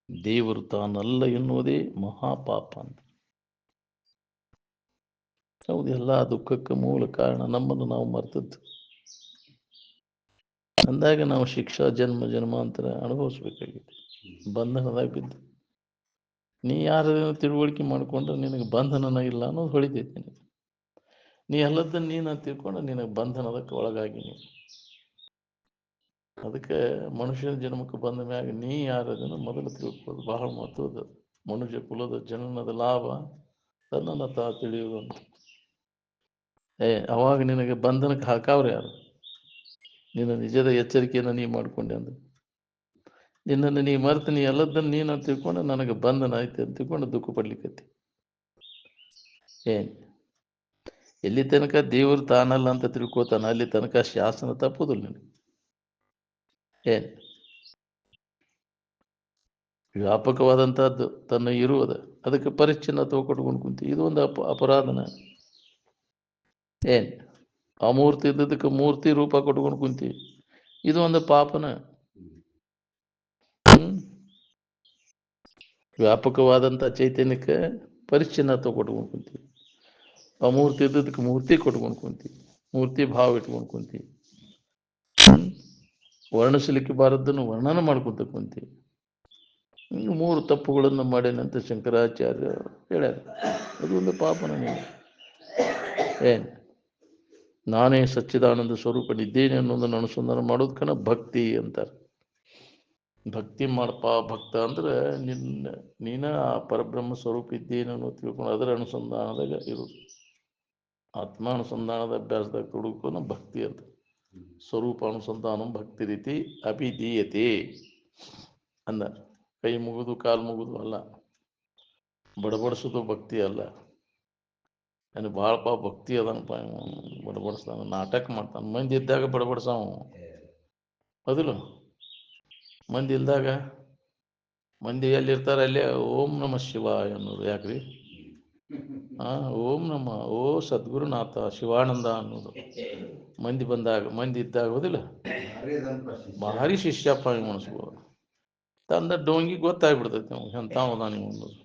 ದೇವರು ತಾನಲ್ಲ ಎನ್ನುವುದೇ ಮಹಾಪಾಪ ಅಂತ. ಹೌದು, ಎಲ್ಲ ದುಃಖಕ್ಕೆ ಮೂಲ ಕಾರಣ ನಮ್ಮನ್ನು ನಾವು ಮರ್ತದ್ದು. ಅಂದಾಗ ನಾವು ಶಿಕ್ಷಾ ಜನ್ಮ ಜನ್ಮಾಂತರ ಅನುಭವಿಸ್ಬೇಕಾಗಿದೆ, ಬಂಧನದಾಗ ಬಿದ್ದು. ನೀ ಯಾರನ್ನ ತಿಳುವಳಿಕೆ ಮಾಡಿಕೊಂಡ್ರೆ ನಿನಗೆ ಬಂಧನನ ಇಲ್ಲ ಅನ್ನೋದು ಹೊಳಿತೈತಿ ನಿನಗೆ. ನೀ ಎಲ್ಲದನ್ನು ನೀನು ತಿಳ್ಕೊಂಡು ನಿನಗೆ ಬಂಧನದಕ್ಕೆ ಒಳಗಾಗಿ ನೀವು. ಅದಕ್ಕೆ ಮನುಷ್ಯನ ಜನ್ಮಕ್ಕೆ ಬಂದ ಮ್ಯಾಗ ನೀ ಯಾರದನ್ನು ಮೊದಲು ತಿಳ್ಕೋದು ಬಹಳ ಮಹತ್ವದ. ಮನುಷ್ಯ ಕುಲದ ಜನನದ ಲಾಭ ತನ್ನನ್ನು ತಾ ತಿಳಿಯುವಂತ. ಅವಾಗ ನಿನಗೆ ಬಂಧನಕ್ಕೆ ಹಾಕಾವ್ರು ಯಾರು? ನಿನ್ನ ನಿಜದ ಎಚ್ಚರಿಕೆಯನ್ನು ನೀ ಮಾಡ್ಕೊಂಡೆ ಅಂದ್ರೆ ನಿನ್ನನ್ನು ನೀ ಮರೆತು ನೀ ಎಲ್ಲದನ್ನು ನೀನು ತಿಳ್ಕೊಂಡು ನನಗೆ ಬಂಧನ ಐತೆ ಅಂತ ತಿಳ್ಕೊಂಡು ದುಃಖ ಪಡ್ಲಿಕ್ಕತ್ತಿ. ಎಲ್ಲಿ ತನಕ ದೇವರು ತಾನಲ್ಲ ಅಂತ ತಿಳ್ಕೋತಾನ ಅಲ್ಲಿ ತನಕ ಶಾಸನ ತಪ್ಪುದಿಲ್ಲ ನಿನಗೆ. ವ್ಯಾಪಕವಾದಂಥದ್ದು ತನ್ನ ಇರುವುದ, ಅದಕ್ಕೆ ಪರಿಚ್ಛಿನ್ನ ತಗೊಟ್ಕೊಂಡು ಕುಂತಿ. ಇದು ಒಂದು ಅಪರಾಧನ. ಅಮೂರ್ತಿ ಇದ್ದದಕ್ಕೆ ಮೂರ್ತಿ ರೂಪ ಕೊಟ್ಕೊಂಡು ಕುಂತಿ. ಇದು ಒಂದು ಪಾಪನ. ವ್ಯಾಪಕವಾದಂಥ ಚೈತನ್ಯಕ್ಕೆ ಪರಿಚ್ಛಿನ್ನ ತಗೊಟ್ಕೊಂಡು ಕುಂತಿ. ಅಮೂರ್ತಿ ಇದ್ದದಕ್ಕೆ ಮೂರ್ತಿ ಕೊಟ್ಕೊಂಡು ಕುಂತಿ. ಮೂರ್ತಿ ಭಾವ ಇಟ್ಕೊಂಡು ಕುಂತಿ. ವರ್ಣಿಸಲಿಕ್ಕೆ ಬಾರದನ್ನು ವರ್ಣನ ಮಾಡ್ಕೊಂತ ಕುಂತಿ. ಮೂರು ತಪ್ಪುಗಳನ್ನು ಮಾಡೇನಂತ ಶಂಕರಾಚಾರ್ಯ ಹೇಳ್ಯಾರ. ಅದು ಒಂದು ಪಾಪನ. ನಾನೇ ಸಚ್ಚಿದಾನಂದ ಸ್ವರೂಪನಿದ್ದೇನೆ ಅನ್ನೋದನ್ನು ಅನುಸಂಧಾನ ಮಾಡೋದಕ್ಕನ ಭಕ್ತಿ ಅಂತಾರೆ. ಭಕ್ತಿ ಮಾಡಪ್ಪ ಭಕ್ತ ಅಂದ್ರೆ ನೀನ ಆ ಪರಬ್ರಹ್ಮ ಸ್ವರೂಪ ಇದ್ದೇನೆ ಅನ್ನೋ ತಿಳ್ಕೊಂಡು ಅದರ ಅನುಸಂಧಾನದಾಗ ಇರೋದು. ಆತ್ಮಾನುಸಂಧಾನದ ಅಭ್ಯಾಸದಾಗ ತೊಡಗೋನ ಭಕ್ತಿ ಅಂತ. ಸ್ವರೂಪ ಅನುಸಂಧಾನ ಭಕ್ತಿ ರೀತಿ ಅಭಿಧೀಯತೆ ಅಂದ. ಕೈ ಮುಗಿದು ಕಾಲು ಮುಗಿದು ಅಲ್ಲ, ಬಡಬಡಿಸೋದು ಭಕ್ತಿ ಅಲ್ಲ. ನನಗೆ ಭಾಳಪ್ಪ ಭಕ್ತಿ ಅದನಪ್ಪ, ಬಡಬಡಿಸ್ತಾನ, ನಾಟಕ ಮಾಡ್ತಾನೆ. ಮಂದಿ ಇದ್ದಾಗ ಬಡಬಡಿಸಾವ ಅದಿಲ್ಲ. ಮಂದಿ ಇಲ್ದಾಗ ಮಂದಿ ಎಲ್ಲಿರ್ತಾರೆ ಅಲ್ಲೇ ಓಂ ನಮ ಶಿವಾಯ ಅನ್ನೋದು. ಯಾಕ್ರಿ? ಓಂ ನಮ ಓ ಸದ್ಗುರುನಾಥ ಶಿವಾನಂದ ಅನ್ನೋದು ಮಂದಿ ಬಂದಾಗ. ಮಂದಿ ಇದ್ದಾಗ ಹೋದಿಲ್ಲ, ಭಾರಿ ಶಿಷ್ಯಪ್ಪ ಮನಸ್ಸು ತಂದ ಡೋಂಗಿ ಗೊತ್ತಾಗ್ಬಿಡ್ತೈತಿ ನಮ್ಗೆ ಎಂತ ಹೋದ ನೀವು ಅನ್ನೋದು.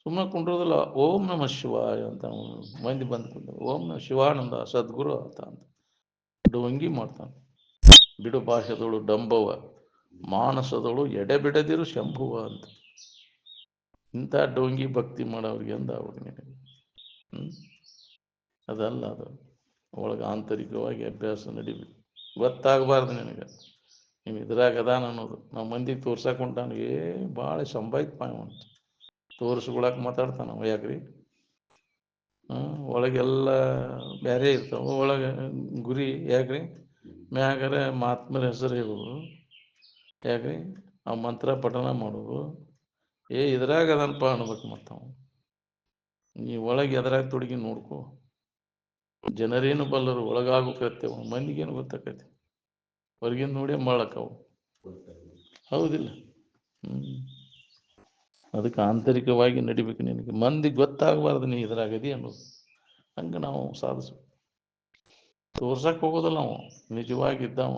ಸುಮ್ಮನೆ ಕುಂಡ್ರೋದಿಲ್ಲ. ಓಂ ನಮ ಶಿವಾಯ ಅಂತ ಮಂದಿ ಬಂದು ಓಂ ನಮ ಶಿವಾನಂದ ಸದ್ಗುರು ಅಂತ ಡೋಂಗಿ ಮಾಡ್ತಾನೆ. ಬಿಡು ಭಾಷೆದಳು ಡಂಬವ, ಮಾನಸದಳು ಎಡೆಬಿಡದಿರು ಶಂಭುವ ಅಂತ. ಇಂಥ ಡೋಂಗಿ ಭಕ್ತಿ ಮಾಡೋರಿಗೆ ಅಂದ ಅವ್ರಿಗೆ ನಿನಗೆ. ಅದಲ್ಲ, ಅದು ಒಳಗೆ ಆಂತರಿಕವಾಗಿ ಅಭ್ಯಾಸ ನಡಿಬೇಕು. ಗೊತ್ತಾಗಬಾರ್ದು ನಿನಗೆ ನೀವು ಇದ್ರಾಗ ಅದಾನ ಅನ್ನೋದು. ನಾವು ಮಂದಿಗೆ ತೋರ್ಸಕ್ಕೆ ಹೊಂಟಾನು ಭಾಳ ಸಂಭಾಯ್ತು ಪಾಯ ಅಂತ ತೋರಿಸ್ಕೊಳಕ್ಕೆ ಮಾತಾಡ್ತಾನ. ಯಾಕ್ರಿ? ಒಳಗೆಲ್ಲ ಬೇರೆ ಇರ್ತಾವ, ಒಳಗೆ ಗುರಿ ಯಾಕ್ರಿ? ಮ್ಯಾಗರೆ ಮಹಾತ್ಮರ ಹೆಸರು ಹೇಳೋದು, ಯಾಕ್ರಿ? ಆ ಮಂತ್ರ ಪಠನ ಮಾಡೋದು. ಇದ್ರಾಗ ಅದನಪ್ಪ ಅನ್ಬೇಕು. ಮತ್ತು ನೀ ಒಳಗೆ ಎದ್ರಾಗ ತೊಡಗಿ ನೋಡ್ಕೊ. ಜನರೇನು ಬಲ್ಲರು ಒಳಗಾಗು ಕರ್ತೇವ, ಮಂದಿಗೇನು ಗೊತ್ತಾಕೈತಿ? ಹೊರಗಿನ ನೋಡಿ ಮಾಡಕ್ಕವು. ಹೌದಿಲ್ಲ? ಅದಕ್ಕೆ ಆಂತರಿಕವಾಗಿ ನಡಿಬೇಕು ನಿನಗೆ. ಮಂದಿಗೆ ಗೊತ್ತಾಗಬಾರ್ದು ನೀ ಇದ್ರಾಗದಿ ಅನ್ನೋದು. ಹಂಗೆ ನಾವು ಸಾಧಿಸ್ಬೇಕು. ತೋರ್ಸಕ್ಕೆ ಹೋಗೋದಲ್ಲ ನಾವು, ನಿಜವಾಗಿದ್ದಾವ.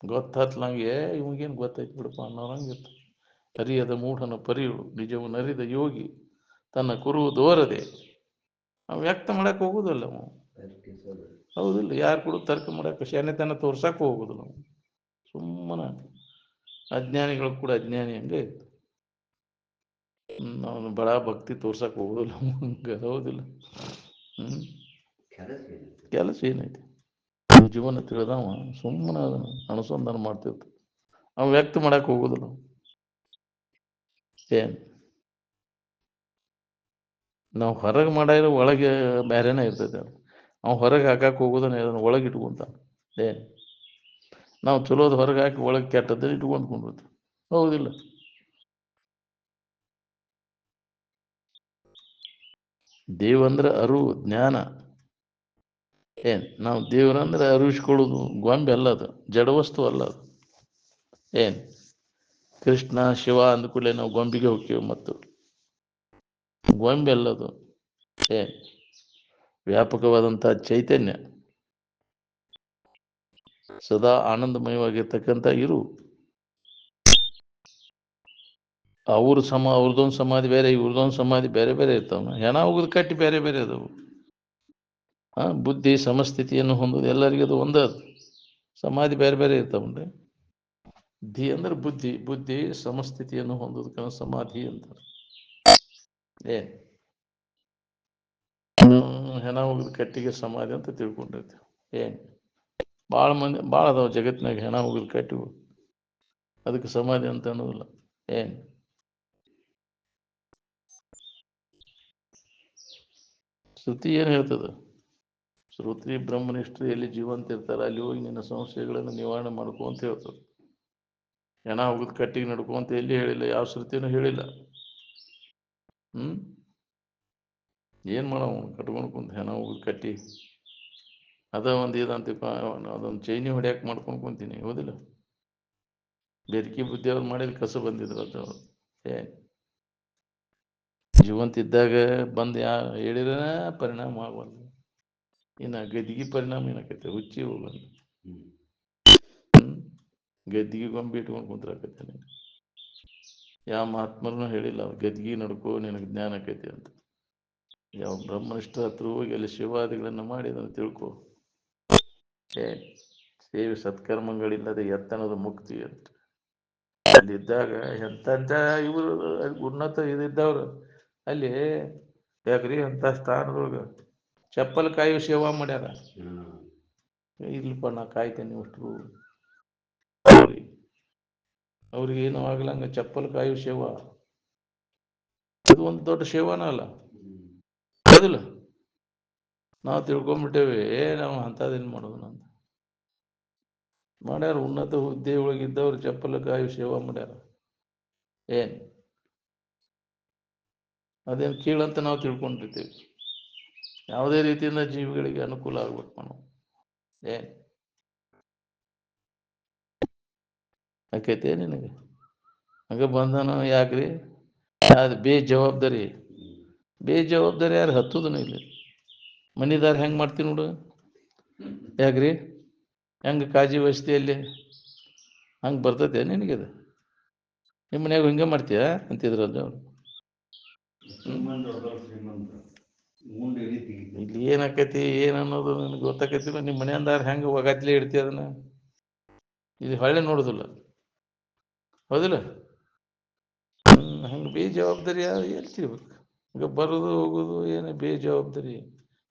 ಗೊತ್ತಾತ್ಲಂಗೆ ಇವಾಗೇನು ಗೊತ್ತೈತಿ ಬಿಡಪ್ಪ ಅನ್ನೋರಂಗಿತ್ತು. ಅರಿಯದ ಮೂಢನ ಪರಿಯುಳು ನಿಜವನ್ನು ಅರಿದ ಯೋಗಿ ತನ್ನ ಕುರು ದೋರದೆ ನಾವು ವ್ಯಕ್ತ ಮಾಡಕ್ಕೆ ಹೋಗುದಲ್ಲ ನಾವು. ಹೌದಿಲ್ಲ? ಯಾರು ಕೂಡ ತರ್ಕ ಮಾಡಕ್ಕೆ ಶಾನೆತನ ತೋರ್ಸಕ್ಕೆ ಹೋಗುದು ನಾವು. ಸುಮ್ಮನೆ ಅಜ್ಞಾನಿಗಳು ಕೂಡ ಅಜ್ಞಾನಿ ಹಂಗೆ ಇತ್ತು. ನಾವು ಬಡ ಭಕ್ತಿ ತೋರ್ಸಕ್ಕೆ ಹೋಗುದಿಲ್ಲ ಹಂಗೆ. ಹೌದಿಲ್ಲ? ಕೆಲಸ ಏನೈತಿ? ಜೀವನ ತಿಳಿದವ ಸುಮ್ಮನೆ ಅದನ್ನು ಅನುಸಂಧಾನ ಮಾಡ್ತಿರ್ತ. ಅವ್ ವ್ಯಕ್ತ ಮಾಡಕ್ಕೆ ಹೋಗುದಿಲ್ಲ. ನಾವು ಹೊರಗೆ ಮಾಡಿದ್ರೆ ಒಳಗೆ ಬೇರೆನೇ ಇರ್ತೈತೆ. ನಾವು ಹೊರಗೆ ಹಾಕಕ್ಕೆ ಹೋಗೋದನ್ನ ಅದನ್ನು ಒಳಗೆ ಇಟ್ಕೊಂತ. ನಾವು ಚಲೋದು ಹೊರಗೆ ಹಾಕಿ ಒಳಗೆ ಕೆಟ್ಟದ್ದು ಇಟ್ಕೊಂಡ್ಕೊಂಡಿರ್ತೀವಿ. ಹೌದಿಲ್ಲ? ದೇವಂದ್ರೆ ಅರು ಜ್ಞಾನ. ನಾವು ದೇವ್ರಂದ್ರೆ ಅರಿವಿಸ್ಕೊಳ್ಳೋದು ಗೊಂಬೆ ಅಲ್ಲ, ಅದು ಜಡ ವಸ್ತು ಅಲ್ಲ ಅದು. ಕೃಷ್ಣ ಶಿವ ಅಂದ ಕೂಡಲೇ ನಾವು ಗೊಂಬೆಗೆ ಹೋಗ್ತೀವಿ. ಮತ್ತು ಗೊಂಬೆ ಅಲ್ಲದು. ವ್ಯಾಪಕವಾದಂಥ ಚೈತನ್ಯ. ಸದಾ ಆನಂದಮಯವಾಗಿರ್ತಕ್ಕಂಥ ಇರು. ಅವ್ರದ್ದೊಂದು ಸಮಾಧಿ ಬೇರೆ, ಇವ್ರದ್ದೊಂದು ಸಮಾಧಿ ಬೇರೆ ಬೇರೆ ಇರ್ತಾವ. ಹೆಣ ಹೋಗುದು ಕಟ್ಟಿ ಬೇರೆ ಬೇರೆ ಅದಾವು. ಬುದ್ಧಿ ಸಮಸ್ಥಿತಿಯನ್ನು ಹೊಂದುದು ಎಲ್ಲರಿಗೂ ಅದು ಒಂದೇ. ಸಮಾಧಿ ಬೇರೆ ಬೇರೆ ಇರ್ತಾವನ್ರಿ. ಧಿ ಅಂದ್ರೆ ಬುದ್ಧಿ, ಬುದ್ಧಿ ಸಮಸ್ಥಿತಿಯನ್ನು ಹೊಂದೋದಕ್ಕೆ ಸಮಾಧಿ ಅಂತಾರೆ. ಏನ್ ಹೆಣ ಹೋಗುದು ಕಟ್ಟಿಗೆ ಸಮಾಧಿ ಅಂತ ತಿಳ್ಕೊಂಡಿರ್ತೀವಿ. ಏನ್ ಭಾಳ ಮಂದಿ ಭಾಳ ಅದಾವ ಜಗತ್ತಿನಾಗ ಹೆಣ ಹೋಗುದು ಕಟ್ಟಿವು, ಅದಕ್ಕೆ ಸಮಾಧಿ ಅಂತ ಅನ್ನೋದಿಲ್ಲ. ಏನ್ ಶ್ರುತಿ ಏನು ಹೇಳ್ತದ? ಶ್ರುತಿ ಬ್ರಹ್ಮನಿಷ್ಠರು ಎಲ್ಲಿ ಜೀವಂತ ಇರ್ತಾರ ಅಲ್ಲಿ ಹೋಗಿ ನಿನ್ನ ಸಂಶಯಗಳನ್ನು ನಿವಾರಣೆ ಮಾಡ್ಕೊ ಅಂತ ಹೇಳ್ತದೆ. ಹೆಣ ಹೋಗುದು ಕಟ್ಟಿಗೆ ನಡ್ಕೊ ಅಂತ ಎಲ್ಲಿ ಹೇಳಿಲ್ಲ, ಯಾವ ಶ್ರುತಿನೂ ಹೇಳಿಲ್ಲ. ಏನ್ ಮಾಡವ ಕಟ್ಕೊಂಡು ಕುಂತ ಹೆಣ ಹೋಗುದು ಕಟ್ಟಿ ಅದ ಒಂದು ಇದಂತ ಅದೊಂದು ಚೈನಿ ಹೊಡ್ಯಾಕ್ ಮಾಡ್ಕೊಂಡು ಕುಂತೀನಿ. ಹೌದಿಲ್ಲ? ಬೆದಕಿ ಬುದ್ಧಿ ಅವ್ರು ಮಾಡಿದ ಕಸ ಬಂದಿದ್ರು ಅದು. ಏನ್ ಜೀವಂತ ಇದ್ದಾಗ ಬಂದು ಹೇಳಿದ್ರೆ ಪರಿಣಾಮ ಆಗಬಾರ್ದು. ಇನ್ನು ಗದ್ದಿಗೆ ಪರಿಣಾಮ ಏನಾಕೈತೆ? ಹುಚ್ಚಿ ಹೋಗಲ್ಲ. ಗದ್ದಿಗೆ ಗೊಂಬೆ ಇಟ್ಕೊಂಡು ಕುಂತ್ರಾಕೈತೆ. ಯಾವ ಮಹಾತ್ಮರನ್ನು ಹೇಳಿಲ್ಲ ಗದ್ದಿಗೆ ನಡ್ಕೋ ನಿನಗೆ ಜ್ಞಾನ ಆಕೈತಿ ಅಂತ. ಯಾವ ಬ್ರಹ್ಮನಿಷ್ಠ ಹತ್ರ ಹೋಗಿ ಅಲ್ಲಿ ಶಿವಾದಿಗಳನ್ನು ಮಾಡಿ ಅದನ್ನು ತಿಳ್ಕೊ. ಸೇವೆ ಸತ್ಕರ್ಮಗಳಿಲ್ಲದೆ ಎತ್ತನದ ಮುಕ್ತಿ ಅಂತ. ಅಲ್ಲಿದ್ದಾಗ ಎಂತ ಇವರು ಉನ್ನತ ಇದಿದ್ದವ್ರು ಅಲ್ಲಿ ಯಾಕ್ರಿ ಅಂತ ಸ್ಥಾನದೊಳಗ ಚಪ್ಪಲ್ ಕಾಯುವ ಸೇವಾ ಮಾಡ್ಯಾರ. ಇರ್ಲಿಪ್ಪ ನಾ ಕಾಯ್ತೇನೆ ಅಷ್ಟು ಅವ್ರಿಗೆ ಏನೂ ಆಗ್ಲಂಗ ಚಪ್ಪಲ್ ಕಾಯುವ ಸೇವಾ ಅದು ಒಂದು ದೊಡ್ಡ ಸೇವಾನ ಅಲ್ಲ. ಹೌದಿಲ್ಲ? ನಾವು ತಿಳ್ಕೊಂಡ್ಬಿಟ್ಟೇವಿ ನಾವು ಅಂಥದ್ದೇನು ಮಾಡೋದು ನಂತ ಮಾಡ್ಯಾರ. ಉನ್ನತ ಹುದ್ದೆ ಒಳಗಿದ್ದವ್ರು ಚಪ್ಪಲ ಕಾಯುವ ಸೇವಾ ಮಾಡ್ಯಾರ. ಏನ್ ಅದೇನು ಕೀಳಂತ ನಾವು ತಿಳ್ಕೊಂಡಿರ್ತೀವಿ. ಯಾವುದೇ ರೀತಿಯಿಂದ ಜೀವಿಗಳಿಗೆ ಅನುಕೂಲ ಆಗ್ಬೇಕು ನಾವು. ಏನ್ ಆಕೈತೆ ನಿನಗೆ ಹಂಗ ಬಂಧನ ಯಾಕ್ರಿ? ಅದು ಬೇಜವಾಬ್ದಾರಿ. ಬೇಜವಾಬ್ದಾರಿ ಯಾರು ಹತ್ತುದನು ಇಲ್ಲಿ ಮನಿದಾರ ಹೆಂಗೆ ಮಾಡ್ತೀನಿ ನೋಡು. ಯಾಕ್ರಿ ಹೆಂಗೆ ಕಾಳಜಿ ವಹಿಸ್ತಿಯಲ್ಲಿ ಹಂಗೆ ಬರ್ತೈತೆ ನಿನಗದು? ನಿಮ್ಮ ಮನ್ಯಾಗ ಹಿಂಗೆ ಮಾಡ್ತೀಯ ಅಂತಿದ್ರಲ್ಲ ಅವ್ರು. ಇಲ್ಲಿ ಏನಾಕೈತಿ ಏನನ್ನೋದು ನನಗೆ ಗೊತ್ತಾಕೈತಿಲ್ಲ. ನಿಮ್ಮ ಮನೆಯಂದಾರ ಹೆಂಗೆ ಒಗತ್ಲೆ ಇಡ್ತಿ ಅದನ್ನ ಇದು ಹೊಳ್ಳೆ ನೋಡುದಿಲ್ಲ. ಹೌದಿಲ್ಲ? ಹಂಗೆ ಬೇಜವಾಬ್ದಾರಿ ಎಲ್ಲಿ ತಿಳ್ಬೇಕು? ಈಗ ಬರೋದು ಹೋಗೋದು ಏನು ಬೇಜವಾಬ್ದಾರಿ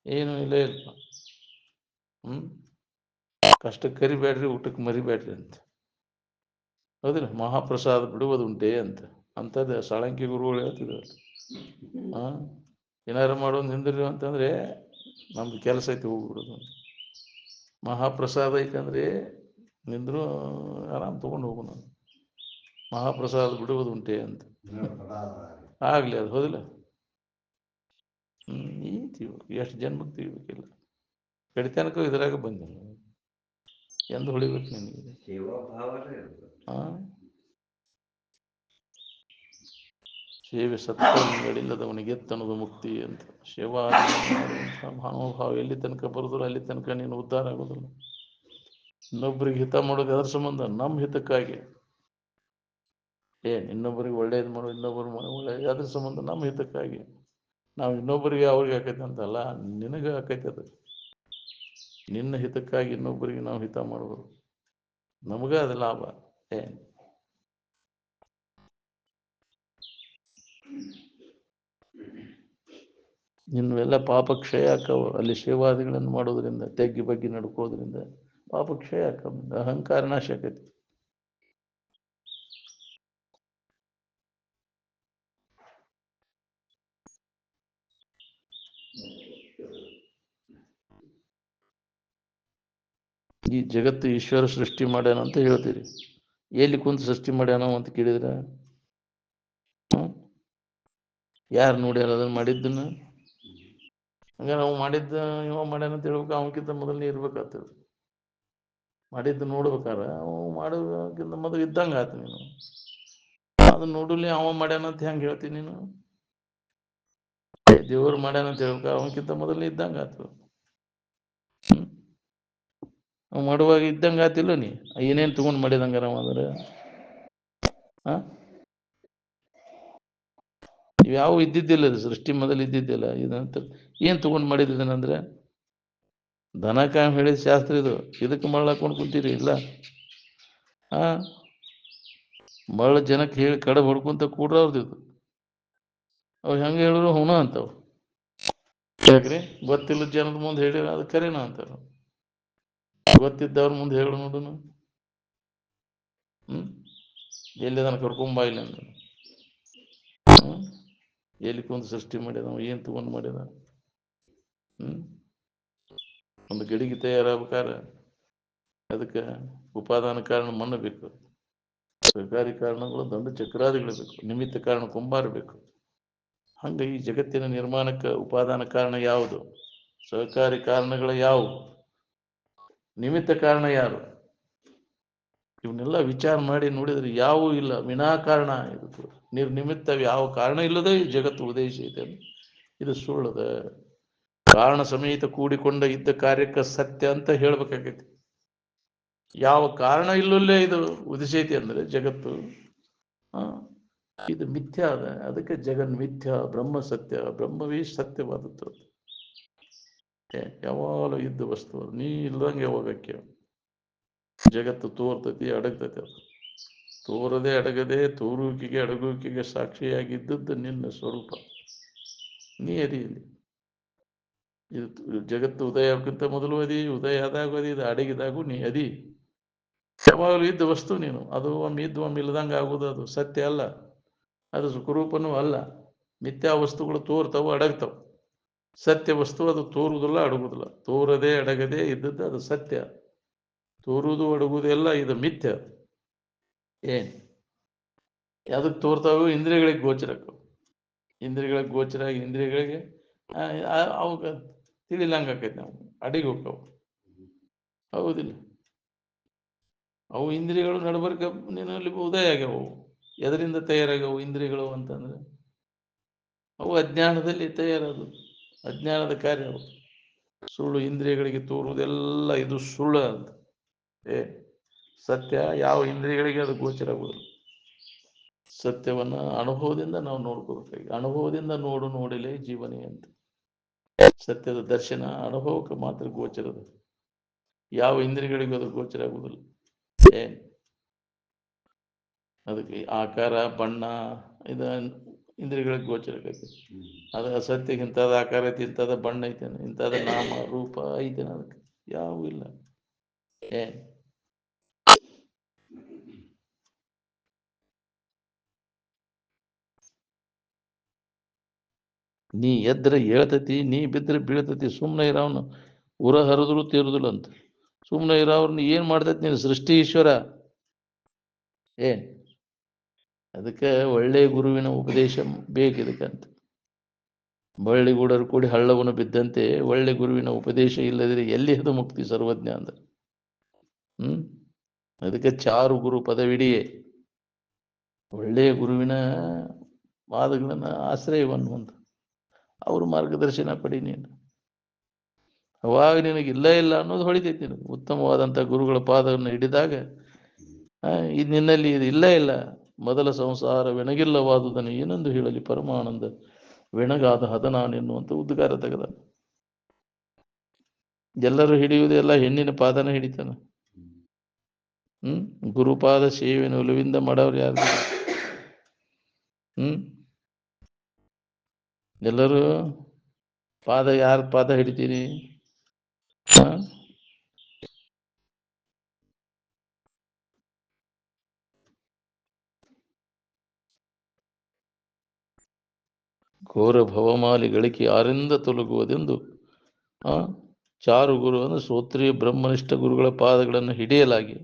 ಏನು ಇಲ್ಲ ಇಲ್ಲ. ಕಷ್ಟಕ್ಕೆ ಕರಿಬೇಡ್ರಿ, ಊಟಕ್ಕೆ ಮರಿಬೇಡ್ರಿ ಅಂತ. ಹೌದಿಲ್ಲ? ಮಹಾಪ್ರಸಾದ ಬಿಡುವುದುಂಟೆ ಅಂತ ಅಂಥದ್ದು ಸಾಳಂಕಿ ಗುರುಗಳು ಹೇಳ್ತಿದ್ರು. ಏನಾರು ಮಾಡೋದು ನಿಂದ್ರಿ ಅಂತಂದ್ರೆ ನಮ್ದು ಕೆಲಸ ಐತಿ ಹೋಗ್ಬಿಡೋದು. ಮಹಾಪ್ರಸಾದ ಐತಂದ್ರೆ ನಿಂದ್ರು ಆರಾಮ್ ತಗೊಂಡು ಹೋಗೋಣ. ಮಹಾಪ್ರಸಾದ ಬಿಡುವುದುಂಟೆ ಅಂತ ಆಗ್ಲಿ ಅದು. ಹೌದಿಲ್ಲ? ಈ ಎಷ್ಟು ಜನ್ಮಕ್ಕೆ ತಿಳಿಬೇಕಿಲ್ಲ. ಕಡಿತನಕ ಇದ್ರಾಗ ಬಂದ ಎಂದು ಹೊಳಿಬೇಕು ನಿನಗೆ? ಸೇವೆ ಸತ್ಕರ್ಮಗಳಿಲ್ಲದವನಿಗೆ ಎತ್ತನದು ಮುಕ್ತಿ ಅಂತ. ಸೇವಾ ಮಾಡುವಂಥ ಮನೋಭಾವ ಎಲ್ಲಿ ತನಕ ಬರೋದಿಲ್ಲ ಅಲ್ಲಿ ತನಕ ನೀನು ಉದ್ಧಾರ ಆಗೋದಿಲ್ಲ. ಇನ್ನೊಬ್ಬರಿಗೆ ಹಿತ ಮಾಡೋದು ಅದರ ಸಂಬಂಧ ನಮ್ಮ ಹಿತಕ್ಕಾಗಿ. ಇನ್ನೊಬ್ಬರಿಗೆ ಒಳ್ಳೇದು ಮಾಡೋ, ಇನ್ನೊಬ್ಬರು ಒಳ್ಳೇದು ಅದ್ರ ಸಂಬಂಧ ನಮ್ಮ ಹಿತಕ್ಕಾಗಿ. ನಾವು ಇನ್ನೊಬ್ಬರಿಗೆ ಅವ್ರಿಗೆ ಆಕೈತೆ ಅಂತಲ್ಲ, ನಿನಗೆ ಆಕೈತೆ ಅದು. ನಿನ್ನ ಹಿತಕ್ಕಾಗಿ ಇನ್ನೊಬ್ಬರಿಗೆ ನಾವು ಹಿತ ಮಾಡ್ಬೋದು, ನಮಗೆ ಅದು ಲಾಭ. ನಿನ್ನೆಲ್ಲ ಪಾಪ ಕ್ಷಯ ಆಕ್ಕವು ಅಲ್ಲಿ ಸೇವಾದಿಗಳನ್ನು ಮಾಡೋದ್ರಿಂದ, ತೆಗ್ಗಿ ಬಗ್ಗೆ ನಡ್ಕೋದ್ರಿಂದ ಪಾಪ ಕ್ಷಯ ಆಕ್ಕವ. ಅಹಂಕಾರ ನಾಶ ಆಕೈತಿ. ಈ ಜಗತ್ತು ಈಶ್ವರ ಸೃಷ್ಟಿ ಮಾಡ್ಯಾನ ಅಂತ ಹೇಳ್ತೀರಿ. ಎಲ್ಲಿ ಕುಂತು ಸೃಷ್ಟಿ ಮಾಡ್ಯಾನ ಅಂತ ಕೇಳಿದ್ರ ಯಾರು ನೋಡ್ಯಾರ ಅದನ್ನ ಮಾಡಿದ್ದನ್ನ? ಹಂಗ ನಾವು ಮಾಡಿದ್ದ ಇವ ಮಾಡ್ಯಾನ ಅಂತ ಹೇಳ್ಬೇಕು. ಅವನಕ್ಕಿಂತ ಮೊದಲನೇ ಇರ್ಬೇಕಾಗ್ತದೆ. ಮಾಡಿದ್ದು ನೋಡ್ಬೇಕಾರ ಅವ ಮಾಡೋದಕ್ಕಿಂತ ಮೊದಲು ಇದ್ದಂಗೆ ಆಯ್ತು. ನೀನು ಅದನ್ನ ನೋಡಲಿ ಅವ ಮಾಡ್ಯಾನ ಅಂತ ಹೆಂಗೆ ಹೇಳ್ತೀನಿ ನೀನು? ದೇವ್ರು ಮಾಡ್ಯಾನ ಅಂತ ಹೇಳ್ಬೇಕು, ಅವನಕ್ಕಿಂತ ಮೊದಲನೇ ಇದ್ದಂಗೆ ಆಯ್ತು. ಮಾಡುವಾಗ ಇದ್ದಂಗೆ ಆತಿಲ್ಲ ನೀ ಏನೇನು ತಗೊಂಡು ಮಾಡಿದಂಗಾರ ಅಂದ್ರೆ ಇವ್ಯಾವು ಇದ್ದಿದ್ದಿಲ್ಲ ಸೃಷ್ಟಿ ಮೊದಲು ಇದ್ದಿದ್ದಿಲ್ಲ ಇದಂತ ಏನು ತಗೊಂಡು ಮಾಡಿದ್ದನಂದ್ರೆ ದನ ಕಾಯಂ ಹೇಳಿದ ಶಾಸ್ತ್ರ ಇದು ಇದಕ್ಕೆ ಮಳ್ಳಾಕೊಂಡು ಕುಂತೀರಿ ಇಲ್ಲ ಮಳ್ಳ ಜನಕ್ಕೆ ಹೇಳಿ ಕಡೆ ಹೊಡ್ಕೊಂತ ಕೂಡ್ರ ಅವ್ರದ್ದು ಅವ್ ಹೆಂಗೆ ಹೇಳಿದ್ರು ಹುಣ ಅಂತವ್ ಯಾಕ್ರಿ ಗೊತ್ತಿಲ್ಲ ಜನದ ಮುಂದೆ ಹೇಳಿರ ಅದು ಕರೆನಾ ಅಂತಾರ ಗೊತ್ತಿದ್ದವ್ರ ಮುಂದೆ ಹೇಳು ನೋಡುನು ಎಲ್ಲಿದಾನ ಕರ್ಕೊಂಬ ಇಲ್ಲ ಅಂತ ಎಲ್ಲಿ ಕುಂದು ಸೃಷ್ಟಿ ಮಾಡ್ಯದ ಏನು ತಗೊಂಡು ಮಾಡ್ಯದ ಒಂದು ಗಡಿಗೆ ತಯಾರಾಗಬೇಕಾರೆ ಅದಕ್ಕೆ ಉಪಾದಾನ ಕಾರಣ ಮಣ್ಣು ಬೇಕು ಸರ್ಕಾರಿ ಕಾರಣಗಳು ದಂಡ ಚಕ್ರಾದಿಗಳು ಬೇಕು ನಿಮಿತ್ತ ಕಾರಣ ಕುಂಬಾರ ಬೇಕು ಹಂಗೆ ಈ ಜಗತ್ತಿನ ನಿರ್ಮಾಣಕ್ಕೆ ಉಪಾದಾನ ಕಾರಣ ಯಾವುದು ಸಹಕಾರಿ ಕಾರಣಗಳು ಯಾವುವು ನಿಮಿತ್ತ ಕಾರಣ ಯಾರು ಇವನ್ನೆಲ್ಲ ವಿಚಾರ ಮಾಡಿ ನೋಡಿದ್ರೆ ಯಾವೂ ಇಲ್ಲ ವಿನಾಕಾರಣ ಇದು ನಿರ್ನಿಮಿತ್ತ ಯಾವ ಕಾರಣ ಇಲ್ಲದೆ ಈ ಜಗತ್ತು ಉದ್ದೇಶ ಇದೆ ಇದು ಸುಳ್ಳದ ಕಾರಣ ಸಮೇತ ಕೂಡಿಕೊಂಡ ಇದ್ದ ಕಾರ್ಯಕ್ಕೆ ಸತ್ಯ ಅಂತ ಹೇಳ್ಬೇಕಾಗೈತಿ ಯಾವ ಕಾರಣ ಇಲ್ಲಲ್ಲೇ ಇದು ಉದಿಸೈತಿ ಅಂದ್ರೆ ಜಗತ್ತು ಇದು ಮಿಥ್ಯ ಅದ ಅದಕ್ಕೆ ಜಗನ್ ಮಿಥ್ಯ ಬ್ರಹ್ಮ ಸತ್ಯ ಬ್ರಹ್ಮವೇ ಸತ್ಯವಾದದ್ದು ಯಾವಾಗಲೂ ಇದ್ದ ವಸ್ತು ನೀ ಇಲ್ದಂಗೆ ಯಾವಾಗಕ್ಕೆ ಜಗತ್ತು ತೋರ್ತತಿ ಅಡಗ್ತತಿ ಅದು ತೋರದೆ ಅಡಗದೆ ತೋರುವಿಕೆಗೆ ಅಡಗುವಿಕೆಗೆ ಸಾಕ್ಷಿಯಾಗಿದ್ದದ್ದು ನಿನ್ನ ಸ್ವರೂಪ ನೀ ಅದಿ ಇದು ಜಗತ್ತು ಉದಯ ಆಗಕ್ಕಿಂತ ಮೊದಲು ಅದಿ ಉದಯ ಆದಾಗ ಅದಿ ಇದು ಅಡಗಿದಾಗೂ ನೀ ಅದಿ ಯಾವಾಗಲೂ ಇದ್ದ ವಸ್ತು ನೀನು ಅದು ಒಮ್ಮೆ ಇದ್ದು ಒಮ್ಮೆ ಇಲ್ಲದಂಗೆ ಆಗುವುದು ಅದು ಸತ್ಯ ಅಲ್ಲ ಅದು ಸುಖರೂಪನೂ ಅಲ್ಲ ಮಿಥ್ಯಾ ವಸ್ತುಗಳು ತೋರ್ತಾವು ಅಡಗ್ತಾವ ಸತ್ಯ ವಸ್ತು ಅದು ತೋರುವುದಿಲ್ಲ ಅಡಗುದಿಲ್ಲ ತೋರದೆ ಅಡಗದೆ ಇದ್ದದ್ದು ಅದು ಸತ್ಯ ತೋರುವುದು ಅಡಗುವುದೆಲ್ಲ ಇದು ಮಿಥ್ಯ ಏನ್ ಯಾವ್ದಕ್ಕೆ ತೋರ್ತಾವು ಇಂದ್ರಿಯಗಳಿಗೆ ಗೋಚರಕ್ಕವು ಇಂದ್ರಿಯಗಳಿಗೆ ಗೋಚರ ಆಗಿ ಇಂದ್ರಿಯಗಳಿಗೆ ಅವಕ್ಕೆ ತಿಳಿಲಂಗೆ ಆಕೈತಿ ನಾವು ಅಡಿಗೆ ಹೋಗ್ತಾವು ಹೌದಿಲ್ಲ ಅವು ಇಂದ್ರಿಯಗಳು ನಡಬರ್ಕ ನಿನ್ನಲ್ಲಿ ಉದಯ ಆಗ್ಯಾವು ಎದರಿಂದ ತಯಾರಾಗ್ಯಾವು ಇಂದ್ರಿಯಗಳು ಅಂತಂದ್ರೆ ಅವು ಅಜ್ಞಾನದಲ್ಲಿ ತಯಾರಾದವು ಅಜ್ಞಾನದ ಕಾರ್ಯ ಅವು ಸುಳ್ಳು ಇಂದ್ರಿಯಗಳಿಗೆ ತೋರುವುದೆಲ್ಲ ಇದು ಸುಳ್ಳು ಅಂತ ಸತ್ಯ ಯಾವ ಇಂದ್ರಿಯಗಳಿಗೆ ಅದು ಗೋಚರ ಆಗುವುದಿಲ್ಲ ಸತ್ಯವನ್ನ ಅನುಭವದಿಂದ ನಾವು ನೋಡ್ಕೋಬೇಕಾಗಿ ಅನುಭವದಿಂದ ನೋಡು ನೋಡಿಲೇ ಜೀವನೇ ಅಂತ ಸತ್ಯದ ದರ್ಶನ ಅನುಭವಕ್ಕೆ ಮಾತ್ರ ಗೋಚರದ ಯಾವ ಇಂದ್ರಿಯಗಳಿಗೂ ಅದು ಗೋಚರ ಆಗುವುದಿಲ್ಲ ಅದಕ್ಕೆ ಆಕಾರ ಬಣ್ಣ ಇದ ಇಂದ್ರಿಯಗಳಿಗೆ ಗೋಚರ ಆಗೈತಿ ಅದ ಸತ್ಯಕ್ಕೆ ಇಂಥದ ಆಕಾರ ಐತಿ ಇಂಥದ ಬಣ್ಣ ಐತೇನೆ ಇಂಥದ ನಾಮ ರೂಪ ಐತೇನೆ ಅದಕ್ಕೆ ಯಾವೂ ಇಲ್ಲ ನೀ ಎದ್ರೆ ಹೇಳ್ತತಿ ನೀ ಬಿದ್ರೆ ಬೀಳ್ತತಿ ಸುಮ್ಮನೆ ಇರೋನು ಉರ ಹರಿದ್ರು ತೀರುದಿಲ್ಲ ಅಂತ ಸುಮ್ಮನೆ ಇರೋವ್ರನ್ನ ಏನ್ ಮಾಡ್ತೈತಿ ನೀನು ಸೃಷ್ಟಿ ಈಶ್ವರ ಅದಕ್ಕೆ ಒಳ್ಳೆ ಗುರುವಿನ ಉಪದೇಶ ಬೇಕಿದಕ್ಕಂತ ಬಳ್ಳಿಗೂಡರು ಕೂಡಿ ಹಳ್ಳವನ್ನು ಬಿದ್ದಂತೆ ಒಳ್ಳೆ ಗುರುವಿನ ಉಪದೇಶ ಇಲ್ಲದಿದ್ರೆ ಎಲ್ಲಿ ಅದು ಮುಕ್ತಿ ಸರ್ವಜ್ಞ ಅಂದ್ರೆ ಅದಕ್ಕೆ ಚಾರು ಗುರು ಪದವಿಡಿಯೇ ಒಳ್ಳೆಯ ಗುರುವಿನ ವಾದಗಳನ್ನ ಆಶ್ರಯವನ್ನು ಹೊಂದು ಅವ್ರ ಮಾರ್ಗದರ್ಶನ ಪಡಿ ನೀನು ಅವಾಗ ನಿನಗೆ ಇಲ್ಲ ಅನ್ನೋದು ಹೊಳಿತೈತಿ ನಿನಗೆ ಉತ್ತಮವಾದಂಥ ಗುರುಗಳ ಪಾದವನ್ನು ಹಿಡಿದಾಗ ಇದು ನಿನ್ನಲ್ಲಿ ಇದು ಇಲ್ಲ ಮೊದಲ ಸಂಸಾರ ವೆಣಗಿಲ್ಲವಾದುದನ್ನು ಏನೆಂದು ಹೇಳಲಿ ಪರಮಾನಂದ ವೆಣಗಾದ ಹದನಾನ್ ಎನ್ನುವಂಥ ಉದ್ಗಾರ ತೆಗೆದ ಎಲ್ಲರೂ ಹಿಡಿಯುವುದೆಲ್ಲ ಹೆಣ್ಣಿನ ಪಾದನ ಹಿಡಿತಾನ ಗುರುಪಾದ ಸೇವೆ ಒಲುವಿಂದ ಮಾಡೋರು ಯಾರು ಎಲ್ಲರೂ ಪಾದ ಯಾರ ಪಾದ ಹಿಡಿತೀರಿ ಘೋರ ಭವಮಾಲಿ ಗಳಿಕೆ ಯಾರಿಂದ ತೊಲಗುವುದೆಂದು ಚಾರು ಗುರು ಅಂದ್ರೆ ಶ್ರೋತ್ರಿಯ ಬ್ರಹ್ಮನಿಷ್ಠ ಗುರುಗಳ ಪಾದಗಳನ್ನು ಹಿಡಿಯಲಾಗಿ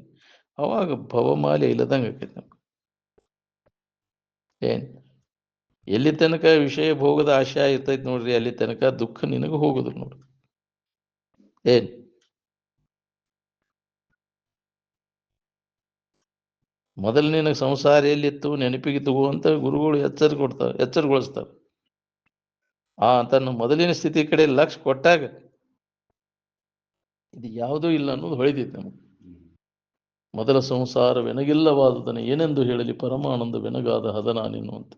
ಅವಾಗ ಭವಮಾಲೆ ಇಲ್ಲದಂಗೆ ಆಕೈತಿ ನಮ್ಗೆ ಎಲ್ಲಿ ತನಕ ವಿಷಯ ಭೋಗದ ಆಶಯ ಇರ್ತೈತಿ ನೋಡ್ರಿ ಅಲ್ಲಿ ತನಕ ದುಃಖ ನಿನಗೆ ಹೋಗುದು ನೋಡ್ರಿ ಮೊದಲು ನಿನಗೆ ಸಂಸಾರ ಎಲ್ಲಿತ್ತು ನೆನಪಿಗೆ ತಗುವಂತ ಗುರುಗಳು ಎಚ್ಚರಗೊಳಿಸ್ತಾರೆ ತನ್ನ ಮೊದಲಿನ ಸ್ಥಿತಿ ಕಡೆ ಲಕ್ಷ್ಯ ಕೊಟ್ಟಾಗ ಇದು ಯಾವುದೂ ಇಲ್ಲ ಅನ್ನೋದು ಹೊಳಿತೈತೆ ನಮಗೆ. ಮೊದಲ ಸಂಸಾರವೆನಗಿಲ್ಲವಾದುದನ್ನು ಏನೆಂದು ಹೇಳಲಿ, ಪರಮಾನಂದವೆನಗಾದ ಹದನ ನೀನು ಅಂತ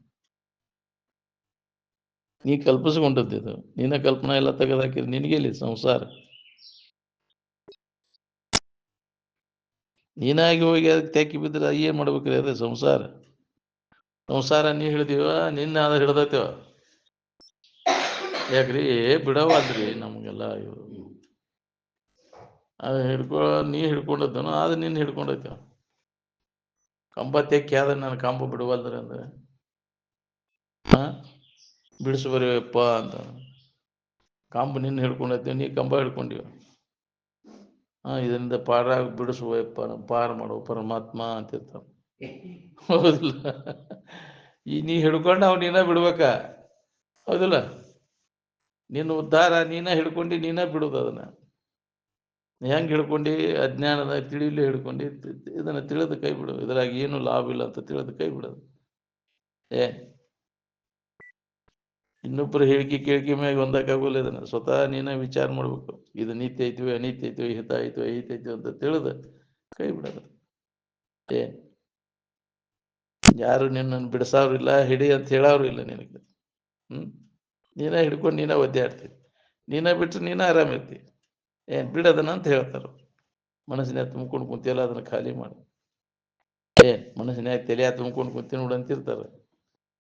ನೀ ಕಲ್ಪಿಸಿಕೊಂಡದ್ದು. ನಿನ್ನ ಕಲ್ಪನಾ ಎಲ್ಲ ತೆಗೆದಾಕಿದ್ರೆ ನಿನಗೆಲ್ಲಿ ಸಂಸಾರ? ನೀನಾಗಿ ಹೋಗಿ ಅದಕ್ಕೆ ತೆಕ್ಕಿ ಬಿದ್ದರೆ ಏನ್ ಮಾಡ್ಬೇಕ್ರಿ? ಅದೇ ಸಂಸಾರ. ಸಂಸಾರ ನೀ ಹಿಡ್ದೀವ, ನಿನ್ನ ಅದ ಹಿಡ್ದೈತೇವ. ಯಾಕ್ರಿ ಬಿಡವಾದ್ರಿ ನಮಗೆಲ್ಲ ಇವರು. ಅದು ನೀ ಹಿಡ್ಕೊಂಡದ್ದನು, ಅದು ನಿನ್ನ ಹಿಡ್ಕೊಂಡೈತೇವ. ಕಂಬ ತೆಕ್ಕಿ ಆದ್ರೆ ನಾನು ಕಂಬ ಬಿಡವಲ್ದ್ರಿ ಅಂದ್ರೆ ಬಿಡಿಸ್ಬರಿಯಪ್ಪ ಅಂತ. ಕಂಬ ನಿನ್ನ ಹಿಡ್ಕೊಂಡೈತಿ, ನೀ ಕಂಬ ಹಿಡ್ಕೊಂಡಿವ. ಇದರಿಂದ ಪಾರಾಗಿ ಬಿಡಿಸುವಪ್ಪ, ಪಾರ ಮಾಡುವ ಪರಮಾತ್ಮ ಅಂತಿರ್ತಾವ. ಹೌದಿಲ್ಲ? ಈ ನೀ ಹಿಡ್ಕೊಂಡು ಅವ್ ನೀನ ಬಿಡ್ಬೇಕ. ಹೌದಿಲ್ಲ? ನಿನ್ನ ಉದ್ಧಾರ ನೀನ ಹಿಡ್ಕೊಂಡು ನೀನ ಬಿಡುದು. ಅದನ್ನ ಹೆಂಗೆ ಹಿಡ್ಕೊಂಡು? ಅಜ್ಞಾನದ ತಿಳಿಲಿ ಹಿಡ್ಕೊಂಡು ಇದನ್ನ ತಿಳಿದು ಕೈ ಬಿಡು. ಇದ್ರಾಗ ಏನು ಲಾಭ ಇಲ್ಲ ಅಂತ ತಿಳಿದು ಕೈ ಬಿಡೋದು. ಇನ್ನೊಬ್ಬರು ಹೇಳಿಕೆ ಕೇಳಿಕೆ ಮ್ಯಾಗ ಒಂದಕ್ಕಾಗೋಲ್ಲ. ಇದನ್ನ ಸ್ವತಃ ನೀನ ವಿಚಾರ ಮಾಡ್ಬೇಕು. ಇದು ನಿತ್ಯ ಐತಿವಿ, ಅನಿತ್ಯ ಐತಿವಿ, ಹಿತ ಐತಿವಿ, ಅಹಿತ ಐತಿವಿ ಅಂತ ತಿಳಿದು ಕೈ ಬಿಡೋದು. ಯಾರು ನಿನ್ನನ್ನು ಬಿಡಿಸೋರಿಲ್ಲ, ಹಿಡಿ ಅಂತ ಹೇಳೋರು ಇಲ್ಲ ನಿನಗೆ. ನೀನ ಹಿಡ್ಕೊಂಡು ನೀನ ಒದ್ದಾಡ್ತಿ. ನೀನ ಬಿಟ್ಟರೆ ನೀನ ಆರಾಮಿರ್ತಿ. ಬಿಡೋದನ್ನ ಅಂತ ಹೇಳ್ತಾರ. ಮನಸ್ಸಿನಾಗ ತುಂಬ್ಕೊಂಡು ಕುಂತಿಯಲ್ಲ, ಅದನ್ನ ಖಾಲಿ ಮಾಡು. ಮನಸ್ಸಿನಾಗ ತಲೆಯ ತುಂಬ್ಕೊಂಡು ಕುಂತಿ ನೋಡು ಅಂತಿರ್ತಾರೆ.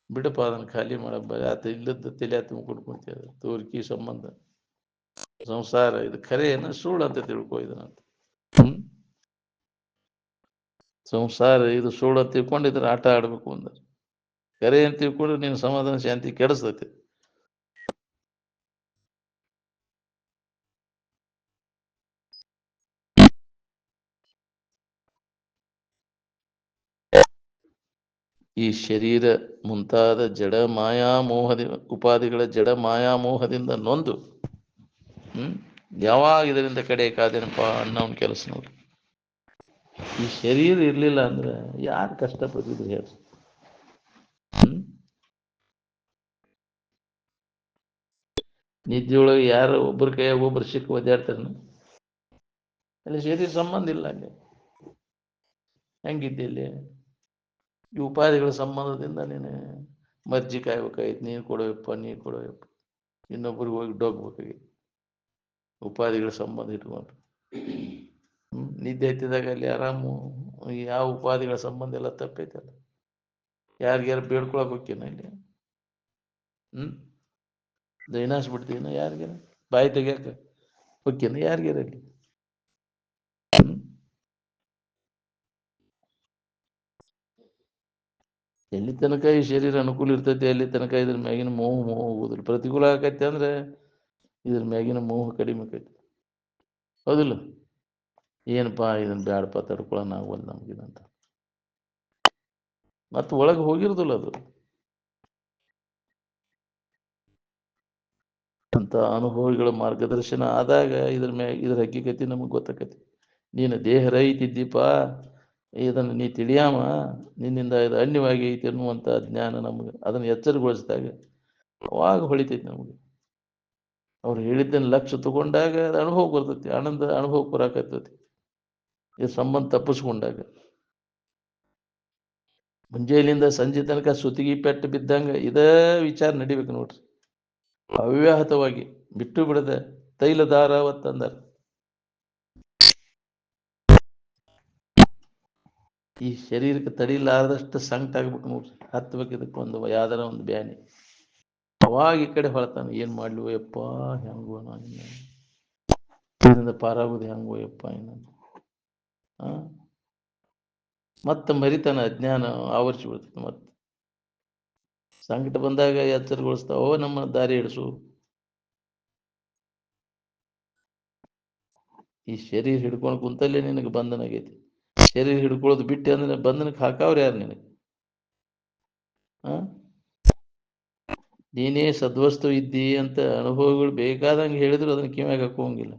ಬಿಡಪ್ಪ, ಅದನ್ನ ಖಾಲಿ ಮಾಡ. ಆತ ಇಲ್ಲದ ತಲೆಯ ತುಂಬ್ಕೊಂಡು ಕುಂತಿಯ ತೋರಿಕಿ ಸಂಬಂಧ. ಸಂಸಾರ ಇದು ಖರೆ ಏನ ಸುಳ್ಳು ಅಂತ ತಿಳ್ಕೊ. ಇದನ್ನಂತ ಸಂಸಾರ ಇದು ಸುಳ್ಳು ಅಂತ ತಿಳ್ಕೊಂಡಿದ್ರೆ ಆಟ ಆಡ್ಬೇಕು ಅಂದ್ರೆ. ಕರೆ ಅಂತ ತಿಳ್ಕೊಂಡ್ರೆ ನೀನು ಸಮಾಧಾನ ಶಾಂತಿ ಕೆಡಿಸ್ತೈತಿ. ಈ ಶರೀರ ಮುಂತಾದ ಜಡ ಮಾಯಾಮೋಹದ ಉಪಾಧಿಗಳ ಜಡ ಮಾಯಾಮೋಹದಿಂದ ನೊಂದು ಯಾವಾಗ ಇದರಿಂದ ಕಡೆ ಕಾದೇನಪ್ಪ ಅನ್ನೋನ್ ಕೆಲಸ ನೋಡಿ. ಈ ಶರೀರ ಇರ್ಲಿಲ್ಲ ಅಂದ್ರೆ ಯಾರು ಕಷ್ಟಪಟ್ಟಿದ್ರು ಹೇಳಿ? ನಿದ್ದೆಯೊಳಗೆ ಯಾರು ಒಬ್ಬರ ಕೈಯಾಗ ಒಬ್ಬರು ಸಿಕ್ಕ ಒದ್ದಾಡ್ತಾರ? ಅಲ್ಲಿ ಶರೀರ ಸಂಬಂಧ ಇಲ್ಲ. ಅಲ್ಲಿ ಹೆಂಗಿದ್ದೆ? ಇಲ್ಲಿ ಈ ಉಪಾಧಿಗಳ ಸಂಬಂಧದಿಂದ ನೀನು ಮರ್ಜಿ ಕಾಯ್ಬೇಕಾಯ್ತು. ನೀರು ಕೊಡೋಯಪ್ಪ, ನೀರು ಕೊಡೋಯಪ್ಪ. ಇನ್ನೊಬ್ಬರಿಗೆ ಹೋಗಿ ಡೋಗ್ಬೇಕಾಗಿ ಉಪಾಧಿಗಳ ಸಂಬಂಧ ಇಟ್ಕೊಂಡು ನಿದ್ದೆ ಹತ್ತಿದಾಗ ಅಲ್ಲಿ ಆರಾಮು. ಯಾವ ಉಪಾಧಿಗಳ ಸಂಬಂಧ ಎಲ್ಲ ತಪ್ಪೈತಲ್ಲ. ಯಾರಿಗ್ಯಾರು ಬೇಡ್ಕೊಳಕ್ ಹೋಗ್ಯನ ಇಲ್ಲಿ? ದೈನಾಸ್ ಬಿಡ್ತೀನ ಯಾರಿಗಾರ? ಬಾಯಿ ತೆಗಿಯಾಕ ಹೋಗ್ಯನ ಯಾರಿಗಾರ? ಅಲ್ಲಿ ಎಲ್ಲಿ ತನಕ ಈ ಶರೀರ ಅನುಕೂಲ ಇರ್ತೈತಿ ಅಲ್ಲಿ ತನಕ ಇದ್ರ ಮ್ಯಾಗಿನ ಮೋಹ ಹೋಗುದಿಲ್ಲ. ಪ್ರತಿಕೂಲ ಆಕೈತಿ ಅಂದ್ರೆ ಇದ್ರ ಮ್ಯಾಗಿನ ಮೋಹ ಕಡಿಮೆ ಆಕೈತಿ. ಹೌದಿಲ್ಲ? ಏನಪ್ಪಾ ಇದನ್ನ ಬ್ಯಾಡಪ್ಪ, ತಡ್ಕೊಳ್ಳೋಣ ಆಗೋದು ನಮ್ಗಿದಂತ ಮತ್ತೆ ಒಳಗೆ ಹೋಗಿರುದಿಲ್ಲ ಅದು. ಅಂತ ಅನುಭವಿಗಳ ಮಾರ್ಗದರ್ಶನ ಆದಾಗ ಇದ್ರ ಹಕ್ಕಿಕತಿ ನಮಗೆ ಗೊತ್ತಾಕತಿ. ನೀನು ದೇಹ ರಹಿತಿದ್ದೀಪ, ಇದನ್ನು ನೀ ತಿಳಿಯಾಮ, ನಿನ್ನಿಂದ ಇದು ಅನ್ಯವಾಗಿ ಐತಿ ಅನ್ನುವಂಥ ಜ್ಞಾನ ನಮಗೆ ಅದನ್ನು ಎಚ್ಚರಗೊಳಿಸಿದಾಗ ಅವಾಗ ಹೊಳಿತೈತಿ ನಮಗೆ. ಅವ್ರು ಹೇಳಿದ್ದನ್ನು ಲಕ್ಷ್ಯ ತಗೊಂಡಾಗ ಅದು ಅನುಭವ ಬರ್ತೈತಿ. ಆನಂದ ಅನುಭವ ಬರಾಕತ್ತೈತಿ. ಇದು ಸಂಬಂಧ ತಪ್ಪಿಸ್ಕೊಂಡಾಗ ಮುಂಜಾನೆಯಿಂದ ಸಂಜೆ ತನಕ ಸುತ್ತಿಗೆ ಪೆಟ್ಟು ಬಿದ್ದಂಗ ಇದೇ ವಿಚಾರ ನಡಿಬೇಕು ನೋಡ್ರಿ. ಅವ್ಯಾಹತವಾಗಿ ಬಿಟ್ಟು ಬಿಡದೆ ತೈಲದಾರಾವತ್ತಂದಾರ. ಈ ಶರೀರಕ್ಕೆ ತಡಿಲಾರದಷ್ಟು ಸಂಕಟ ಆಗ್ಬೇಕು ನೋಡ್ರಿ. ಹತ್ಬೇಕು ಇದಕ್ಕೆ ಒಂದು ಯಾವ್ದಾರ ಒಂದು ಬ್ಯಾನಿ. ಅವಾಗ ಈ ಕಡೆ ಹೊಳ್ತಾನೆ, ಏನ್ ಮಾಡ್ಲಿವೋ ಯಪ್ಪ, ಹೆಂಗೋ ನಾನು ಇದರಿಂದ ಪಾರಾಗೋದು ಹೆಂಗೋ ಯಪ್ಪ ಇನ್ನು. ಮತ್ತೆ ಮರಿತಾನ, ಅಜ್ಞಾನ ಆವರಿಸಿ ಬಿಡ್ತದೆ. ಮತ್ತೆ ಸಂಕಟ ಬಂದಾಗ ಎಚ್ಚರಗೊಳಿಸ್ತಾವ, ನಮ್ಮ ದಾರಿ ಹಿಡಿಸು. ಈ ಶರೀರ ಹಿಡ್ಕೊಂಡು ಕುಂತಲ್ಲೇ ನಿನಗೆ ಬಂಧನ ಆಗೈತಿ. ಶರೀರ ಹಿಡ್ಕೊಳ್ಳೋದು ಬಿಟ್ಟು ಅಂದ್ರೆ ಬಂಧನಕ್ಕೆ ಹಾಕವ್ರು ಯಾರು ನಿನಗೆ? ನೀನೇ ಸದ್ವಸ್ತು ಇದ್ದಿ ಅಂತ ಅನುಭವಗಳು ಬೇಕಾದಂಗೆ ಹೇಳಿದ್ರು ಅದನ್ನ ಕಿವ್ಯಾಗ ಹಾಕೋಂಗಿಲ್ಲ.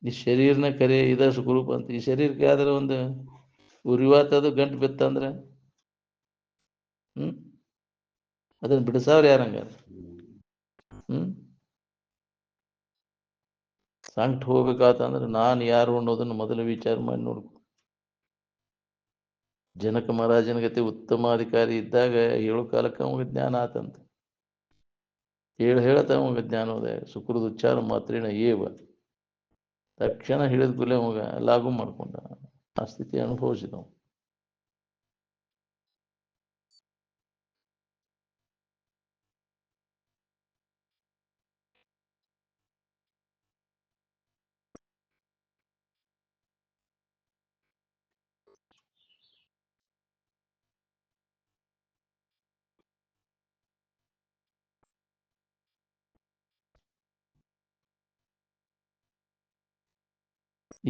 ಈ ಶರೀರನ ಕರೆ ಇದ ಸ್ವರೂಪ ಅಂತ. ಈ ಶರೀರಕ್ಕೆ ಯಾವ್ದಾರ ಒಂದು ಉರಿವಾತದು ಗಂಟು ಬಿತ್ತಂದ್ರೆ ಅದನ್ನ ಬಿಡಿಸವ್ರು ಯಾರಂಗಾರ? ಸಂಕಟ ಹೋಗ್ಬೇಕಾತಂದ್ರೆ ನಾನು ಯಾರು ಅನ್ನೋದನ್ನು ಮೊದಲು ವಿಚಾರ ಮಾಡಿ ನೋಡ್ಕೊ. ಜನಕ ಮಹಾರಾಜನ ಗತಿ ಉತ್ತಮಾಧಿಕಾರಿ ಇದ್ದಾಗ ಹೇಳೋ ಕಾಲಕ್ಕೆ ಅವಾಗ ಜ್ಞಾನ ಆತಂತ. ಹೇಳತ ಅವಾಗ ಜ್ಞಾನೋದಯ ಸುಕೃದ ಉಚ್ಚಾರ ಮಾತ್ರೇನ ಏವ ತಕ್ಷಣ ಹೇಳಿದ ಕೂಡಲೇ ಅವಾಗ ಲಾಗು ಮಾಡ್ಕೊಂಡ. ಆ ಸ್ಥಿತಿ ಅನುಭವಿಸಿದವು.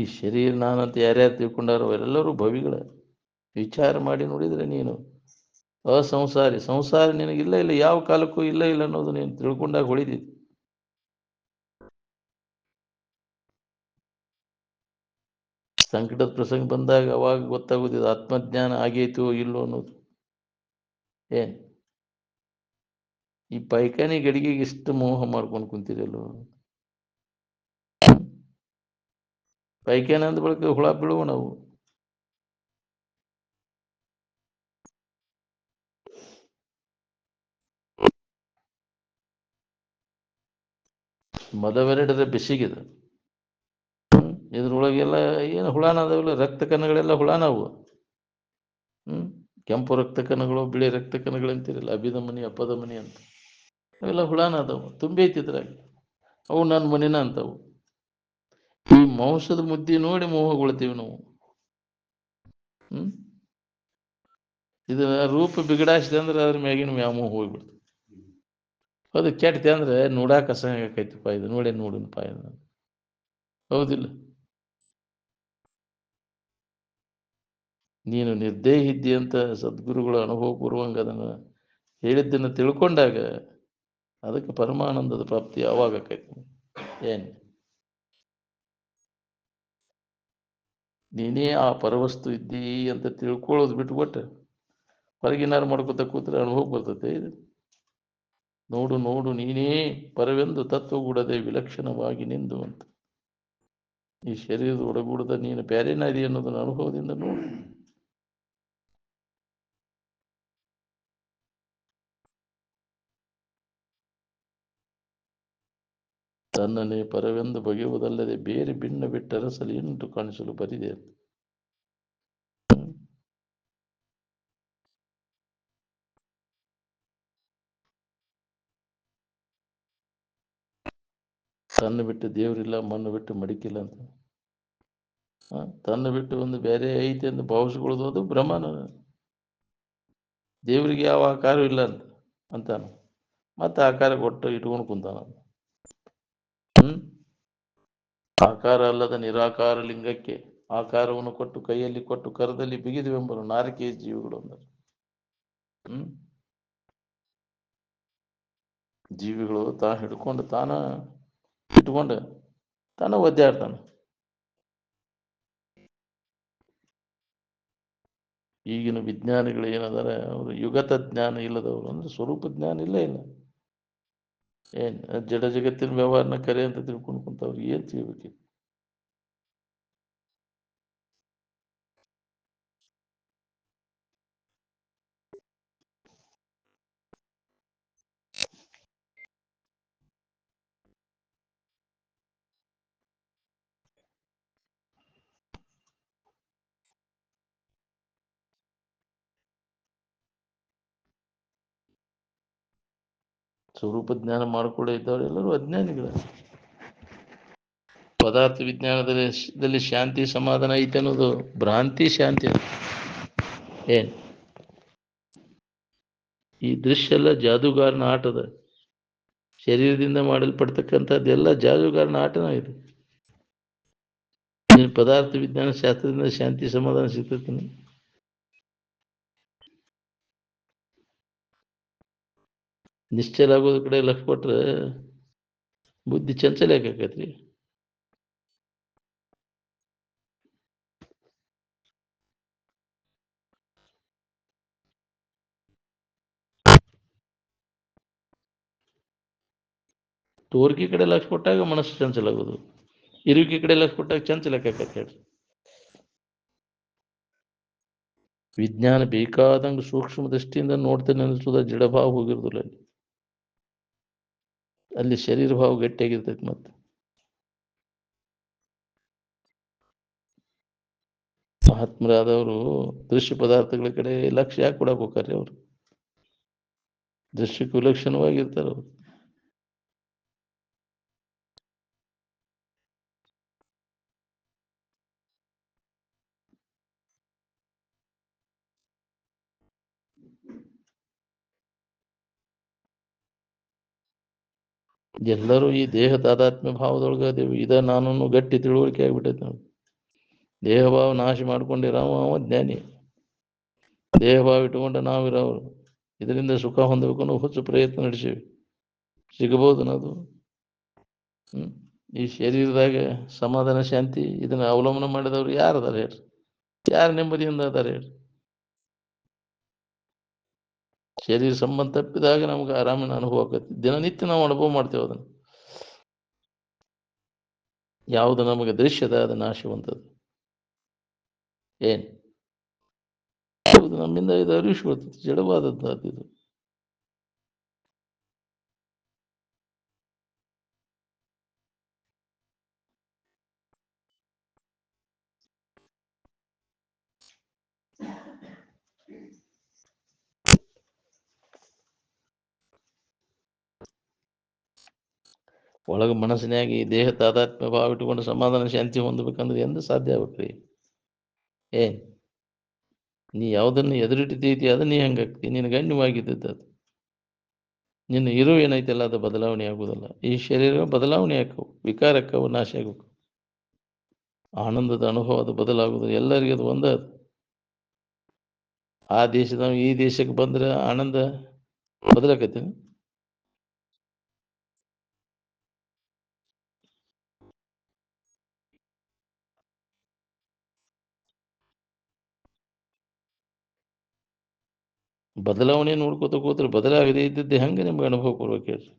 ಈ ಶರೀರ ನಾನಂತ ಯಾರ್ಯಾರು ತಿಳ್ಕೊಂಡಾರೋ ಅವರೆಲ್ಲರೂ ಭವಿಗಳ. ವಿಚಾರ ಮಾಡಿ ನೋಡಿದರೆ ನೀನು ಸಂಸಾರಿ ನಿನಗಿಲ್ಲ ಇಲ್ಲ, ಯಾವ ಕಾಲಕ್ಕೂ ಇಲ್ಲ ಇಲ್ಲ ಅನ್ನೋದು ನೀನು ತಿಳ್ಕೊಂಡಾಗ ಹೊಳಿದಿತ್ತು. ಸಂಕಟದ ಪ್ರಸಂಗ ಬಂದಾಗ ಅವಾಗ ಗೊತ್ತಾಗೋದಿದೆ ಆತ್ಮಜ್ಞಾನ ಆಗೈತೋ ಇಲ್ಲೋ ಅನ್ನೋದು. ಏನ್ ಈ ಪೈಖಾನಿ ಗಡಿಗೆಗೆ ಇಷ್ಟು ಮೋಹ ಮಾಡ್ಕೊಂಡು ಕುಂತಿರಲ್ಲೋ. ಪೈಖಾನೆ ಅಂದ ಬಳಿಕ ಹುಳ ಬೀಳುವ ನಾವು. ಮದವೆರಡದ ಬೆಸಿಗಿದೆ. ಇದ್ರೊಳಗೆಲ್ಲ ಏನು ಹುಳಾನದವಲ್ಲ, ರಕ್ತ ಕಣಗಳೆಲ್ಲ ಹುಳಾನವು. ಕೆಂಪು ರಕ್ತ ಕಣಗಳು, ಬಿಳಿ ರಕ್ತ ಕಣಗಳು ಅಂತಿರಲ್ಲ, ಅಭಿಧಮನಿ ಅಪಧಮನಿ ಅಂತ, ಅವೆಲ್ಲ ಹುಳಾನ ಅದಾವು, ತುಂಬಿ ಐತಿದ್ರಾಗ. ಅವು ನನ್ನ ಮನಿನ ಅಂತವು. ಈ ಮಾಂಸದ ಮುದ್ದೆ ನೋಡಿ ಮೋಹಗೊಳ್ತೀವಿ ನಾವು. ಇದು ರೂಪ ಬಿಗಡಾಯಿಸಿದೆ ಅಂದ್ರೆ ಅದ್ರ ಮ್ಯಾಗಿನ ವ್ಯಾಮೋಹ ಹೋಗ್ಬಿಡ್ತು. ಅದು ಕೆಟ್ಟದೆ ಅಂದ್ರೆ ನೋಡಾಕ ಅಸಹ್ಯ ಆಕೈತಿಪ್ಪ, ಇದು ನೋಡೋಣಪ್ಪ ಇದು. ಹೌದಿಲ್ಲ? ನೀನು ನಿರ್ದೇಹಿದ್ದಿ ಅಂತ ಸದ್ಗುರುಗಳು ಅನುಭವಪೂರ್ವಂಗ ಅದನ್ನು ಹೇಳಿದ್ದನ್ನು ತಿಳ್ಕೊಂಡಾಗ ಅದಕ್ಕೆ ಪರಮಾನಂದದ ಪ್ರಾಪ್ತಿ ಯಾವಾಗ ಆಕೈತಿ. ಏನು ನೀನೇ ಆ ಪರವಸ್ತು ಇದ್ದೀ ಅಂತ ತಿಳ್ಕೊಳ್ಳೋದು ಬಿಟ್ಕೊಟ್ಟೆ ಹೊರಗಿನಾರು ಮಾಡ್ಕೊತ ಕೂತ್ರೆ ಅನುಭವ ಬರ್ತದೆ. ನೋಡು ನೋಡು ನೀನೇ ಪರವೆಂದು ತತ್ವಗೂಡದೆ ವಿಲಕ್ಷಣವಾಗಿ ನಿಂದು ಅಂತ. ಈ ಶರೀರದ ಒಡಗೂಡದ ನೀನು ಬ್ಯಾರೇನಾದಿ ಅನ್ನೋದನ್ನ ಅನುಭವದಿಂದ ನೋಡು. ತನ್ನನ್ನೇ ಪರವೆಂದು ಬಗೆಯುವುದಲ್ಲದೆ ಬೇರೆ ಭಿನ್ನ ಬಿಟ್ಟರಸಲಿ ಎಂಟು ಕಾಣಿಸಲು ಬರಿದೆ. ತನ್ನ ಬಿಟ್ಟು ದೇವರಿಲ್ಲ, ಮಣ್ಣು ಬಿಟ್ಟು ಮಡಿಕಿಲ್ಲ ಅಂತ. ತನ್ನ ಬಿಟ್ಟು ಒಂದು ಬೇರೆ ಐತೆ ಅಂತ ಭಾವಿಸ್ಕೊಳ್ಳೋದು ಅದು ಭ್ರಮನ. ದೇವರಿಗೆ ಯಾವ ಆಕಾರ ಇಲ್ಲ ಅಂತ ಅಂತಾನ, ಮತ್ತೆ ಆಕಾರ ಕೊಟ್ಟು ಇಟ್ಕೊಂಡು ಕುಂತಾನ. ಆಕಾರ ಅಲ್ಲದ ನಿರಾಕಾರ ಲಿಂಗಕ್ಕೆ ಆಕಾರವನ್ನು ಕೊಟ್ಟು ಕೈಯಲ್ಲಿ ಕೊಟ್ಟು ಕರದಲ್ಲಿ ಬಿಗಿದುವೆಂಬರು ನಾರಕೀಯ ಜೀವಿಗಳು ಅಂದರು. ಜೀವಿಗಳು ಹಿಡ್ಕೊಂಡು ತಾನ ಇಟ್ಕೊಂಡು ತಾನ ಒದ್ದಾಡ್ತಾನೆ. ಈಗಿನ ವಿಜ್ಞಾನಿಗಳು ಏನದಾರ, ಅವರು ಯುಗತ ಜ್ಞಾನ ಇಲ್ಲದವರು, ಅಂದ್ರೆ ಸ್ವರೂಪ ಜ್ಞಾನ ಇಲ್ಲ. ಜಡ ಜಗತ್ತಿನ ವ್ಯವಹಾರನ ಕರೆ ಅಂತ ತಿಳ್ಕೊಂಡು ಕುಂತವ್ರು ಏನ್ ತಿಳ್ಬೇಕು. ಸ್ವರೂಪ ಜ್ಞಾನ ಮಾಡಿಕೊಳ್ಳೇ ಇದ್ದವರು ಎಲ್ಲರೂ ಅಜ್ಞಾನಿಗಳ. ಪದಾರ್ಥ ವಿಜ್ಞಾನದಲ್ಲಿ ಶಾಂತಿ ಸಮಾಧಾನ ಐತೆ ಅನ್ನೋದು ಭ್ರಾಂತಿ ಶಾಂತಿ. ಏನ್ ಈ ದೃಶ್ಯ ಎಲ್ಲ ಜಾದೂಗಾರನ ಆಟದ, ಶರೀರದಿಂದ ಮಾಡಲ್ಪಡ್ತಕ್ಕಂಥದ್ದೆಲ್ಲ ಜಾದೂಗಾರನ ಆಟನ ಇದು. ಪದಾರ್ಥ ವಿಜ್ಞಾನ ಶಾಸ್ತ್ರದಿಂದ ಶಾಂತಿ ಸಮಾಧಾನ ಸಿಗ್ತೈತಿ. ನಿಶ್ಚಲ ಆಗೋದ ಕಡೆ ಲಕ್ಷ ಕೊಟ್ರೆ ಬುದ್ಧಿ ಚಂಚಲ ಯಾಕಾಕೈತ್ರಿ. ತೋರ್ಗಿ ಕಡೆ ಲಕ್ಷ ಕೊಟ್ಟಾಗ ಮನಸ್ಸು ಚಂಚಲ ಆಗೋದು. ಇರುವಿಕೆ ಕಡೆ ಲಕ್ಷ ಕೊಟ್ಟಾಗ ಚಂಚಲ ಹೇಳಿ. ವಿಜ್ಞಾನ ಬೇಕಾದಂಗೆ ಸೂಕ್ಷ್ಮ ದೃಷ್ಟಿಯಿಂದ ನೋಡ್ತೇನೆ ಅನಿಸ್ತದ, ಜಡಭಾವ ಹೋಗಿರೋದಿಲ್ಲ ಅಲ್ಲಿ. ಅಲ್ಲಿ ಶರೀರ ಭಾವ ಗಟ್ಟಿಯಾಗಿರ್ತೈತಿ. ಮತ್ತೆ ಮಹಾತ್ಮರಾದವರು ದೃಶ್ಯ ಪದಾರ್ಥಗಳ ಕಡೆ ಲಕ್ಷ್ಯ ಯಾಕೆ ಕೊಡಕ್ಕೆ ಹೋಗ್ತಾರೆ? ಅವರು ದೃಶ್ಯಕ್ಕೆ ವಿಲಕ್ಷಣವಾಗಿರ್ತಾರೆ ಅವರು. ಎಲ್ಲರೂ ಈ ದೇಹ ತಾದಾತ್ಮ್ಯ ಭಾವದೊಳಗೆ ಅದೇವು. ಇದ ನಾನು ಗಟ್ಟಿ ತಿಳುವಳಿಕೆ ಆಗ್ಬಿಟ್ಟೈತೆ ನಾವು. ದೇಹಭಾವ ನಾಶ ಮಾಡ್ಕೊಂಡಿರೋ ಅವ ಜ್ಞಾನಿ. ದೇಹಭಾವ ಇಟ್ಕೊಂಡು ನಾವಿರೋರು ಇದರಿಂದ ಸುಖ ಹೊಂದಬೇಕು ಅನ್ನೋ ಹುಚ್ಚು ಪ್ರಯತ್ನ ನಡೆಸೀವಿ. ಸಿಗಬಹುದು ಅನ್ನೋದು. ಈ ಶರೀರದಾಗ ಸಮಾಧಾನ ಶಾಂತಿ ಇದನ್ನ ಅವಲಂಬನೆ ಮಾಡಿದವ್ರು ಯಾರು ಅದಾರ ಹೇಳ್ರಿ? ಯಾರು ನೆಮ್ಮದಿಯಿಂದ ಅದಾರ ಹೇಳ್ರಿ? ಶರೀರ ಸಂಬಂಧ ತಪ್ಪಿದಾಗ ನಮ್ಗೆ ಆರಾಮಿನ ಅನುಭವ ಆಕತಿ. ದಿನನಿತ್ಯ ನಾವು ಅನುಭವ ಮಾಡ್ತೇವೆ ಅದನ್ನು. ಯಾವುದು ನಮಗೆ ದೃಶ್ಯದ ಅದು ನಾಶವಂತದ್ದು. ಏನ್ ಹೌದು, ನಮ್ಮಿಂದ ಇದು ಅರಿವಿಸ್ಕೊಳ್ತದೆ, ಜಡವಾದದ್ದು ಅದು. ಒಳಗೆ ಮನಸ್ಸಿನಾಗಿ ದೇಹ ತಾದಾತ್ಮ್ಯ ಭಾವ ಇಟ್ಟುಕೊಂಡು ಸಮಾಧಾನ ಶಾಂತಿ ಹೊಂದಬೇಕಂದ್ರೆ ಎಂದು ಸಾಧ್ಯ ಆಗ್ಬೇಕ್ರಿ? ಏನ್ ನೀ ಯಾವುದನ್ನು ಎದುರಿಟ್ಟಿದ್ದೀತಿ ಅದು ನೀ ಹಂಗಾಗ್ತಿ. ನಿನ್ನ ಗಣ್ಯವಾಗಿದ್ದದ್ದು ಅದು. ನಿನ್ನ ಇರು ಏನೈತಲ್ಲ ಅದು ಬದಲಾವಣೆ ಆಗುವುದಲ್ಲ. ಈ ಶರೀರ ಬದಲಾವಣೆ ಆಕ್ಕವು, ವಿಕಾರಕ್ಕವು, ನಾಶ ಆಗಬೇಕು. ಆನಂದದ ಅನುಭವ ಅದು ಬದಲಾಗುವುದು. ಎಲ್ಲರಿಗೂ ಅದು ಒಂದೇ. ಅದು ಆ ದೇಶದವ ಈ ದೇಶಕ್ಕೆ ಬಂದ್ರೆ ಆನಂದ ಬದಲಾಕೈತಿ. ಬದಲಾವಣೆ ನೋಡ್ಕೋತ ಕೂತ್ರೆ ಬದಲಾಗದೇ ಇದ್ದದ್ದು ಹೆಂಗೆ ನಿಮ್ಗೆ ಅನುಭವ ಕೊಡ್ಬೇಕು ಹೇಳ್ರಿ?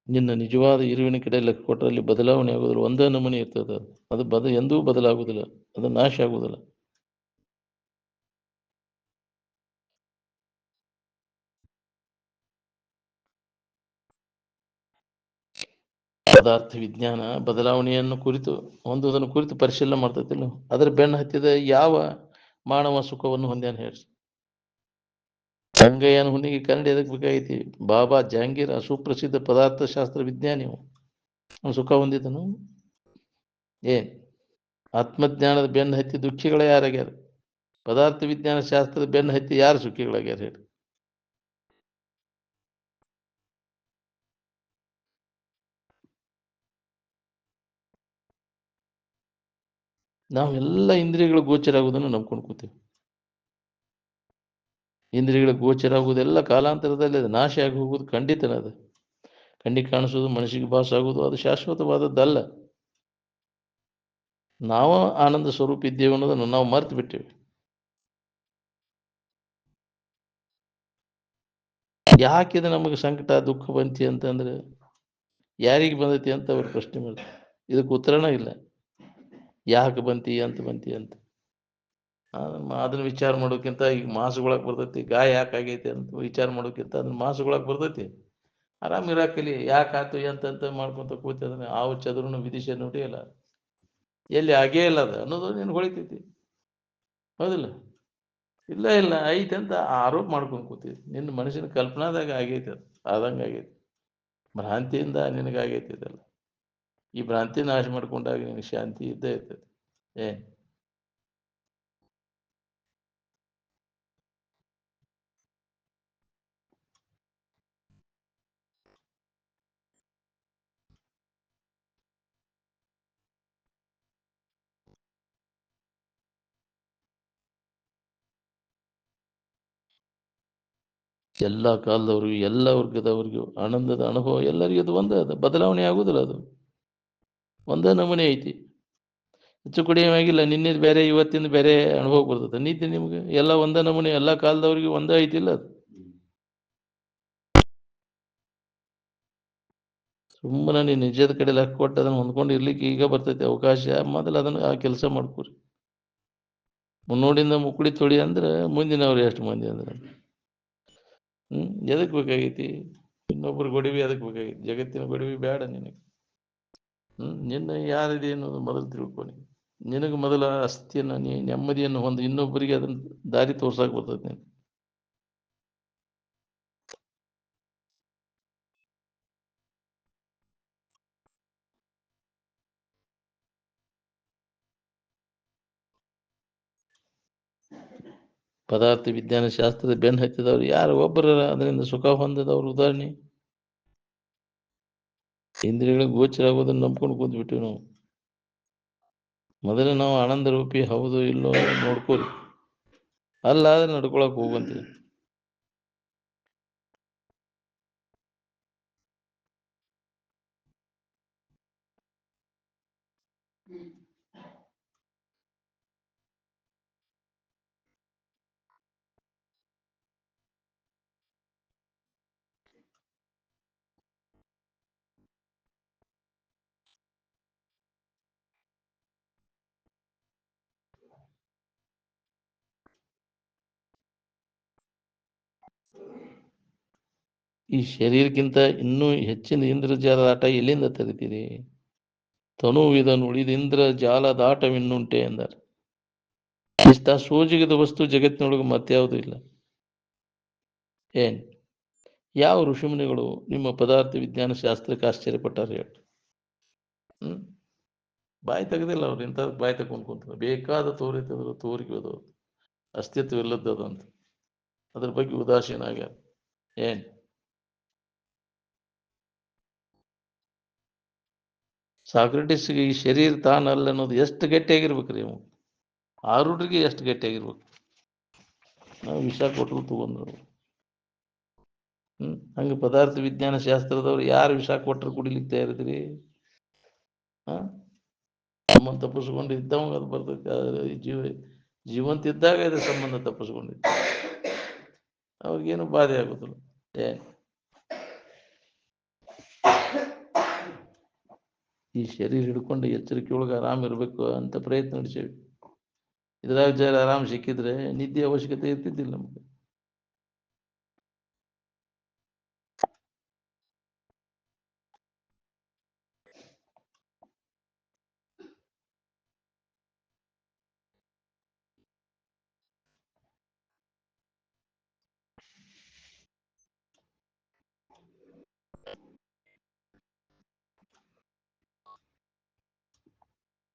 ನಿನ್ನ ನಿಜವಾದ ಇರುವಿನ ಕಡೆ ಲೆಕ್ಕ ಕೊಟ್ಟರಲ್ಲಿ ಬದಲಾವಣೆ ಆಗೋದಿಲ್ಲ. ಒಂದೇ ನಮೂನೆ ಇರ್ತದೆ ಅದು. ಅದು ಎಂದೂ ಬದಲಾಗುವುದಿಲ್ಲ, ಅದು ನಾಶ ಆಗುವುದಿಲ್ಲ. ಪದಾರ್ಥ ವಿಜ್ಞಾನ ಬದಲಾವಣೆಯನ್ನು ಕುರಿತು ಹೊಂದುವುದನ್ನು ಕುರಿತು ಪರಿಶೀಲನೆ ಮಾಡ್ತೈತಿಲ್ಲ. ಅದರ ಬೆನ್ನು ಹತ್ತಿದ ಯಾವ ಮಾನವ ಸುಖವನ್ನು ಹೊಂದ್ಯಾನ ಹೇಳ್ರಿ? ಗಂಗಯ್ಯನ ಹುಣ್ಣಿಗೆ ಕನ್ನಡ ಎದಕ್ಕೆ ಬೇಕಾಗೈತಿ? ಬಾಬಾ ಜಹಾಂಗೀರ್ ಸುಪ್ರಸಿದ್ಧ ಪದಾರ್ಥ ಶಾಸ್ತ್ರ ವಿಜ್ಞಾನಿ, ಅವನು ಸುಖ ಹೊಂದಿದನು? ಏನ್ ಆತ್ಮಜ್ಞಾನದ ಬೆನ್ನು ಹತ್ತಿ ದುಃಖಿಗಳೇ ಯಾರಾಗ್ಯಾರ? ಪದಾರ್ಥ ವಿಜ್ಞಾನ ಶಾಸ್ತ್ರದ ಬೆನ್ನು ಹತ್ತಿ ಯಾರು ಸುಖಿಗಳಾಗ್ಯಾರ ಹೇಳಿ? ನಾವೆಲ್ಲ ಇಂದ್ರಿಯಗಳು ಗೋಚರ ಆಗುವುದನ್ನು ನಂಬ್ಕೊಂಡು ಕೂತೀವಿ. ಇಂದ್ರಿಯಗಳ ಗೋಚರ ಆಗುವುದೆಲ್ಲ ಕಾಲಾಂತರದಲ್ಲಿ ಅದು ನಾಶ ಆಗಿ ಹೋಗುವುದು ಖಂಡಿತನ. ಅದು ಕಣ್ಣಿಗೆ ಕಾಣಿಸೋದು, ಮನಸ್ಸಿಗೆ ಭಾಸ ಆಗುವುದು ಅದು ಶಾಶ್ವತವಾದದ್ದಲ್ಲ. ನಾವು ಆನಂದ ಸ್ವರೂಪ ಇದ್ದೇವೆ ಅನ್ನೋದನ್ನು ನಾವು ಮರ್ತು ಬಿಟ್ಟೇವೆ. ಯಾಕಿದೆ ನಮಗೆ ಸಂಕಟ ದುಃಖ ಬಂತಿ ಅಂತಂದ್ರೆ ಯಾರಿಗೆ ಬಂದೈತಿ ಅಂತ ಅವ್ರು ಪ್ರಶ್ನೆ ಮಾಡ್ತಾರೆ. ಇದಕ್ಕೆ ಉತ್ತರನ ಇಲ್ಲ. ಯಾಕೆ ಬಂತಿ ಅಂತ ಅದನ್ನ ವಿಚಾರ ಮಾಡೋಕ್ಕಿಂತ ಈಗ ಮಾಸುಗಳಾಗ ಬರ್ತೈತಿ. ಗಾಯ ಯಾಕೆ ಆಗೈತಿ ಅಂತ ವಿಚಾರ ಮಾಡೋಕ್ಕಿಂತ ಅದನ್ನ ಮಾಸುಗಳಾಗ ಬರ್ತೈತಿ. ಆರಾಮ್ ಇರಾಕಲಿ. ಯಾಕೆ ಆತು ಅಂತಂತ ಮಾಡ್ಕೊಂತ ಕೂತಿ ಅದನ್ನ ಆವು ಚದುರನು ವಿಧಿಸಿ ನೋಡಿಯಲ್ಲ, ಎಲ್ಲಿ ಆಗೇ ಇಲ್ಲ ಅದು ಅನ್ನೋದು ನೀನು ಹೊಳಿತೈತಿ. ಹೌದಿಲ್ಲ? ಇಲ್ಲ ಇಲ್ಲ ಐತೆ ಅಂತ ಆರೋಪ ಮಾಡ್ಕೊಂಡು ಕೂತಿದ್ವಿ. ನಿನ್ನ ಮನುಷ್ಯನ ಕಲ್ಪನಾದಾಗ ಆಗೈತೆ, ಅದು ಆದಂಗೆ ಆಗೈತಿ. ಭ್ರಾಂತಿಯಿಂದ ನಿನಗಾಗೈತಿ ಇದೆಲ್ಲ. ಈ ಭ್ರಾಂತಿ ನಾಶ ಮಾಡ್ಕೊಂಡಾಗ ನಿನಗೆ ಶಾಂತಿ ಇದ್ದೇ ಇರ್ತೈತಿ. ಏನ್ ಎಲ್ಲ ಕಾಲದವ್ರಿಗೂ ಎಲ್ಲ ವರ್ಗದವ್ರಿಗೂ ಆನಂದದ ಅನುಭವ ಎಲ್ಲರಿಗೂ ಅದು ಒಂದೇ. ಅದು ಬದಲಾವಣೆ ಆಗುದಿಲ್ಲ. ಅದು ಒಂದೇ ನಮೂನೆ ಐತಿ. ಹೆಚ್ಚು ಕಡಿಮೆ ಆಗಿಲ್ಲ. ನಿನ್ನೆದು ಬೇರೆ, ಇವತ್ತಿಂದ ಬೇರೆ ಅನುಭವ ಬರ್ತದೆ. ನಿದ್ದೆ ನಿಮ್ಗೆ ಎಲ್ಲ ಒಂದ ನಮೂನೆ, ಎಲ್ಲ ಕಾಲದವ್ರಿಗೆ ಒಂದೇ ಐತಿಲ್ಲ ಅದು. ಸುಮ್ಮನೆ ನೀನು ನಿಜದ ಕಡೆ ಲಕ್ಕ ಕೊಟ್ಟು ಅದನ್ನು ಹೊಂದ್ಕೊಂಡು ಇರ್ಲಿಕ್ಕೆ ಈಗ ಬರ್ತೈತೆ ಅವಕಾಶ. ಮೊದಲು ಅದನ್ನು ಆ ಕೆಲಸ ಮಾಡ್ಕೊರಿ. ಮುನ್ನೋಡಿಂದ ಮುಕ್ಕುಳಿ ತೊಳಿ ಅಂದ್ರೆ ಮುಂದಿನವ್ರು ಎಷ್ಟು ಮಂದಿ ಅಂದ್ರೆ ಎದಕ್ ಬೇಕಾಗೈತಿ ಇನ್ನೊಬ್ರು ಗೊಡವಿ? ಅದಕ್ಕೆ ಬೇಕಾಗೈತಿ? ಜಗತ್ತಿನ ಗೊಡವಿ ಬೇಡ ನಿನಗೆ. ನಿನ್ನ ಯಾರಿದೆ ಅನ್ನೋದು ಮೊದಲು ತಿಳ್ಕೊನಿ. ನಿನಗೆ ಮೊದಲ ಅಸ್ಥಿಯನ್ನು, ನೀ ನೆಮ್ಮದಿಯನ್ನು ಹೊಂದು ಇನ್ನೊಬ್ಬರಿಗೆ ಅದನ್ನ ದಾರಿ ತೋರ್ಸಾಕ್ ಬರ್ತದೆ ನೀನು. ಪದಾರ್ಥ ವಿಜ್ಞಾನ ಶಾಸ್ತ್ರದ ಬೆನ್ನು ಹತ್ತಿದವ್ರು ಯಾರು? ಒಬ್ಬರ ಅದರಿಂದ ಸುಖ ಹೊಂದದವ್ರ ಉದಾಹರಣೆ. ಇಂದ್ರಿಯಗಳಿಗೆ ಗೋಚರ ಆಗೋದನ್ನ ನಂಬ್ಕೊಂಡು ಕೂತ್ಬಿಟ್ಟಿವಿ ನಾವು. ಮೊದಲು ನಾವು ಆನಂದ ರೂಪಿ ಹೌದು ಇಲ್ಲೋ ನೋಡ್ಕೋರಿ. ಅಲ್ಲ ಆದ್ರೆ ನಡ್ಕೊಳಕ್ ಹೋಗಂತೀವಿ. ಈ ಶರೀರಕ್ಕಿಂತ ಇನ್ನೂ ಹೆಚ್ಚಿನ ಇಂದ್ರಜಾಲ ಆಟ ಎಲ್ಲಿಂದ ತೆರಿತೀರಿ? ತನುವಿದನು ಉಳಿದಿಂದ್ರ ಜಾಲದಾಟವಿನ್ನುಂಟೆ ಎಂದಾರೆ. ಇಷ್ಟ ಸೋಜಿಗದ ವಸ್ತು ಜಗತ್ತಿನೊಳಗೆ ಮತ್ಯಾವುದೂ ಇಲ್ಲ. ಏನ್ ಯಾವ ಋಷಿಮುನಿಗಳು ನಿಮ್ಮ ಪದಾರ್ಥ ವಿಜ್ಞಾನ ಶಾಸ್ತ್ರಕ್ಕೆ ಆಶ್ಚರ್ಯಪಟ್ಟಾರೆ ಹೇಳಿ? ಬಾಯಿ ತೆಗೆದಿಲ್ಲ ಅವ್ರು. ಇಂಥ ಬಾಯಿ ತಗೊಂಡು ಕುಂತ ಬೇಕಾದ ತೋರಿತಂದ್ರು ತೋರಿಕೆ ಅದು ಅಸ್ತಿತ್ವ ಇಲ್ಲದ್ದು ಅಂತ ಅದ್ರ ಬಗ್ಗೆ ಉದಾಸೀನ ಆಗ್ಯಾರ. ಏನ್ ಸಾಕ್ರೆಟಿಸ್ಗೆ ಈ ಶರೀರ ತಾನಲ್ಲ ಅನ್ನೋದು ಎಷ್ಟು ಗಟ್ಟಿಯಾಗಿರ್ಬೇಕ್ರಿ ಅವು. ಆರುಡ್ರಿಗೆ ಎಷ್ಟು ಗಟ್ಟಿಯಾಗಿರ್ಬೇಕು. ನಾವು ವಿಷ ಕೊಟ್ಟರು ತಗೊಂಡ್ರು. ಹಂಗೆ ಪದಾರ್ಥ ವಿಜ್ಞಾನ ಶಾಸ್ತ್ರದವ್ರು ಯಾರು ವಿಷ ಕೊಟ್ಟರು ಕುಡಿಲಿಕ್ಕೆ ತಯಾರಿದ್ರಿ? ಸಂಬಂಧ ತಪ್ಪಿಸ್ಕೊಂಡು ಇದ್ದವಾಗ ಅದು ಬರ್ತೈತೆ. ಆದರೆ ಜೀವಂತ ಇದ್ದಾಗ ಇದು ಸಂಬಂಧ ತಪ್ಪಿಸ್ಕೊಂಡಿತ್ತು, ಅವ್ರಿಗೇನು ಬಾಧೆ ಆಗೋದಿಲ್ಲ. ಏನ್ ಈ ಶರೀರ ಹಿಡ್ಕೊಂಡು ಎಚ್ಚರಿಕೆ ಒಳಗೆ ಆರಾಮ್ ಇರಬೇಕು ಅಂತ ಪ್ರಯತ್ನ ನಡೆಸೇವಿ. ಇದ್ರಾಗ ಜರ ಆರಾಮ್ ಸಿಕ್ಕಿದ್ರೆ ನಿದ್ದೆ ಅವಶ್ಯಕತೆ ಇರ್ತಿದ್ದಿಲ್ಲ ನಮ್ಗೆ.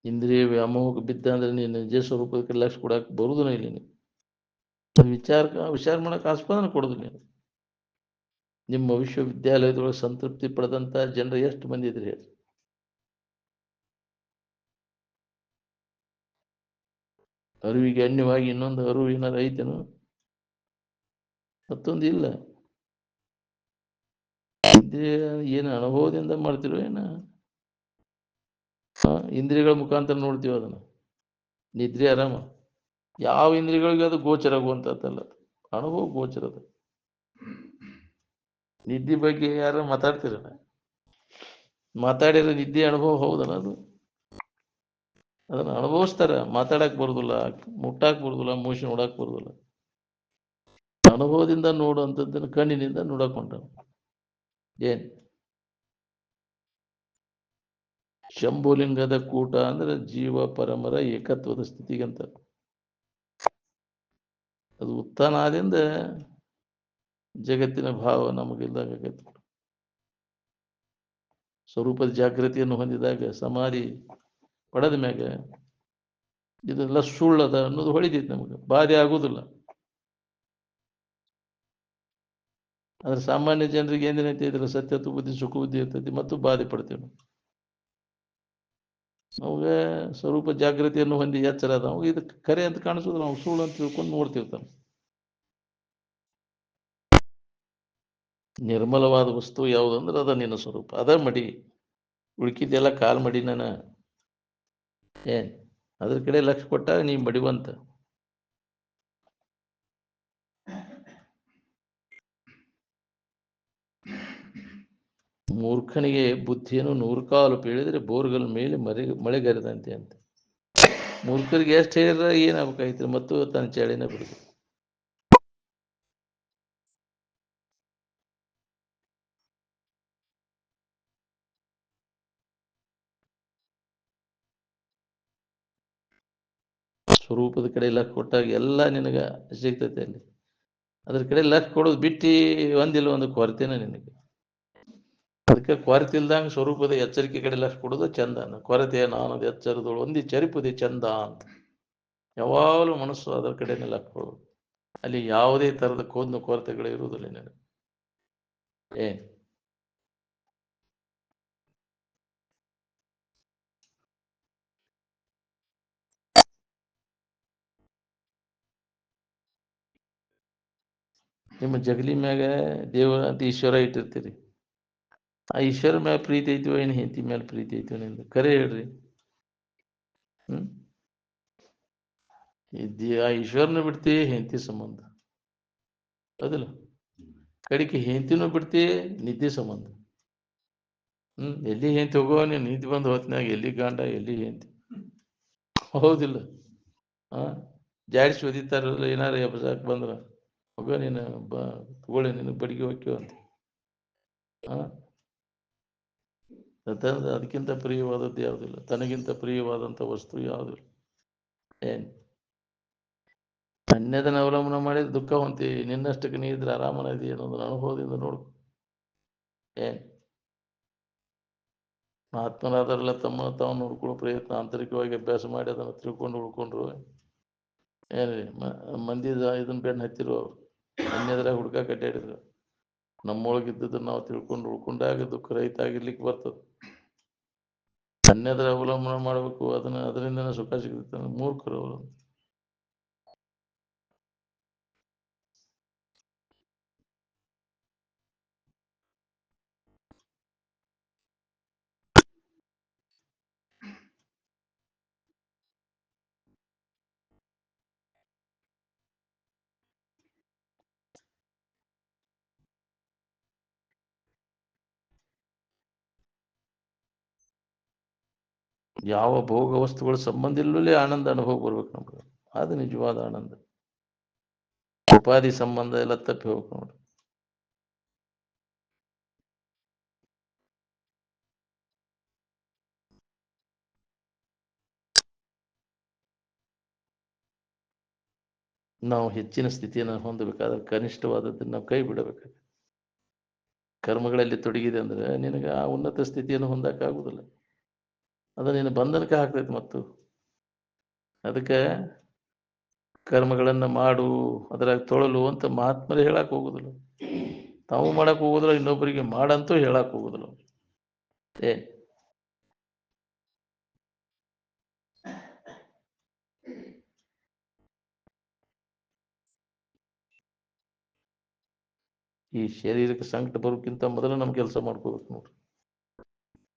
ಇಂದ್ರಿಯ ವ್ಯಾಮೋಹಕ್ಕೆ ಬಿದ್ದ ಅಂದ್ರೆ ನೀನು ನಿಜ ಸ್ವರೂಪಕ್ಕೆ ಲಕ್ಷ ಕೊಡಕ್ಕೆ ಬರುವುದನ್ನ ಇಲ್ಲಿ ನೀನು ವಿಚಾರ ಮಾಡಕ್ಕೆ ಆಸ್ಪದನ ಕೊಡುದು ನೀನು. ನಿಮ್ಮ ವಿಶ್ವವಿದ್ಯಾಲಯದೊಳಗೆ ಸಂತೃಪ್ತಿ ಪಡೆದಂತ ಜನರು ಎಷ್ಟು ಮಂದಿ ಇದ್ರಿ ಹೇಳಿ? ಅರಿವಿಗೆ ಅನ್ಯವಾಗಿ ಇನ್ನೊಂದು ಅರಿವು ಏನಾರು ಐತೇನು? ಮತ್ತೊಂದು ಇಲ್ಲ. ಏನು ಅನುಭವದಿಂದ ಮಾಡ್ತಿರೋ ಏನ? ಇಂದ್ರಿಯಗಳ ಮುಖಾಂತರ ನೋಡ್ತೀವಿ ಅದನ್ನ. ನಿದ್ರೆ ಆರಾಮ. ಯಾವ ಇಂದ್ರಿಯಗಳಿಗೆ ಅದು ಗೋಚರ ಆಗುವಂತದ್ದಲ್ಲ, ಅನುಭವ ಗೋಚರದ. ನಿದ್ದೆ ಬಗ್ಗೆ ಯಾರು ಮಾತಾಡ್ತಿರಲ್ಲ? ಮಾತಾಡಿರೋ ನಿದ್ದೆ ಅನುಭವ ಹೌದಲ್ಲ ಅದು? ಅದನ್ನ ಅನುಭವಿಸ್ತಾರ. ಮಾತಾಡಕ್ ಬರುದಿಲ್ಲ, ಮುಟ್ಟಾಕ್ ಬರುದಿಲ್ಲ, ಮೂಸಿ ನೋಡಕ್ ಬರುದಿಲ್ಲ. ಅನುಭವದಿಂದ ನೋಡುವಂಥದ್ದನ್ನು ಕಣ್ಣಿನಿಂದ ನೋಡಕ್ ಹೊಂಟ. ಏನ್ ಶಂಭುಲಿಂಗದ ಕೂಟ ಅಂದ್ರೆ ಜೀವ ಪರಮರ ಏಕತ್ವದ ಸ್ಥಿತಿಗಂತ. ಅದು ಉತ್ಥಾನದಿಂದ ಜಗತ್ತಿನ ಭಾವ ನಮಗಿಲ್ದಾಗ ಸ್ವರೂಪದ ಜಾಗೃತಿಯನ್ನು ಹೊಂದಿದಾಗ ಸಮಾಧಿ ಪಡೆದ ಮ್ಯಾಗ ಇದೆಲ್ಲ ಸುಳ್ಳದ ಅನ್ನೋದು ಹೊಳಿತೈತಿ ನಮಗೆ. ಬಾಧೆ ಆಗುದಿಲ್ಲ. ಆದ್ರೆ ಸಾಮಾನ್ಯ ಜನರಿಗೆ ಏನೇನೈತಿ ಇದ್ರ ಸತ್ಯತ್ವ ಬುದ್ಧಿ ಸುಖ ಬುದ್ಧಿ ಇರ್ತೈತಿ ಮತ್ತು ಬಾಧೆ ಪಡ್ತೇವೆ. ಅವಾಗ ಸ್ವರೂಪ ಜಾಗೃತಿಯನ್ನು ಹೊಂದಿ ಎಚ್ಚರ ಅದ ಅವಾಗ ಇದು ಕರೆ ಅಂತ ಕಾಣಿಸೋದು, ನಾವು ಸುಳ್ಳು ಅಂತ ತಿಳ್ಕೊಂಡು ನೋಡ್ತಿರ್ತಾನೆ. ನಿರ್ಮಲವಾದ ವಸ್ತು ಯಾವುದಂದ್ರೆ ಅದ ನಿನ್ನ ಸ್ವರೂಪ. ಅದ ಮಡಿ. ಉಳ್ಕಿದ್ದೆಲ್ಲ ಕಾಲ್ ಮಡಿ. ಏನ್ ಅದ್ರ ಕಡೆ ಲಕ್ಷ್ಯ ಕೊಟ್ಟಾಗ ನೀ ಬಡಿವಂತ. ಮೂರ್ಖನಿಗೆ ಬುದ್ಧಿಯನ್ನು 100 ಕಾಲು ಪೀಳಿದ್ರೆ ಬೋರ್ಗಲ್ ಮೇಲೆ ಮಳೆಗರೆದಂತೆ ಅಂತ. ಮೂರ್ಖರಿಗೆ ಎಷ್ಟು ಹೇಳಿದ್ರೆ ಏನಾಗಬೇಕಾಯ್ತು, ಮತ್ತು ತನ್ನ ಚಳಿನ ಬಿಡುದು. ಸ್ವರೂಪದ ಕಡೆ ಲಕ್ಷ್ಯ ಕೊಟ್ಟಾಗ ಎಲ್ಲ ನಿನಗೆ ಸಿಗ್ತೈತೆ ಅಲ್ಲಿ. ಅದ್ರ ಕಡೆ ಲಕ್ಷ್ಯ ಕೊಡೋದು ಬಿಟ್ಟು ಒಂದಿಲ್ಲ ಒಂದು ಕೊರತೆನ ನಿನಗೆ. ಅದಕ್ಕೆ ಕೊರತೆ ಇಲ್ದಂಗೆ ಸ್ವರೂಪದ ಎಚ್ಚರಿಕೆ ಕಡೆ ಲಕ್ಷ್ಯ ಕೊಡೋದು ಚಂದ. ಕೊರತೆ ನಾನದು ಎಚ್ಚರದೋಳು ಒಂದಿ ಚರಿಪುದೆ ಚಂದ ಅಂತ ಯಾವಾಗಲೂ ಮನಸ್ಸು ಅದರ ಕಡೆನೇ ಲಕ್ಷ್ಯ ಕೊಡೋದು. ಅಲ್ಲಿ ಯಾವುದೇ ಥರದ ಕೊರತೆಗಳು ಇರುವುದಿಲ್ಲ ನಿನಗೆ. ಏನು ನಿಮ್ಮ ಜಗಲಿ ಮ್ಯಾಗ ದೇವರ ಅಂತ ಈಶ್ವರ ಇಟ್ಟಿರ್ತೀರಿ. ಆ ಈಶ್ವರ ಮ್ಯಾಲ ಪ್ರೀತಿ ಐತಿವೋ ಏನು ಹೆಂಡತಿ ಮೇಲೆ ಪ್ರೀತಿ ಐತಿವೋ ನಿಂದು ಕರೆ ಹೇಳ್ರಿ. ಆ ಈಶ್ವರನ ಬಿಡ್ತಿ ಹೆಂಡತಿ ಸಂಬಂಧ ಹೌದಿಲ್ಲ. ಕಡಿಕೆ ಹೆಂಡತಿನೂ ಬಿಡ್ತಿ ನಿದ್ದೆ ಸಂಬಂಧ. ಎಲ್ಲಿ ಹೆಂಡತಿ ಹೋಗೋ ನೀನು ನಿದ್ದೆ ಬಂದು ಹೊತ್ನಾಗ ಎಲ್ಲಿ ಗಂಡ ಎಲ್ಲಿ ಹೆಂಡತಿ ಹೌದಿಲ್ಲ. ಜಾಡಿಸಿ ಓದಿತಾರಲ್ಲ ಏನಾರು ಎಬ್ಸಾಕ್ ಬಂದ್ರ ಹೋಗೋ ನೀನು ತಗೊಳ್ಳಿ ನಿನ್ನ ಬಡಿಗೆ ಹೋಗ್ಯವ ಅಂತ. ಅದಕ್ಕಿಂತ ಪ್ರಿಯವಾದದ್ದು ಯಾವುದಿಲ್ಲ, ತನಗಿಂತ ಪ್ರಿಯವಾದಂಥ ವಸ್ತು ಯಾವುದಿಲ್ಲ. ಏನು ಅನ್ಯದನ್ನ ಅವಲಂಬನೆ ಮಾಡಿದ್ರೆ ದುಃಖ ಹೊಂತೀವಿ. ನಿನ್ನಷ್ಟಕ್ಕೆ ನೀ ಇದ್ರೆ ಆರಾಮನದಿ ಅನ್ನೋದನ್ನ ಅನುಭವದಿಂದ ನೋಡ್ಕೊ. ಏನು ಮಹಾತ್ಮರಾದರೆಲ್ಲ ತಮ್ಮನ್ನು ತಾವು ನೋಡ್ಕೊಳ್ಳೋ ಪ್ರಯತ್ನ ಆಂತರಿಕವಾಗಿ ಅಭ್ಯಾಸ ಮಾಡಿ ಅದನ್ನು ತಿಳ್ಕೊಂಡು ಉಳ್ಕೊಂಡ್ರು. ಏನ್ರಿ ಮಂದಿ ಇದನ್ನ ಬೆನ್ನು ಹತ್ತಿರು ಅವ್ರು ಅನ್ಯದ್ರಾಗ ಹುಡ್ಕಾಕ ಅಡ್ಡಾಡಿದ್ರು. ನಮ್ಮೊಳಗಿದ್ದದ್ದು ನಾವು ತಿಳ್ಕೊಂಡು ಉಳ್ಕೊಂಡಾಗ ದುಃಖ ರಹಿತ ಆಗಿರ್ಲಿಕ್ಕೆ ಬರ್ತದೆ. ಅನ್ಯದ್ರ ಅವಲಂಬನೆ ಮಾಡಬೇಕು, ಅದರಿಂದನೇ ಸುಖ ಸಿಗ್ತದೆ. ಮೂರ್ಖರು ಅವರು. ಯಾವ ಭೋಗ ವಸ್ತುಗಳ ಸಂಬಂಧ ಇಲ್ಲೇ ಆನಂದ ಅನುಭವ ಬರ್ಬೇಕು ನಮ್ಗೆ. ಅದು ನಿಜವಾದ ಆನಂದ. ಉಪಾಧಿ ಸಂಬಂಧ ಎಲ್ಲ ತಪ್ಪಿ ಹೋಗ್ಬೇಕು ನೋಡ್ರಿ. ನಾವು ಹೆಚ್ಚಿನ ಸ್ಥಿತಿಯನ್ನು ಹೊಂದಬೇಕಾದ್ರೆ ಕನಿಷ್ಠವಾದದ್ದನ್ನು ನಾವು ಕೈ ಬಿಡಬೇಕು. ಕರ್ಮಗಳಲ್ಲಿ ತೊಡಗಿದೆ ಅಂದ್ರೆ ನಿನಗೆ ಆ ಉನ್ನತ ಸ್ಥಿತಿಯನ್ನು ಹೊಂದಕ್ಕಾಗುದಿಲ್ಲ. ಅದು ನಿನ್ನ ಬಂಧನಕ್ಕೆ ಹಾಕ್ತೈತೆ. ಮತ್ತು ಅದಕ್ಕೆ ಕರ್ಮಗಳನ್ನು ಮಾಡು, ಅದರಾಗ ತೊಳಲು ಅಂತ ಮಹಾತ್ಮರೇ ಹೇಳಕ್ ಹೋಗುದಿಲ್ಲ. ತಾವು ಮಾಡಕ್ ಹೋಗುದಿಲ್ಲ, ಇನ್ನೊಬ್ಬರಿಗೆ ಮಾಡಂತೂ ಹೇಳಕ್ ಹೋಗುದಿಲ್ಲ. ಏ ಈ ಶರೀರಕ್ಕೆ ಸಂಕಟ ಬರೋಕ್ಕಿಂತ ಮೊದಲು ನಮ್ ಕೆಲಸ ಮಾಡ್ಕೋಬೇಕು ನೋಡ್ರಿ.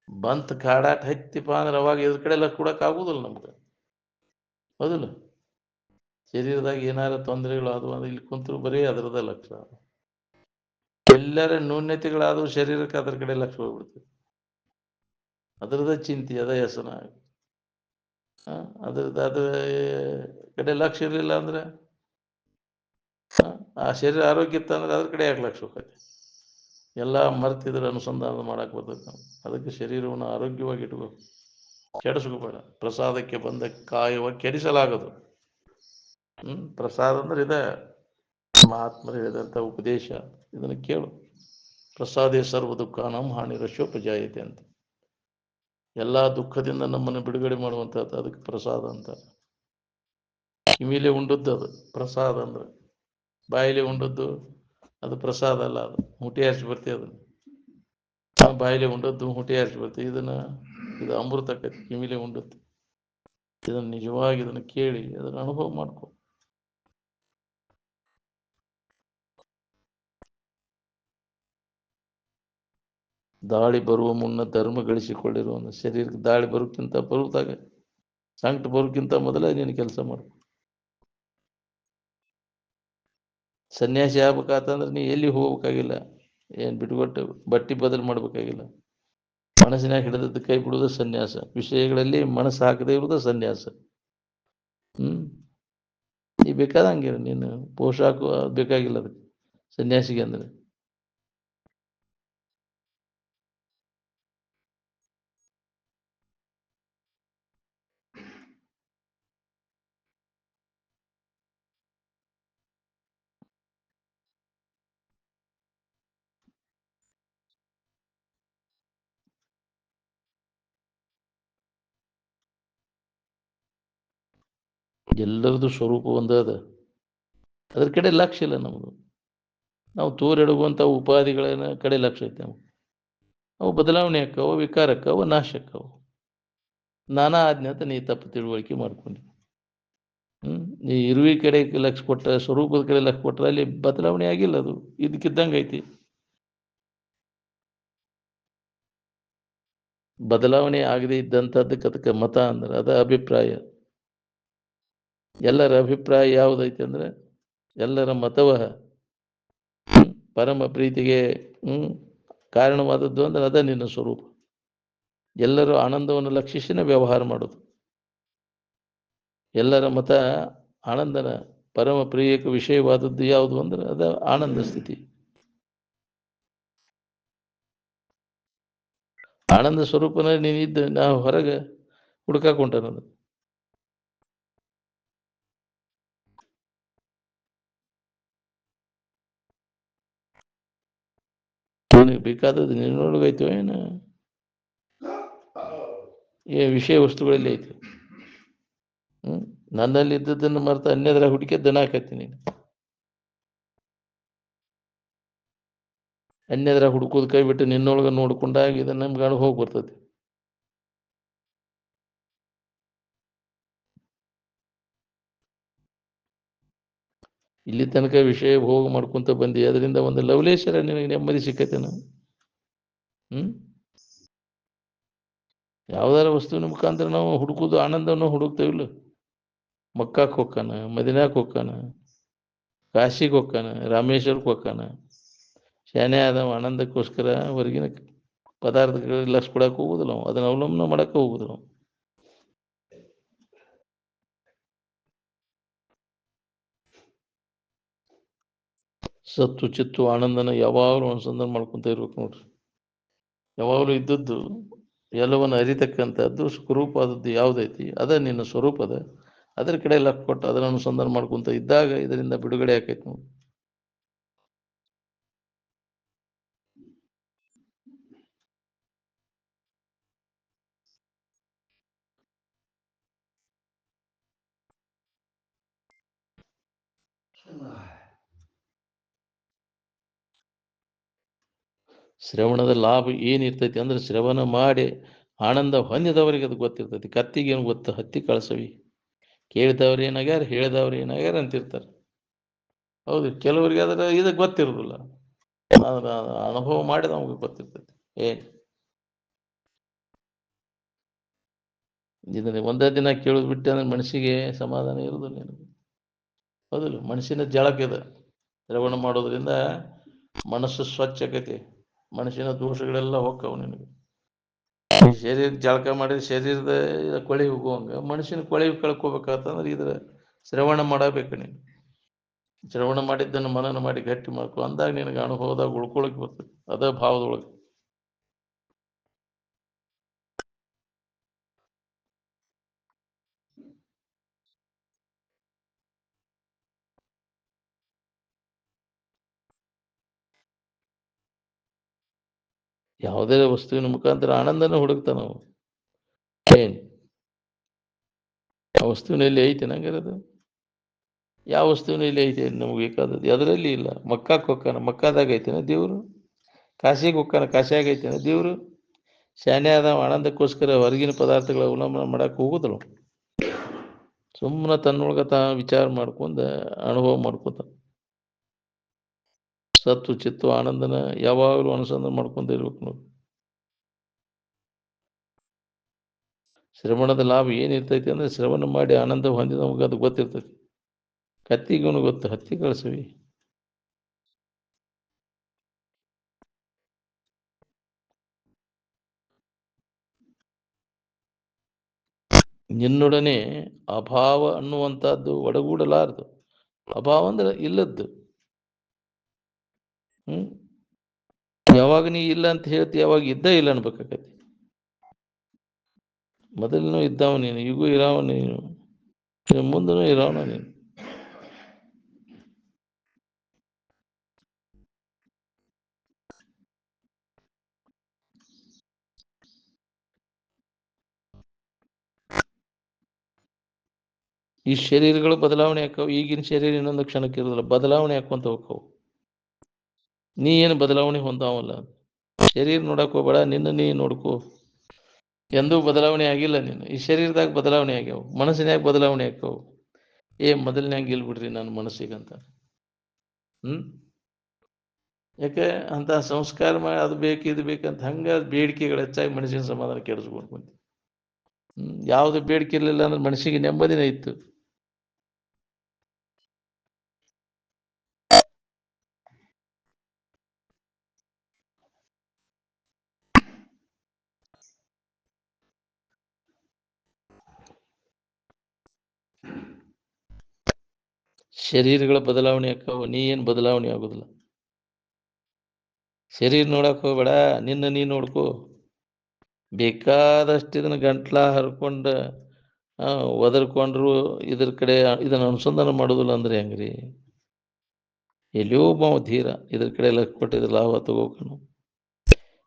ಬಂತ ಕಾಡಾಟ ಹತ್ತಿಪ್ಪ ಅಂದ್ರೆ ಅವಾಗ ಇದ್ರ ಕಡೆ ಎಲ್ಲ ಕೊಡಕ್ ಆಗುದಿಲ್ಲ ನಮ್ಗೆ. ಹೌದಿಲ್ಲ. ಶರೀರದಾಗ ಏನಾರ ತೊಂದರೆಗಳು ಅದು ಅಂದ್ರೆ ಇಲ್ಲಿ ಕುಂತರು ಬರೀ ಅದರದ ಲಕ್ಷ್ಯ. ಎಲ್ಲರ ನ್ಯೂನ್ಯತೆಗಳಾದ್ರೂ ಶರೀರಕ್ಕೆ ಅದ್ರ ಕಡೆ ಲಕ್ಷ್ಯ ಹೋಗ್ಬಿಡ್ತದೆ. ಅದರದ ಚಿಂತೆ, ಅದ ಹೆಸನ ಅದ್ರ ಕಡೆ ಲಕ್ಷ್ಯ ಇರಲಿಲ್ಲ ಅಂದ್ರೆ ಆ ಶರೀರ ಆರೋಗ್ಯ ಇತ್ತ ಅಂದ್ರೆ ಅದ್ರ ಕಡೆ ಯಾಕೆ ಲಕ್ಷ್ಯ ಹೋಗ್ತದೆ. ಎಲ್ಲ ಮರ್ತಿದ್ರೆ ಅನುಸಂಧಾನ ಮಾಡಕ್ ಬರ್ತದೆ ನಾವು. ಅದಕ್ಕೆ ಶರೀರವನ್ನು ಆರೋಗ್ಯವಾಗಿ ಇಟ್ಕೋಬೇಕು, ಕೆಡಿಸ್ಕೋಬೇಡ. ಪ್ರಸಾದಕ್ಕೆ ಬಂದ ಕಾಯುವ ಕೆಡಿಸಲಾಗದು. ಪ್ರಸಾದ ಅಂದ್ರೆ ಇದೆ, ಮಹಾತ್ಮರು ಹೇಳಿದಂಥ ಉಪದೇಶ. ಇದನ್ನು ಕೇಳು. ಪ್ರಸಾದೇ ಸರ್ವ ದುಃಖ ನಮ್ಮ ಹಾನಿರಶೋಪಜಾಯತೆ ಅಂತ. ಎಲ್ಲ ದುಃಖದಿಂದ ನಮ್ಮನ್ನು ಬಿಡುಗಡೆ ಮಾಡುವಂಥದ್ದು ಅದಕ್ಕೆ ಪ್ರಸಾದ ಅಂತ. ಕಿವಿಲೆ ಉಂಡದ್ದು ಅದು ಪ್ರಸಾದ ಅಂದ್ರೆ. ಬಾಯಿಲೆ ಉಂಡದ್ದು ಅದು ಪ್ರಸಾದ ಅಲ್ಲ, ಅದು ಹುಟಿ ಹಾರಿಸಿ ಬರ್ತೇ. ಅದನ್ನು ಬಾಯಿಲೆ ಉಂಡದ್ದು ಹುಟಿ ಹಾರಿಸಿ ಬರ್ತೇವೆ. ಇದು ಅಮೃತ ಕತೆ. ಕಿವಿಲೆ ಉಂಡದ್ದು ಇದನ್ನು ನಿಜವಾಗಿ ಇದನ್ನು ಕೇಳಿ ಅದನ್ನು ಅನುಭವ ಮಾಡ್ಕೊ. ದಾಳಿ ಬರುವ ಮುನ್ನ ಧರ್ಮ ಗಳಿಸಿಕೊಳ್ಳಿರುವನು. ಶರೀರಕ್ಕೆ ದಾಳಿ ಬರೋಕ್ಕಿಂತ ಬರುತ್ತಾಗ ಸಂಕಟ ಬರೋಕ್ಕಿಂತ ಮೊದಲೇ ನೀನು ಕೆಲಸ ಮಾಡು. ಸನ್ಯಾಸಿ ಆಗ್ಬೇಕಾತಂದ್ರೆ ನೀ ಎಲ್ಲಿ ಹೋಗ್ಬೇಕಾಗಿಲ್ಲ, ಏನು ಬಿಟ್ಕೊಟ್ಟು ಬಟ್ಟೆ ಬದಲು ಮಾಡ್ಬೇಕಾಗಿಲ್ಲ. ಮನಸ್ಸಿನಾಗ ಹಿಡಿದದ್ದು ಕೈ ಬಿಡುವುದು ಸನ್ಯಾಸ, ವಿಷಯಗಳಲ್ಲಿ ಮನಸ್ಸು ಹಾಕದೇ ಇರುವುದು ಸನ್ಯಾಸ. ನೀ ಬೇಕಾದಂಗೆ ನೀನು ಪೋಷಾಕು ಬೇಕಾಗಿಲ್ಲ ಅದಕ್ಕೆ ಸನ್ಯಾಸಿಗೆ ಅಂದ್ರೆ. ಎಲ್ಲರದು ಸ್ವರೂಪ ಒಂದೇ ಅದ, ಅದ್ರ ಕಡೆ ಲಕ್ಷ್ಯ ಇಲ್ಲ ನಮ್ಮದು. ನಾವು ತೋರೆಡುವಂಥ ಉಪಾಧಿಗಳ ಕಡೆ ಲಕ್ಷ್ಯ ಐತೆ. ಅವು ಬದಲಾವಣೆ ಆಕ್ಕವು, ವಿಕಾರ ಆಕ್ಕವು, ನಾಶ ಆಕ್ಕವು. ನಾನಾ ಆಜ್ಞೆ ಅಂತ ನೀ ತಪ್ಪು ತಿಳುವಳಿಕೆ ಮಾಡ್ಕೊಂಡು ನೀ ಇರುವಿ ಕಡೆ ಲಕ್ಷ್ಯ ಕೊಟ್ಟ, ಸ್ವರೂಪದ ಕಡೆ ಲಕ್ಷ್ಯ ಕೊಟ್ಟರೆ ಅಲ್ಲಿ ಬದಲಾವಣೆ ಆಗಿಲ್ಲ, ಅದು ಇದಕ್ಕಿದ್ದಂಗೆ ಐತಿ. ಬದಲಾವಣೆ ಆಗದೆ ಇದ್ದಂಥದ್ದಕ್ಕೆ ಅದಕ್ಕೆ ಮತ ಅಂದ್ರೆ ಅದ ಅಭಿಪ್ರಾಯ. ಎಲ್ಲರ ಅಭಿಪ್ರಾಯ ಯಾವುದೈತೆ ಅಂದ್ರೆ, ಎಲ್ಲರ ಮತವ ಪರಮ ಪ್ರೀತಿಗೆ ಕಾರಣವಾದದ್ದು ಅಂದ್ರೆ ಅದ ನಿನ್ನ ಸ್ವರೂಪ. ಎಲ್ಲರೂ ಆನಂದವನ್ನು ಲಕ್ಷಿಸಿನ ವ್ಯವಹಾರ ಮಾಡೋದು. ಎಲ್ಲರ ಮತ ಆನಂದನ ಪರಮ ಪ್ರಿಯಕ್ಕೆ ವಿಷಯವಾದದ್ದು ಯಾವುದು ಅಂದ್ರೆ ಅದ ಆನಂದ ಸ್ಥಿತಿ. ಆನಂದ ಸ್ವರೂಪನ ನೀನಿದ್ದ ನಾವು ಹೊರಗೆ ಹುಡುಕಾಕೊಂಡ ನಾನು ನಿನಗೆ ಬೇಕಾದದ್ದು ನಿನ್ನೊಳಗೈತು ಏನು ವಿಷಯ ವಸ್ತುಗಳಲ್ಲಿ ಐತಿ. ನನ್ನಲ್ಲಿ ಇದ್ದದ್ದನ್ನು ಮರೆತು ಅನ್ಯದ್ರ ಹುಡುಕಿ ದನ ಹಾಕತ್ತೀನಿ. ಅನ್ಯದ್ರ ಹುಡುಕೋದು ಕೈ ಬಿಟ್ಟು ನಿನ್ನೊಳಗೆ ನೋಡ್ಕೊಂಡಾಗ ಇದನ್ನ ನಮ್ಗೆ ಅನುಭವ ಬರ್ತದೆ. ಇಲ್ಲಿ ತನಕ ವಿಷಯ ಭೋಗ ಮಾಡ್ಕೊಂತ ಬಂದಿ, ಅದರಿಂದ ಒಂದು ಲವಲೇಶರ ನಿನಗೆ ನೆಮ್ಮದಿ ಸಿಕ್ಕತ್ತೇನ? ಯಾವ್ದಾರ ವಸ್ತುವಿನ ಮುಖಾಂತರ ನಾವು ಹುಡುಕುದು ಆನಂದವನ್ನು ಹುಡುಕ್ತೇವಿಲ್ಲ. ಮಕ್ಕಾಕ್ ಹೋಗ್ಕಾನ, ಮದಿನಾಕ್ ಹೋಗ್ಕಾನ, ಕಾಶಿಗೆ ಹೋಗ್ಕಾನ, ರಾಮೇಶ್ವರಕ್ಕೆ ಹೋಗ್ಕಾನ. ಶಾನೆ ಆದವ ಆನಂದಕ್ಕೋಸ್ಕರ ಹೊರಗಿನ ಪದಾರ್ಥಗಳಿಗೆ ಲಕ್ಷ ಕೊಡಕ್ಕೆ ಹೋಗುದಿಲ್ಲ, ಅದನ್ನ ಅವಲಂಬನೆ ಮಾಡಕ್ಕೆ ಹೋಗುದಿಲ್ಲ. ಸತ್ತು ಚಿತ್ತು ಆನಂದನ ಯಾವಾಗಲೂ ಅನುಸಂಧಾನ ಮಾಡ್ಕೊಂತ ಇರ್ಬೇಕು ನೋಡ್ರಿ. ಯಾವಾಗಲೂ ಇದ್ದದ್ದು ಎಲ್ಲವನ್ನು ಅರಿತಕ್ಕಂಥದ್ದು ಸ್ವರೂಪ ಆದದ್ದು ಯಾವುದೈತಿ ಅದ ನಿನ್ನ ಸ್ವರೂಪದ, ಅದರ ಕಡೆ ಲಕ್ಷ್ಯ ಕೊಟ್ಟು ಅದನ್ನು ಅನುಸಂಧಾನ ಮಾಡ್ಕೊಂತ ಇದ್ದಾಗ ಇದರಿಂದ ಬಿಡುಗಡೆ ಆಕೈತಿ ನೋಡಿ. ಶ್ರವಣದ ಲಾಭ ಏನಿರ್ತೈತಿ ಅಂದ್ರೆ, ಶ್ರವಣ ಮಾಡಿ ಆನಂದ ಹೊಂದಿದವರಿಗೆ ಅದು ಗೊತ್ತಿರ್ತೈತಿ. ಕತ್ತಿಗೇನು ಗೊತ್ತು, ಹತ್ತಿ ಕಳ್ಸವಿ ಕೇಳಿದವ್ರು ಏನಾಗ್ಯಾರ, ಹೇಳಿದವ್ರು ಏನಾಗ್ಯಾರ ಅಂತಿರ್ತಾರೆ. ಹೌದು, ಕೆಲವರಿಗೆ ಅದರ ಇದು ಗೊತ್ತಿರೋದಿಲ್ಲ, ಅದರ ಅನುಭವ ಮಾಡಿ ನಮಗೆ ಗೊತ್ತಿರ್ತೈತಿ. ಇದನ್ನ ಒಂದೇ ದಿನ ಕೇಳೋದು ಬಿಟ್ಟೆ ಅಂದ್ರೆ ಮನಸ್ಸಿಗೆ ಸಮಾಧಾನ ಇರೋದಿಲ್ಲ ನಿನಗೆ. ಹೌದಿಲ್ಲ, ಮನಸ್ಸಿನ ಜಳಕಿದೆ. ಶ್ರವಣ ಮಾಡೋದ್ರಿಂದ ಮನಸ್ಸು ಸ್ವಚ್ಛ ಆಕೈತಿ, ಮನಸ್ಸಿನ ದೋಷಗಳೆಲ್ಲ ಹೋಗ್ತಾವ ನಿನಗೆ. ಶರೀರ ಜಳಕ ಮಾಡಿದ್ರೆ ಶರೀರದ ಕೊಳೆ ಹೋಗುವಂಗ ಮನುಷ್ಯನ ಕೊಳೆ ಕಳ್ಕೊಬೇಕಾತಂದ್ರೆ ಇದ್ರ ಶ್ರವಣ ಮಾಡಬೇಕು. ನೀನು ಶ್ರವಣ ಮಾಡಿದ್ದನ್ನು ಮನನ ಮಾಡಿ ಗಟ್ಟಿ ಮಾಡ್ಕೊ, ಅಂದಾಗ ನಿನಗೆ ಅನುಭವದಾಗ ಉಳ್ಕೊಳಕ್ ಬರ್ತದೆ. ಅದ ಭಾವದೊಳಗೆ ಯಾವುದೇ ವಸ್ತುವಿನ ಮುಖಾಂತರ ಆನಂದನ ಹುಡುಕ್ತಾನ ನಾವು. ಏನ್ ಆ ವಸ್ತುವಿನಲ್ಲಿ ಐತೆ ನಂಗಿರೋದು? ಯಾವ ವಸ್ತುವಿನಲ್ಲಿ ಐತೆ ನಮ್ಗೆ ಬೇಕಾದದ್ದು? ಅದರಲ್ಲಿ ಇಲ್ಲ. ಮಕ್ಕಾಕ್ ಹೋಗ್ತಾನ, ಮಕ್ಕಾದಾಗ ಐತೆನ ದೇವರು? ಕಾಶಿಗೆ ಹೋಗ್ತಾನ, ಕಾಶಿಯಾಗ ಐತೆನ ದೇವರು? ಶಾನೆ ಆದವ ಆನಂದಕ್ಕೋಸ್ಕರ ಹೊರಗಿನ ಪದಾರ್ಥಗಳ ಅವಲಂಬನೆ ಮಾಡಕ್ಕೆ ಹೋಗುದಿಲ್ಲ. ಸುಮ್ಮನೆ ತನ್ನೊಳಗ ವಿಚಾರ ಮಾಡ್ಕೊಂಡ ಅನುಭವ ಮಾಡ್ಕೊತ ಸತ್ತು ಚಿತ್ತು ಆನಂದನ ಯಾವಾಗಲೂ ಅನುಸಂಧಾನ ಮಾಡ್ಕೊಂತ ಇರ್ಬೇಕು ನಾವು. ಶ್ರವಣದ ಲಾಭ ಏನಿರ್ತೈತಿ ಅಂದ್ರೆ ಶ್ರವಣ ಮಾಡಿ ಆನಂದ ಹೊಂದಿದವಾಗ ಅದು ಗೊತ್ತಿರ್ತೈತಿ. ಕತ್ತಿಗೂ ಗೊತ್ತು, ಹತ್ತಿ ಕಳಿಸವಿ. ನಿನ್ನೊಡನೆ ಅಭಾವ ಅನ್ನುವಂಥದ್ದು ಒಡಗೂಡಲಾರದು. ಅಭಾವ ಅಂದ್ರೆ ಇಲ್ಲದ್ದು. ಯಾವಾಗ ನೀ ಇಲ್ಲ ಅಂತ ಹೇಳ್ತಿ, ಯಾವಾಗ ಇದ್ದ ಇಲ್ಲ ಅನ್ಬೇಕಾಗತಿ. ಮೊದಲನೂ ಇದ್ದಾವ ನೀನು, ಈಗೂ ಇರಾವ ನೀನು, ಮುಂದೂ ಇರಾವಣ ನೀನು. ಈ ಶರೀರಗಳು ಬದಲಾವಣೆ ಆಕ್ಕವು. ಈಗಿನ ಶರೀರ ಇನ್ನೊಂದು ಕ್ಷಣಕ್ಕೆ ಇರೋದಿಲ್ಲ, ಬದಲಾವಣೆ ಹಾಕೊಂತ ಹೋಗ್ತಾವು. ನೀ ಏನು ಬದಲಾವಣೆ ಹೊಂದಾವಲ್ಲ. ಶರೀರ ನೋಡಕ್ ಹೋಗ್ಬೇಡ, ನಿನ್ನ ನೀ ನೋಡ್ಕೋ. ಎಂದೂ ಬದಲಾವಣೆ ಆಗಿಲ್ಲ ನೀನು. ಈ ಶರೀರದಾಗ ಬದಲಾವಣೆ ಆಗ್ಯಾವ, ಮನಸ್ಸಿನಾಗ ಬದಲಾವಣೆ ಆಕ್ಕವು. ಮೊದಲನ್ಯಾಗ ಇಲ್ ಬಿಡ್ರಿ ನನ್ನ ಮನಸ್ಸಿಗಂತ. ಯಾಕೆ ಅಂತ ಸಂಸ್ಕಾರ ಮಾಡಿ ಅದು ಬೇಕು ಇದು ಬೇಕಂತ ಹಂಗ ಬೇಡಿಕೆಗಳು ಹೆಚ್ಚಾಗಿ ಮನುಷ್ಯನ ಸಮಾಧಾನ ಕೆಡಿಸ್ಕೊಂಡು ಬಂದು. ಯಾವ್ದು ಬೇಡಿಕೆ ಇರಲಿಲ್ಲ ಅಂದ್ರೆ ಮನುಷ್ಯಗೆ ನೆಮ್ಮದಿನೇ ಇತ್ತು. ಶರೀರಗಳ ಬದಲಾವಣೆ ಆಕ್ಕವು, ನೀ ಏನು ಬದಲಾವಣೆ ಆಗುದಿಲ್ಲ. ಶರೀರ ನೋಡಕ್ ಹೋಗ್ಬೇಡ, ನಿನ್ನ ನೀ ನೋಡ್ಕೋ. ಬೇಕಾದಷ್ಟು ಇದನ್ನ ಗಂಟ್ಲ ಹರ್ಕೊಂಡ ಒದರ್ಕೊಂಡ್ರು ಇದ್ರ ಕಡೆ ಇದನ್ನ ಅನುಸಂಧಾನ ಮಾಡೋದಿಲ್ಲ ಅಂದ್ರೆ ಹೆಂಗ್ರಿ? ಎಲ್ಲಿಯೋ ಒಬ್ಬ ಧೀರ ಇದ್ರ ಕಡೆ ಲಕ್ಷ ಕೊಟ್ಟಿದ್ರೆ ಲಾಭ ತಗೋಕನು.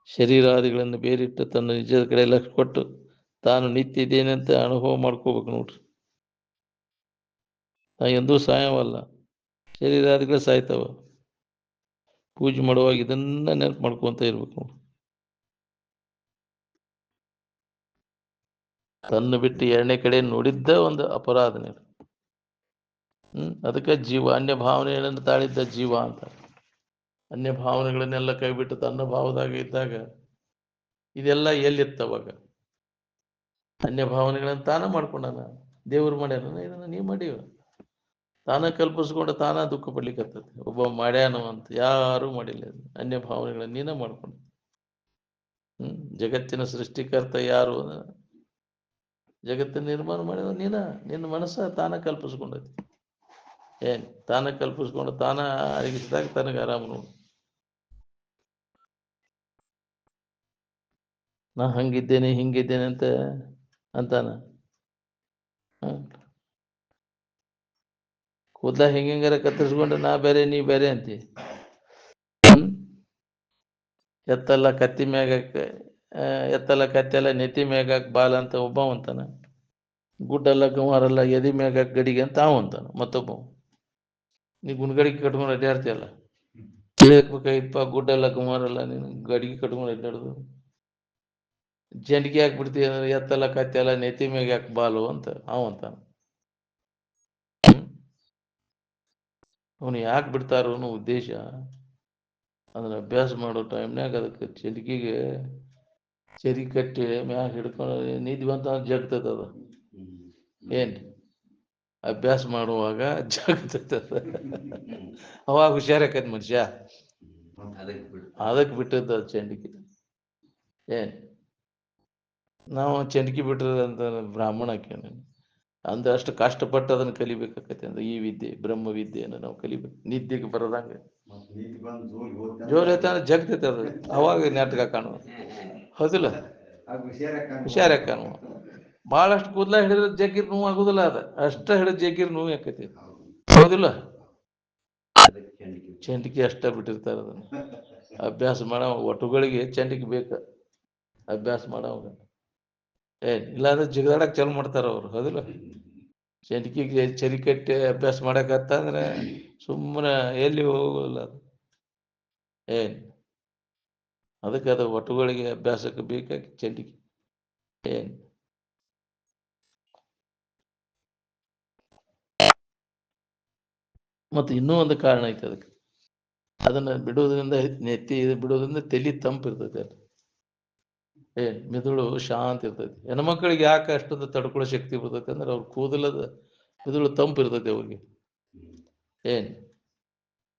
ಶರೀರಾದಿಗಳನ್ನು ಬೇರಿಟ್ಟು ತನ್ನ ನಿಜದ ಕಡೆ ಲಕ್ಷ ಕೊಟ್ಟು ತಾನು ನಿತ್ಯ ಇದೇನಂತ ಅನುಭವ ಮಾಡ್ಕೋಬೇಕು ನೋಡ್ರಿ. ನಾ ಎಂದೂ ಸಾಯವಲ್ಲ, ಶರೀರಾದಿಗಳು ಸಾಯ್ತಾವ. ಪೂಜೆ ಮಾಡುವಾಗ ಇದನ್ನ ನೆನಪು ಮಾಡ್ಕೊಂತ ಇರ್ಬೇಕು ನೋಡಿ. ತನ್ನ ಬಿಟ್ಟು ಎರಡನೇ ಕಡೆ ನೋಡಿದ್ದ ಒಂದು ಅಪರಾಧನೆ. ಅದಕ್ಕೆ ಜೀವ ಅನ್ಯ ಭಾವನೆಗಳನ್ನು ತಾಳಿದ್ದ ಜೀವ ಅಂತ. ಅನ್ಯ ಭಾವನೆಗಳನ್ನೆಲ್ಲ ಕೈ ಬಿಟ್ಟು ತನ್ನ ಭಾವದಾಗ ಇದ್ದಾಗ ಇದೆಲ್ಲ ಎಲ್ಲಿತ್ತವಾಗ? ಅನ್ಯ ಭಾವನೆಗಳನ್ನು ತಾನ ಮಾಡ್ಕೊಂಡಾನ. ದೇವ್ರು ಮಾಡ್ಯಾನ, ಇದನ್ನ ನೀ ಮಾಡೀವ. ತಾನ ಕಲ್ಪಿಸ್ಕೊಂಡು ತಾನ ದುಃಖ ಪಡ್ಲಿಕ್ಕತ್ತೈತಿ. ಒಬ್ಬ ಮಾಡ್ಯಾನು ಅಂತ ಯಾರು ಮಾಡಿಲ್ಲ. ಅನ್ಯ ಭಾವನೆಗಳನ್ನ ನೀನ ಮಾಡ್ಕೊಂಡು. ಜಗತ್ತಿನ ಸೃಷ್ಟಿಕರ್ತ ಯಾರು? ಜಗತ್ತಿನ ನಿರ್ಮಾಣ ಮಾಡಿದ ನೀನ. ನಿನ್ನ ಮನಸ್ಸ ತಾನ ಕಲ್ಪಿಸ್ಕೊಂಡೈತಿ. ತಾನ ಕಲ್ಪಿಸ್ಕೊಂಡು ತಾನ ಅರಗಿಸಿದಾಗ ತನಗೆ ಆರಾಮ ನೋಡು. ನಾ ಹಂಗಿದ್ದೇನೆ ಹಿಂಗಿದ್ದೇನೆ ಅಂತಾನ. ಕೂದಲ ಹಿಂಗಾರ ಕತ್ತರಿಸ್ಕೊಂಡು ನಾ ಬೇರೆ ನೀ ಬೇರೆ ಅಂತಿ. ಎತ್ತಲ್ಲ ಕತ್ತಿ ಮ್ಯಾಗಕ್ಕ ಎತ್ತಲ್ಲ ಕತ್ತೆಲ್ಲ ನೆತ್ತಿ ಮ್ಯಾಗಾಕ್ ಬಾಲ ಅಂತ ಒಬ್ಬ ಅಂತಾನ. ಗುಡ್ಡಲ್ಲ ಗಂವಾರಲ್ಲ ಎದಿ ಮ್ಯಾಗಾಕ್ ಗಡಿಗೆ ಅಂತ ಅವ ಅಂತಾನ ಮತ್ತೊಬ್ಬ. ನೀ ಗುಂಡ್ಗಡಿಗೆ ಕಟ್ಕೊಂಡು ಅಡ್ಡಾಡ್ತೀಯಲ್ಲ, ತಿಳಿಯಪ್ಪ ಗುಡ್ಡಲ್ಲ ಗಂವಾರಲ್ಲ ನೀನು ಗಡಿಗೆ ಕಟ್ಕೊಂಡು ಅಡ್ಡಾಡುದು. ಜಂಡಿಗೆ ಹಾಕ್ಬಿಡ್ತೀಯ ಎತ್ತಲ್ಲ ಕತ್ತೆಲ್ಲ ನೆತ್ತಿ ಮ್ಯಾಗ ಯಾಕೆ ಬಾಲು ಅಂತ ಅವ ಅಂತಾನ. ಅವನು ಯಾಕೆ ಬಿಡ್ತಾರೋ ಅನ್ನೋ ಉದ್ದೇಶ ಅದನ್ನ ಅಭ್ಯಾಸ ಮಾಡೋ ಟೈಮ್ನಾಗ ಅದಕ್ಕೆ ಚೆಲಿಕೆಗೆ ಚರಿ ಕಟ್ಟಿ ಮ್ಯಾಗ ಹಿಡ್ಕೊಂಡು ನಿಧಿ ಬಂತ ಜಗ್ತದ. ಅದು ಅಭ್ಯಾಸ ಮಾಡುವಾಗ ಜಗ್ತದ. ಅವಾಗ ಹುಷಾರಾಕೈತಿ ಮನುಷ್ಯ. ಅದಕ್ಕೆ ಬಿಟ್ಟದ ಚಂಡಿಕೆ. ನಾವು ಚಂಡಿಕೆ ಬಿಟ್ರದ ಅಂತ ಬ್ರಾಹ್ಮಣ ಹಾಕ್ಯಾನ ಅಂದ್ರೆ ಅಷ್ಟು ಕಷ್ಟಪಟ್ಟು ಅದನ್ನು ಕಲಿಬೇಕಾಕತಿ. ಅಂದ್ರೆ ಈ ವಿದ್ಯೆ ಬ್ರಹ್ಮ ವಿದ್ಯೆಯನ್ನು ನಾವು ಕಲಿಬೇಕು. ನಿದ್ದೆಗೆ ಬರದಂಗ ಜೋರ್ ಐತೆ ಅಂದ್ರೆ ಜಗ್ತೈತೆ ಅದು. ಅವಾಗ ನೆಟ್ಗ ಕಾಣುವ ಹೌದಿಲ್ಲ, ಹುಷಾರ ಕಾಣುವ. ಬಹಳಷ್ಟು ಕೂದಲ ಹಿಡಿದ್ರೆ ಜಗ್ಗಿರ್ ನೋವು ಆಗುದಿಲ್ಲ. ಅದ ಅಷ್ಟ ಹಿಡಿದು ಜಗ್ಗಿರ್ ನೋವು ಯಾಕತಿ ಹೌದಿಲ್ಲ. ಚಂಡಿಕೆ ಅಷ್ಟ ಬಿಟ್ಟಿರ್ತಾರ. ಅದನ್ನ ಅಭ್ಯಾಸ ಮಾಡೋ ಒಟ್ಟುಗಳಿಗೆ ಚಂಡಿಕೆ ಬೇಕ. ಅಭ್ಯಾಸ ಮಾಡವಾಗ ಇಲ್ಲಾಂದ್ರೆ ಜಿಗದಾಡಕ್ ಚಾಲು ಮಾಡ್ತಾರ ಅವ್ರು ಹೌದಿಲ್ಲ. ಚಂಡಿಕೆಗೆ ಚರಿ ಕಟ್ಟಿ ಅಭ್ಯಾಸ ಮಾಡಕತ್ತಂದ್ರೆ ಸುಮ್ಮನೆ ಎಲ್ಲಿ ಹೋಗಲ್ಲ ಅದು. ಅದಕ್ಕೆ ಅದು ಒಟ್ಟುಗಳಿಗೆ ಅಭ್ಯಾಸಕ್ಕೆ ಬೇಕಾಗಿ ಚಂಡಿಕೆ. ಮತ್ತು ಇನ್ನೂ ಒಂದು ಕಾರಣ ಐತೆ ಅದಕ್ಕೆ. ಅದನ್ನ ಬಿಡೋದ್ರಿಂದ ನೆತ್ತಿ ಬಿಡೋದ್ರಿಂದ ತಲೆ ತಂಪಿರ್ತೈತೆ. ಮಿದುಳು ಶಾಂತ ಇರ್ತೈತಿ. ಹೆಣ್ಮಕ್ಳಿಗೆ ಯಾಕೆ ಅಷ್ಟೊಂದು ತಡ್ಕೊಳ್ಳೋ ಶಕ್ತಿ ಬರ್ತೈತಿ ಅಂದ್ರೆ ಅವ್ರ ಕೂದಲದ ಮಿದುಳು ತಂಪು ಇರ್ತೈತಿ ಅವ್ರಿಗೆ.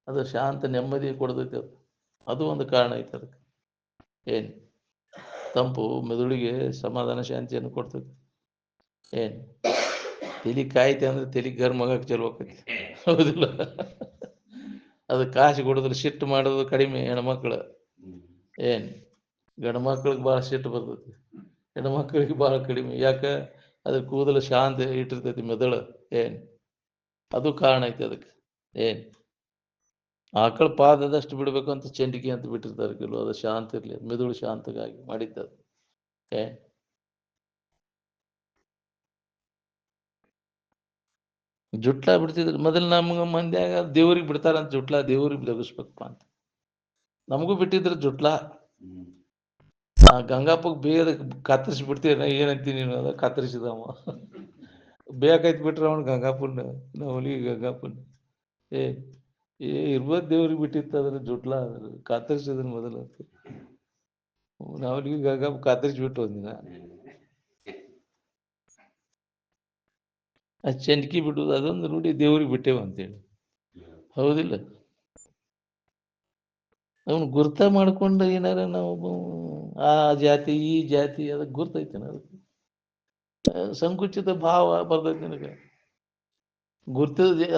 ಅದು ಶಾಂತ ನೆಮ್ಮದಿ ಕೊಡ್ತೈತಿ. ಅದು ಒಂದು ಕಾರಣ ಐತೆ ಅದಕ್ಕೆ. ತಂಪು ಮೆದುಳಿಗೆ ಸಮಾಧಾನ ಶಾಂತಿಯನ್ನು ಕೊಡ್ತೈತಿ. ತಲಿ ಕಾಯ್ತೆ ಅಂದ್ರೆ ತಲಿ ಗರ್ಮ್ ಆಗಕ್ಕೆ ಚಲೋ ಆಕೈತಿ, ಹೌದಿಲ್ಲ? ಅದು ಕಾಶಿ ಕೊಡೋದ್ರ ಸಿಟ್ಟು ಮಾಡೋದು ಕಡಿಮೆ ಹೆಣ್ಮಕ್ಳು. ಗಂಡು ಮಕ್ಳಿಗೆ ಭಾಳ ಸಿಟ್ಟು ಬರ್ತೈತಿ, ಹೆಣ್ಮಕ್ಳಿಗೆ ಭಾಳ ಕಡಿಮೆ. ಯಾಕೆ? ಅದ್ರ ಕೂದಲು ಶಾಂತಿ ಇಟ್ಟಿರ್ತೈತಿ ಮೆದುಳು. ಅದು ಕಾರಣ ಐತಿ ಅದಕ್ಕೆ. ಆಕಳ ಪಾದದಷ್ಟು ಬಿಡ್ಬೇಕು ಅಂತ ಚೆಂಡಿಗೆ ಅಂತ ಬಿಟ್ಟಿರ್ತಾರೆ ಕೆಲವು. ಅದು ಶಾಂತ ಇರ್ಲಿ, ಮೆದುಳು ಶಾಂತಗಾಗಿ ಮಾಡಿದ್ದದು. ಜುಟ್ಲಾ ಬಿಡ್ತಿದ್ರು ಮೊದಲು. ನಮ್ಗೆ ಮಂದ್ಯಾಗ ದೇವ್ರಿಗೆ ಬಿಡ್ತಾರಂತ ಜುಟ್ಲಾ, ದೇವ್ರಿಗೆ ಲಗಿಸ್ಬೇಕಪ್ಪ ಅಂತ. ನಮಗೂ ಬಿಟ್ಟಿದ್ರು ಜುಟ್ಲಾ. ಗಂಗಾಪಗ್ ಬೇದ ಕತ್ತರಿಸಿ ಬಿಡ್ತೀರ ಏನಂತೀನಿ ನೀನು? ಅದ ಕತ್ತರಿಸಿದವ ಬೇಕಾಯ್ತು ಬಿಟ್ರ ಅವನು ಗಂಗಾಪುರ್ನ, ನವಲಿಗೆ ಗಂಗಾಪುರ್ನ. ಇರ್ಬೋದು ದೇವ್ರಿಗೆ ಬಿಟ್ಟಿತ್ತು ಅದ್ರ ಜುಟ್ಲಾ, ಕತ್ತರಿಸಿದ್ರ ಮೊದಲು ಅಂತ. ನವಲಿಗೆ ಗಂಗಾಪ ಕತ್ತರಿಸ್ಬಿಟ್ಟು ಒಂದಿನ ಚೆಂಡ್ಕಿ ಬಿಡುದು ಅದೊಂದು ನೋಡಿ ದೇವ್ರಿಗೆ ಬಿಟ್ಟೇವ ಅಂತೇಳಿ, ಹೌದಿಲ್ಲ? ಅವನು ಗುರ್ತ ಮಾಡ್ಕೊಂಡು ಏನಾರ ನಾವು ಆ ಜಾತಿ ಈ ಜಾತಿ ಅದಕ್ಕೆ ಗುರ್ತೈತೆ. ಅದಕ್ಕೆ ಸಂಕುಚಿತ ಭಾವ ಬರ್ತೈತಿ ನಿನಗೆ.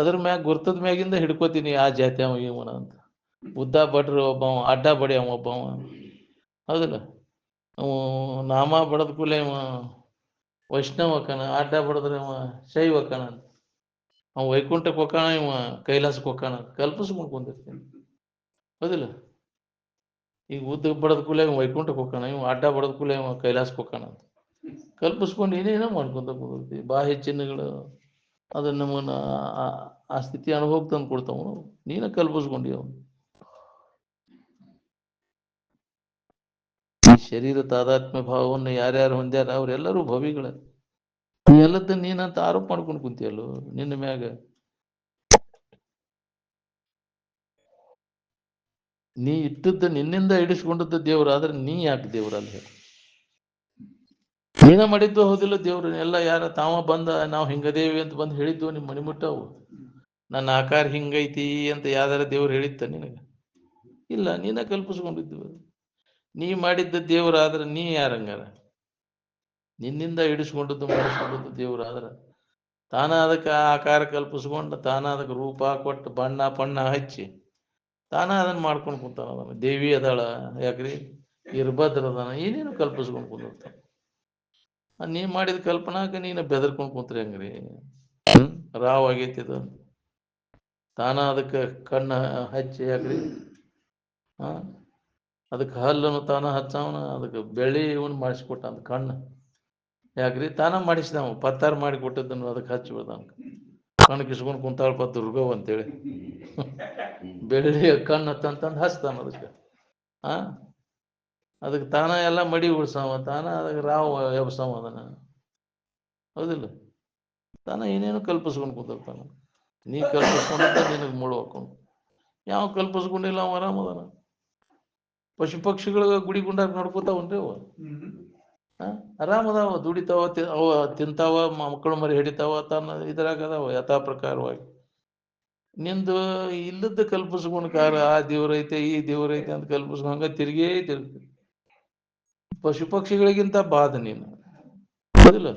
ಅದ್ರ ಮ್ಯಾಗ ಗುರ್ತದ ಮ್ಯಾಗಿಂದ ಹಿಡ್ಕೋತೀನಿ ಆ ಜಾತಿ ಅವ ಇವನ ಅಂತ. ಉದ್ದ ಬಡ್ರ ಒಬ್ಬವ, ಅಡ್ಡ ಬಡಿ ಅವ ಒಬ್ಬವ, ಹೌದಿಲ್ಲ? ಅವ ನಾಮ ಬಡದ ಕೂಲೆ ಅವ ವೈಷ್ಣವ ಕಣ, ಅಡ್ಡ ಬಡದ್ರೆ ಅವ ಶೈವ ಕಣ ಅಂತ. ಅವ ವೈಕುಂಠಕ್ಕೆ ಹೋಗೋಣ, ಇವ ಕೈಲಾಸಕ್ಕೆ ಹೋಗೋಣ ಅಂತ ಕಲ್ಪಿಸ್ಕೊಂಡ್ಕೊಂಡಿರ್ತೀನಿ, ಹೌದಿಲ್ಲ? ಈಗ ಉದ್ದ ಬಡದ ಕೂಲೆ ವೈಕುಂಠಕ್ಕೆ ಹೋಗೋಣ, ಇವ ಅಡ್ಡ ಬಡದ ಕೂಲೆ ಇವ ಕೈಲಾಸಕ್ಕೆ ಹೋಗೋಣ ಅಂತ ಕಲ್ಪಿಸ್ಕೊಂಡು ಏನೇನೋ ಮಾಡ್ಕೊಂತ ಕೂತಿ. ಬಾಹ್ಯ ಚಿಹ್ನೆಗಳು ಅದು ನಮ್ಮನ್ನ ಆ ಸ್ಥಿತಿ ಅನುಭವ ತಂದು ಕೊಡ್ತಾವ. ನೀನ ಕಲ್ಪಿಸ್ಕೊಂಡಿ ಅವನು. ಈ ಶರೀರ ತಾದಾತ್ಮ್ಯ ಭಾವವನ್ನು ಯಾರ್ಯಾರು ಹೊಂದ್ಯಾರ ಅವರೆಲ್ಲರೂ ಭವಿಗಳ. ಎಲ್ಲದ ನೀನಂತ ಆರೋಪ ಮಾಡ್ಕೊಂಡು ಕುಂತಿಯಲ್ಲೋ ನಿನ್ನ ಮ್ಯಾಗ. ನೀ ಇಟ್ಟದ್ದು ನಿನ್ನಿಂದ ಹಿಡಿಸ್ಕೊಂಡದ್ದು ದೇವ್ರ, ಆದ್ರೆ ನೀ ಯಾಕೆ ದೇವ್ರಲ್ಲ? ನೀನ ಮಾಡಿದ್ದು ಹೌದಿಲ್ಲ ದೇವ್ರು? ಎಲ್ಲ ಯಾರ ತಾವ ಬಂದ ನಾವು ಹಿಂಗದೇವಿ ಅಂತ ಬಂದು ಹೇಳಿದ್ದು ನಿಮ್ಮ ಮಣಿಮುಟ್ಟವು. ನನ್ನ ಆಕಾರ ಹಿಂಗೈತಿ ಅಂತ ಯಾವ್ದಾರ ದೇವ್ರು ಹೇಳಿತ್ತ ನಿನಗ? ಇಲ್ಲ, ನೀನ ಕಲ್ಪಿಸ್ಕೊಂಡಿದ್ದು. ನೀ ಮಾಡಿದ್ದ ದೇವ್ರ ಆದ್ರೆ ನೀ ಯಾರಂಗಾರ? ನಿನ್ನಿಂದ ಹಿಡಿಸ್ಕೊಂಡದ್ದು ಮಾಡಿಸ್ಕೊಂಡದ್ದು ದೇವ್ರ ಆದ್ರ ತಾನ ಅದಕ್ಕೆ ಆಕಾರ ಕಲ್ಪಿಸ್ಕೊಂಡು, ತಾನ ಅದಕ್ಕೆ ರೂಪ ಕೊಟ್ಟು ಬಣ್ಣ ಪಣ್ಣ ಹಚ್ಚಿ ತಾನ ಅದನ್ನ ಮಾಡ್ಕೊಂಡು ಕುಂತಾನ. ಅದನ್ನ ದೇವಿ ಅದಾಳ, ಯಾಕ್ರಿ ಇರ್ಭದ್ರ ಅದಾನ, ಏನೇನು ಕಲ್ಪಿಸ್ಕೊಂಡು ಕುಂದಿರ್ತಾನ. ನೀ ಮಾಡಿದ ಕಲ್ಪನಾಕ ನೀನು ಬೆದರ್ಕೊಂಡು ಕುಂತ್ರಿ ಹಂಗ್ರಿ? ರಾವ್ ಆಗೈತಿದ. ತಾನ ಅದಕ್ಕೆ ಕಣ್ಣ ಹಚ್ಚಿ, ಯಾಕ್ರಿ ಅದಕ್ಕೆ ಹಲ್ಲನ್ನು ತಾನ ಹಚ್ಚವನ, ಅದಕ್ಕೆ ಬೆಳ್ಳಿ ಇವನು ಮಾಡಿಸ್ಕೊಟ್ಟ ಅಂತ ಕಣ್ಣು. ಯಾಕ್ರಿ? ತಾನ ಮಾಡಿಸಿದವ, ಪತ್ತಾರ ಮಾಡಿ ಕೊಟ್ಟದ್ದನ್ನು ಅದಕ್ಕೆ ಹಚ್ಚಿಬಿಡ್ದ. ಕಣ್ಣು ಕಿಸ್ಕೊಂಡು ಕುಂತಾಳಪ್ಪ ದುರ್ಗವ್ ಅಂತೇಳಿ ಬೆಳ್ಳಿ ಕಣ್ಣು ತಂತಂದು ಹಚ್ತಾನ ಅದಕ್ಕೆ. ಅದಕ್ಕೆ ತಾನ ಎಲ್ಲ ಮಡಿ ಉಳ್ಸವ, ತಾನ ಅದಕ್ಕೆ ರಾವ್ ಎಬ್ಸವ ಅದನ್ನ, ಹೌದಿಲ್ಲ? ತಾನ ಏನೇನು ಕಲ್ಪಿಸ್ಕೊಂಡು ಕೂತಿರ್ತಾನ. ನೀ ಕಲ್ಪಿಸ್ಕೊಂಡಿದ್ದ ನಿನಗೆ ಮುಳು ಹಾಕೊಂಡು. ಯಾವ ಕಲ್ಪಿಸ್ಕೊಂಡಿಲ್ಲ ಅವ ಆರಾಮದಾನ. ಪಶು ಪಕ್ಷಿಗಳು ಗುಡಿ ಗುಂಡಾಗ ನೋಡ್ಕೋತಾವನ್ರಿ ಅವ, ಆರಾಮದಾವ, ದುಡಿತಾವ, ಅವ ತಿಂತಾವ, ಮಕ್ಕಳು ಮರಿ ಹಿಡಿತಾವ, ತನ್ನ ಇದ್ರಾಗ ಅದಾವ ಯಥಾ ಪ್ರಕಾರವಾಗಿ. ನಿಂದು ಇಲ್ಲದ ಕಲ್ಪಿಸ್ಕೊಂಡು ಕಾರ ಆ ದೇವ್ರೈತೆ ಈ ದೇವ್ರೈತೆ ಅಂತ ಕಲ್ಪಿಸ್ಕೊಂಡು ಹಂಗ ತಿರುಗೇ ತಿರುಗಿ ಪಶು ಪಕ್ಷಿಗಳಿಗಿಂತ ಬಾದ ನೀನು, ಹೌದಿಲ್ಲ?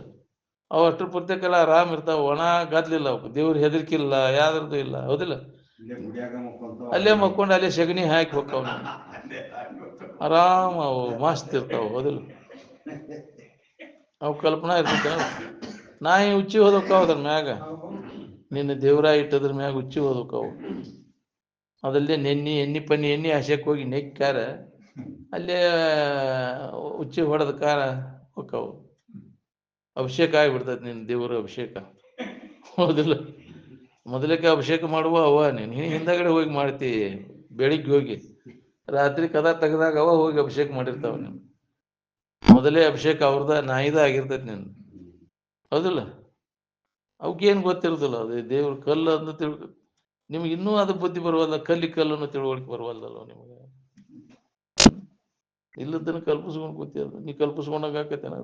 ಅವ ಅಷ್ಟ್ರ ಪ್ರತ್ಯೇಕಲ್ಲ ಆರಾಮ್ ಇರ್ತಾವ, ಒಣ ಗದ್ಲಿಲ್ಲ, ಅವಕ್ಕೆ ದೇವ್ರ ಹೆದರ್ಕಿಲ್ಲ, ಯಾವ್ದು ಇಲ್ಲ, ಹೌದಿಲ್ಲ? ಅಲ್ಲೇ ಮಕ್ಕೊಂಡು ಅಲ್ಲೇ ಸಗಣಿ ಹಾಕಿ ಹೋಗ್ತಾವ, ಆರಾಮ್ ಅವು ಮಸ್ತ್ ಇರ್ತಾವ, ಹೌದಿಲ್ಲ? ಅವು ಕಲ್ಪನಾ ಇರ್ತೈತೆ. ನಾಯಿ ಉಚ್ಚಿ ಹೋದಕ್ಕಾವ ಅದ್ರ ಮ್ಯಾಗ, ನಿನ್ನ ದೇವ್ರ ಇಟ್ಟದ್ರ ಮ್ಯಾಗ ಉಚ್ಚಿ ಹೋದಕ್ಕಾವು. ಅದಲ್ಲದೆ ಎಣ್ಣಿ ಪನ್ನಿ ಎಣ್ಣೆ ಹಸಕ್ಕೆ ಹೋಗಿ ನೆಕ್ಕಾರ ಅಲ್ಲೇ ಉಚ್ಚಿ ಹೊಡೆದ ಕಾರ ಹೋಕ್ಕವು. ಅಭಿಷೇಕ ಆಗಿಬಿಡ್ತೈತಿ ನಿನ್ನ ದೇವ್ರ ಅಭಿಷೇಕ, ಹೌದಿಲ್ಲ? ಮೊದಲಕ್ಕೆ ಅಭಿಷೇಕ ಮಾಡುವ ಅವ, ನೀನು ಹಿಂದಗಡೆ ಹೋಗಿ ಮಾಡ್ತಿ. ಬೆಳಿಗ್ಗೆ ಹೋಗಿ ರಾತ್ರಿ ಕದ ತೆಗೆದಾಗ ಅವ ಹೋಗಿ ಅಭಿಷೇಕ ಮಾಡಿರ್ತಾವ. ನೀನು ಮೊದಲೇ ಅಭಿಷೇಕ ಅವ್ರದ ನಾಯಿದ ಆಗಿರ್ತೈತಿ ನೀನು, ಹೌದಿಲ್ಲ? ಅವಕ್ಕೇನು ಗೊತ್ತಿರುದಿಲ್ಲ, ಅದು ದೇವ್ರ ಕಲ್ಲು ಅಂತ ನಿಮ್ಗೆ ಇನ್ನೂ ಅದು ಬುದ್ಧಿ ಬರುವಲ್ಲ. ಕಲ್ಲನ್ನು ತಿಳುವಳಿಕೆ ಬರುವಲ್ಲಲ್ಲ ನಿಮಗೆ. ಇಲ್ಲದನ್ನ ಕಲ್ಪಿಸ್ಕೊಂಡು ಕೂತಿಯಲ್ಲ, ನೀ ಕಲ್ಪಿಸ್ಕೊಂಡಾಗ ಆಕತ್ತೇನ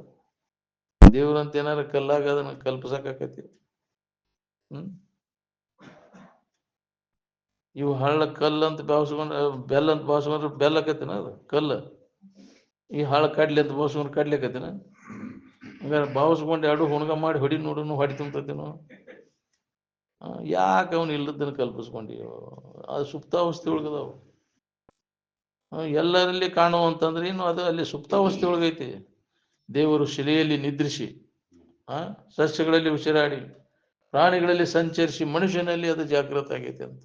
ದೇವ್ರಂತ ಏನಾರ ಕಲ್ಲಾಗ ಅದನ್ನ ಕಲ್ಪಿಸಕಾಕತಿ. ಇವು ಹಳ್ಳ ಕಲ್ಲು ಅಂತ ಭಾವಿಸ್ಕೊಂಡ್ರೆ ಬೆಲ್ಲ ಅಂತ ಭಾವಿಸ್ಕೊಂಡ್ರೆ ಬೆಲ್ಲ ಆಕತಿನ ಅದು ಕಲ್ಲು. ಈ ಹಳ್ಳ ಕಡ್ಲಿ ಅಂತ ಭಾವಿಸ್ಕೊಂಡ್ರೆ ಕಡ್ಲಿ ಆಕತಿನ. ಹಂಗಾರೆ ಭಾವಿಸ್ಕೊಂಡು ಎರಡು ಹುಣ್ಗ ಮಾಡಿ ಹೊಡಿ ನೋಡೋನು ಹೊಡಿ ತುಂಬತೇನೋ. ಯಾಕೆ ಅವನು ಇಲ್ಲದನ್ನು ಕಲ್ಪಿಸ್ಕೊಂಡಿ? ಅದು ಸುಪ್ತಾವಸ್ಥೆ ಒಳಗದಾವು. ಎಲ್ಲರಲ್ಲಿ ಕಾಣುವಂತಂದ್ರೆ ಇನ್ನು ಅದು ಅಲ್ಲಿ ಸುಪ್ತಾವಸ್ಥೆ ಒಳಗೈತಿ. ದೇವರು ಶಿಲೆಯಲ್ಲಿ ನಿದ್ರಿಸಿ, ಸಸ್ಯಗಳಲ್ಲಿ ಉಸಿರಾಡಿ, ಪ್ರಾಣಿಗಳಲ್ಲಿ ಸಂಚರಿಸಿ, ಮನುಷ್ಯನಲ್ಲಿ ಅದು ಜಾಗೃತ ಆಗೈತೆ ಅಂತ.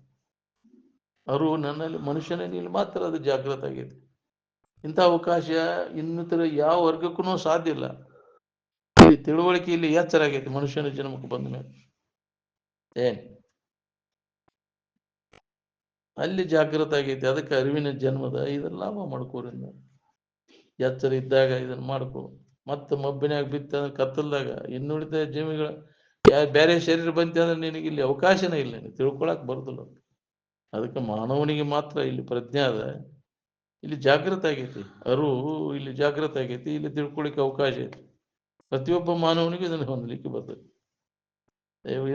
ಅವರು ನನ್ನಲ್ಲಿ ಮನುಷ್ಯನಲ್ಲಿ ಮಾತ್ರ ಅದು ಜಾಗೃತ ಆಗೈತೆ. ಇಂಥ ಅವಕಾಶ ಇನ್ನಿತರ ಯಾವ ವರ್ಗಕ್ಕೂ ಸಾಧ್ಯ ಇಲ್ಲ. ಇಲ್ಲಿ ತಿಳುವಳಿಕೆಯಲ್ಲಿ ಎಚ್ಚರ ಆಗೈತಿ ಮನುಷ್ಯನ ಜನ್ಮಕ್ಕೆ ಬಂದ ಮೇಲೆ. ಏನ್ ಅಲ್ಲಿ ಜಾಗೃತ ಆಗೈತಿ. ಅದಕ್ಕೆ ಅರಿವಿನ ಜನ್ಮದ ಇದನ್ನ ಲಾಭ ಮಾಡ್ಕೋರಿಂದ ಎಚ್ಚರ ಇದ್ದಾಗ ಇದನ್ನ ಮಾಡ್ಕೊ. ಮತ್ತೆ ಮಬ್ಬಿನಾಗ ಬಿತ್ತ ಕತ್ತಲ್ದಾಗ ಇನ್ನುಳಿದ ಜೀವಿಗಳ ಬೇರೆ ಶರೀರ ಬಂತ ಅಂದ್ರೆ ನಿನಗೆ ಇಲ್ಲಿ ಅವಕಾಶನೇ ಇಲ್ಲ, ನೀನು ತಿಳ್ಕೊಳಕ್ ಬರುದಿಲ್ಲ. ಅದಕ್ಕೆ ಮಾನವನಿಗೆ ಮಾತ್ರ ಇಲ್ಲಿ ಪ್ರಜ್ಞೆ ಅದ, ಇಲ್ಲಿ ಜಾಗೃತ ಆಗೈತಿ. ಅರು ಇಲ್ಲಿ ಜಾಗೃತ ಆಗೈತಿ, ಇಲ್ಲಿ ತಿಳ್ಕೊಳಿಕ್ಕೆ ಅವಕಾಶ ಐತಿ. ಪ್ರತಿಯೊಬ್ಬ ಮಾನವನಿಗೂ ಇದನ್ನು ಹೊಂದಲಿಕ್ಕೆ ಬರ್ತದೆ.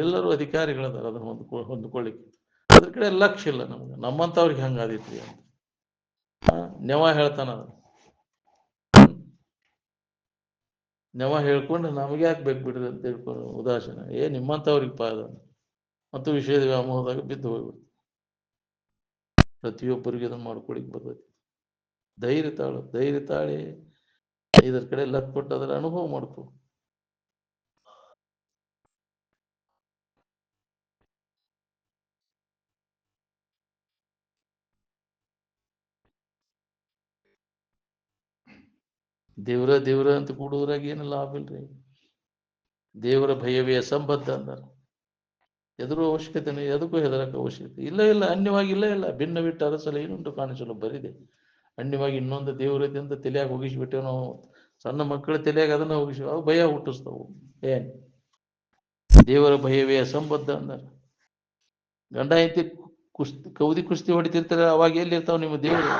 ಎಲ್ಲರೂ ಅಧಿಕಾರಿಗಳದಾರ ಅದನ್ನು ಹೊಂದ್ಕೊಳ್ಳಿಕ್ಕೆ. ಅದ್ರ ಕಡೆ ಲಕ್ಷ್ಯ ಇಲ್ಲ ನಮ್ಗೆ. ನಮ್ಮಂತವ್ರಿಗೆ ಹಂಗಾದೈತಿ ಅಂತ ನೆವ ಹೇಳ್ತಾನ. ನೆವ ಹೇಳ್ಕೊಂಡು ನಮಗೆ ಯಾಕೆ ಬೇಕು ಬಿಡ್ರಿ ಅಂತ ಹೇಳ್ಕೊಂಡು ಉದಾಸೀನ. ನಿಮ್ಮಂತವ್ರಿಗೆ ಪಾದ ಮತ್ತು ವಿಷಯದ ವ್ಯಾಮೋಹದಾಗ ಬಿದ್ದು ಹೋಗ್ಬಿಡ್ತು. ಪ್ರತಿಯೊಬ್ಬರಿಗೆ ಅದನ್ನು ಮಾಡ್ಕೊಳಿಕ್ ಬರ್ತೈತಿ. ಧೈರ್ಯ ತಾಳಿ ಇದರ ಕಡೆ ಲಕ್ ಕೊಟ್ಟು ಅದರ ಅನುಭವ ಮಾಡ್ಕೊ. ದೇವ್ರ ಅಂತ ಕೂಡುದ್ರಾಗ ಏನು ಲಾಭ ಇಲ್ರಿ. ದೇವರ ಭಯವೇ ಅಸಂಬದ್ಧ ಅಂದಾರ. ಎದುರು ಅವಶ್ಯಕತೆನೇ, ಎದಕ್ಕೂ ಹೆದರಕ್ಕೆ ಅವಶ್ಯಕತೆ ಇಲ್ಲ. ಅನ್ಯವಾಗಿ ಇಲ್ಲ. ಭಿನ್ನ ಬಿಟ್ಟು ಅರಸಲ ಏನುಂಟು ಕಾಣಿಸಲು ಬರಿದೆ. ಅನ್ಯವಾಗಿ ಇನ್ನೊಂದು ದೇವರೈತೆ ಅಂತ ತಲೆಯಾಗ ಹೋಗಿಸ್ಬಿಟ್ಟೇವ್ ನಾವು. ಸಣ್ಣ ಮಕ್ಕಳ ತಲೆಯಾಗ ಅದನ್ನ ಹೋಗಿಸಿ ಅವು ಭಯ ಹುಟ್ಟಿಸ್ತಾವು. ಏನ್ ದೇವರ ಭಯವೇ ಅಸಂಬದ್ಧ ಅಂದಾರ. ಗಂಡ ಹೆಂಡತಿ ಕುಸ್ತಿ ಹೊಡಿತಿರ್ತಾರೆ, ಅವಾಗ ಎಲ್ಲಿ ಇರ್ತಾವ ನಿಮ್ಮ ದೇವರು?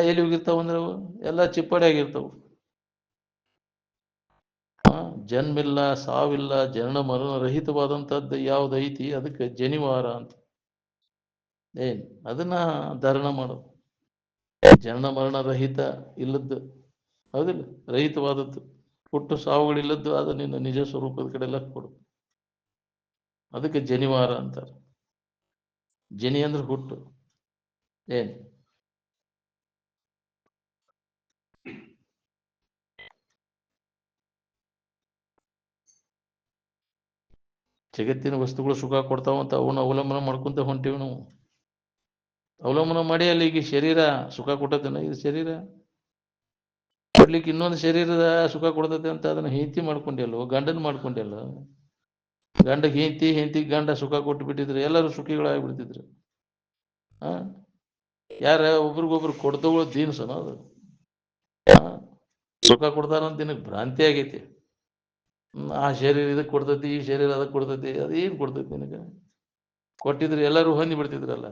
ಎಲ್ಲಿ ಹೋಗಿರ್ತಾವ ಅಂದ್ರೆ ಅವು ಎಲ್ಲ ಚಿಪ್ಪಡಿಯಾಗಿರ್ತಾವ. ಜನ್ಮಿಲ್ಲ, ಸಾವಿಲ್ಲ, ಜನನ ಮರಣ ರಹಿತವಾದಂಥದ್ದು ಯಾವ್ದೈತಿ ಅದಕ್ಕೆ ಜನಿವಾರ ಅಂತ. ಅದನ್ನ ಧಾರಣ ಮಾಡೋದು. ಜನನ ಮರಣ ರಹಿತ ಇಲ್ಲದ್ದು, ಹೌದಿಲ್ಲ, ರಹಿತವಾದದ್ದು, ಹುಟ್ಟು ಸಾವುಗಳಿಲ್ಲದ್ದು, ಅದು ನಿನ್ನ ನಿಜ ಸ್ವರೂಪದ ಕಡೆ ಲಕ್ ಕೊಡು. ಅದಕ್ಕೆ ಜನಿವಾರ ಅಂತಾರೆ. ಜನಿ ಅಂದ್ರೆ ಹುಟ್ಟು. ಜಗತ್ತಿನ ವಸ್ತುಗಳು ಸುಖ ಕೊಡ್ತಾವಂತ ಅವನ್ನ ಅವಲಂಬನ ಮಾಡ್ಕೊಂತ ಹೊಂಟೇವಿ ನಾವು. ಅವಲಂಬನ ಮಾಡಿ ಅಲ್ಲಿ ಈಗ ಶರೀರ ಸುಖ ಕೊಟ್ಟತನ. ಇದು ಶರೀರ ಕೊಡ್ಲಿಕ್ಕೆ ಇನ್ನೊಂದು ಶರೀರದ ಸುಖ ಕೊಡ್ತದೆ ಅಂತ ಅದನ್ನ ಹೆಂಡತಿ ಮಾಡ್ಕೊಂಡೆಲ್ಲೋ, ಗಂಡನ ಮಾಡ್ಕೊಂಡೆಲ್ಲ. ಗಂಡ ಹೆಂಡತಿ ಗಂಡ ಸುಖ ಕೊಟ್ಟು ಬಿಟ್ಟಿದ್ರು, ಎಲ್ಲರೂ ಸುಖಿಗಳಾಗ್ಬಿಡ್ತಿದ್ರು. ಯಾರ ಒಬ್ರಿಗೊಬ್ರು ಕೊಡ್ತಗಳು ದೀನ್ಸನ ಅದು. ಸುಖ ಕೊಡ್ತಾರಂತ ನಿನಗೆ ಭ್ರಾಂತಿ ಆಗೈತಿ. ಆ ಶರೀರ ಇದಕ್ಕೆ ಕೊಡ್ತೈತಿ, ಈ ಶರೀರ ಅದಕ್ಕೆ ಕೊಡ್ತೈತಿ. ಅದೇನು ಕೊಡ್ತೈತಿ ನಿನಗೆ? ಕೊಟ್ಟಿದ್ರೆ ಎಲ್ಲರೂ ಹೊಂದಿ ಬಿಡ್ತಿದ್ರಲ್ಲ.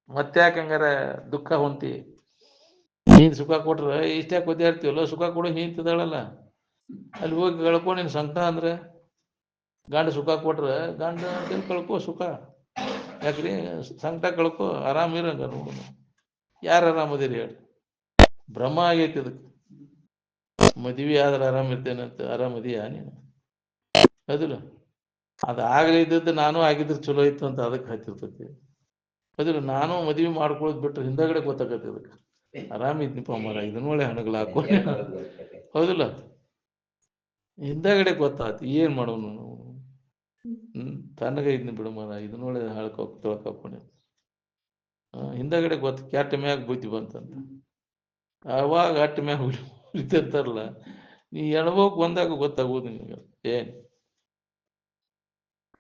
ಮತ್ತೆ ಯಾಕೆ ಹಂಗಾರ ದುಃಖ ಹೊಂತಿ? ನೀನ್ ಸುಖ ಕೊಟ್ರೆ ಇಷ್ಟ್ಯಾಕೆ ಒದ್ದಾಡ್ತೀವಲ್ಲ? ಸುಖ ಕೊಡೋ ಹಿಂತಿದಾಳಲ್ಲ, ಅಲ್ಲಿ ಹೋಗಿ ಕಳ್ಕೊ ನೀನ್ ಸಂಕಟ. ಅಂದ್ರೆ ಗಂಡ ಸುಖ ಕೊಟ್ರೆ ಗಂಡ ಕಳ್ಕೊ ಸುಖ. ಯಾಕ್ರಿ? ಸಂಕಟ ಕಳ್ಕೊ, ಆರಾಮಿರಂಗ ನೋಡು. ಯಾರು ಆರಾಮದಿರಿ ಹೇಳಿ? ಭ್ರಮ ಆಗೈತಿ ಅದಕ್ಕೆ. ಮದುವೆ ಆದ್ರೆ ಆರಾಮಿರ್ತೇನೆ ಅಂತ. ಆರಾಮದಿಯಾ ನೀನು? ಹೌದಿಲ್ಲ? ಅದು ಆಗಲಿ ಇದ್ದದ್ದು ನಾನು ಆಗಿದ್ರೆ ಚಲೋ ಇತ್ತು ಅಂತ ಅದಕ್ಕೆ ಹತ್ತಿರ್ತೈತಿ. ಹೌದಿಲ್ಲ? ನಾನು ಮದುವೆ ಮಾಡ್ಕೊಳ್ಳೋದು ಬಿಟ್ರೆ ಹಿಂದಗಡೆ ಗೊತ್ತಾಗತ್ತೆ ಅದಕ್ಕೆ. ಆರಾಮಿದ್ನಿಪ್ಪ ಮರ, ಇದನ್ನ ಒಳ್ಳೆ ಹಣಗಳು ಹಾಕೋ. ಹೌದಿಲ್ಲ? ಹಿಂದಗಡೆ ಗೊತ್ತಾಯ್ತು ಏನ್ ಮಾಡೋನು. ತನ್ನಗ ಇದ್ನಿ ಬಿಡು ಮರ, ಇದನ್ನೊಳ್ಳೆ ತೊಳ್ಕಾಕೊಂಡೆ. ಹಿಂದಗಡೆ ಗೊತ್ತ ಕೆಟ್ಟ ಮ್ಯಾಗ ಬುದ್ಧಿ ಬಂತಂತ. ಅವಾಗ ಅಟ್ಟ ಮ್ಯಾಗ ಉಳಿತಿರ್ತಾರಲ್ಲ, ನೀ ಎಣಬೋಕ್ ಬಂದಾಗ ಗೊತ್ತಾಗೋದು ನಿನಗೆ.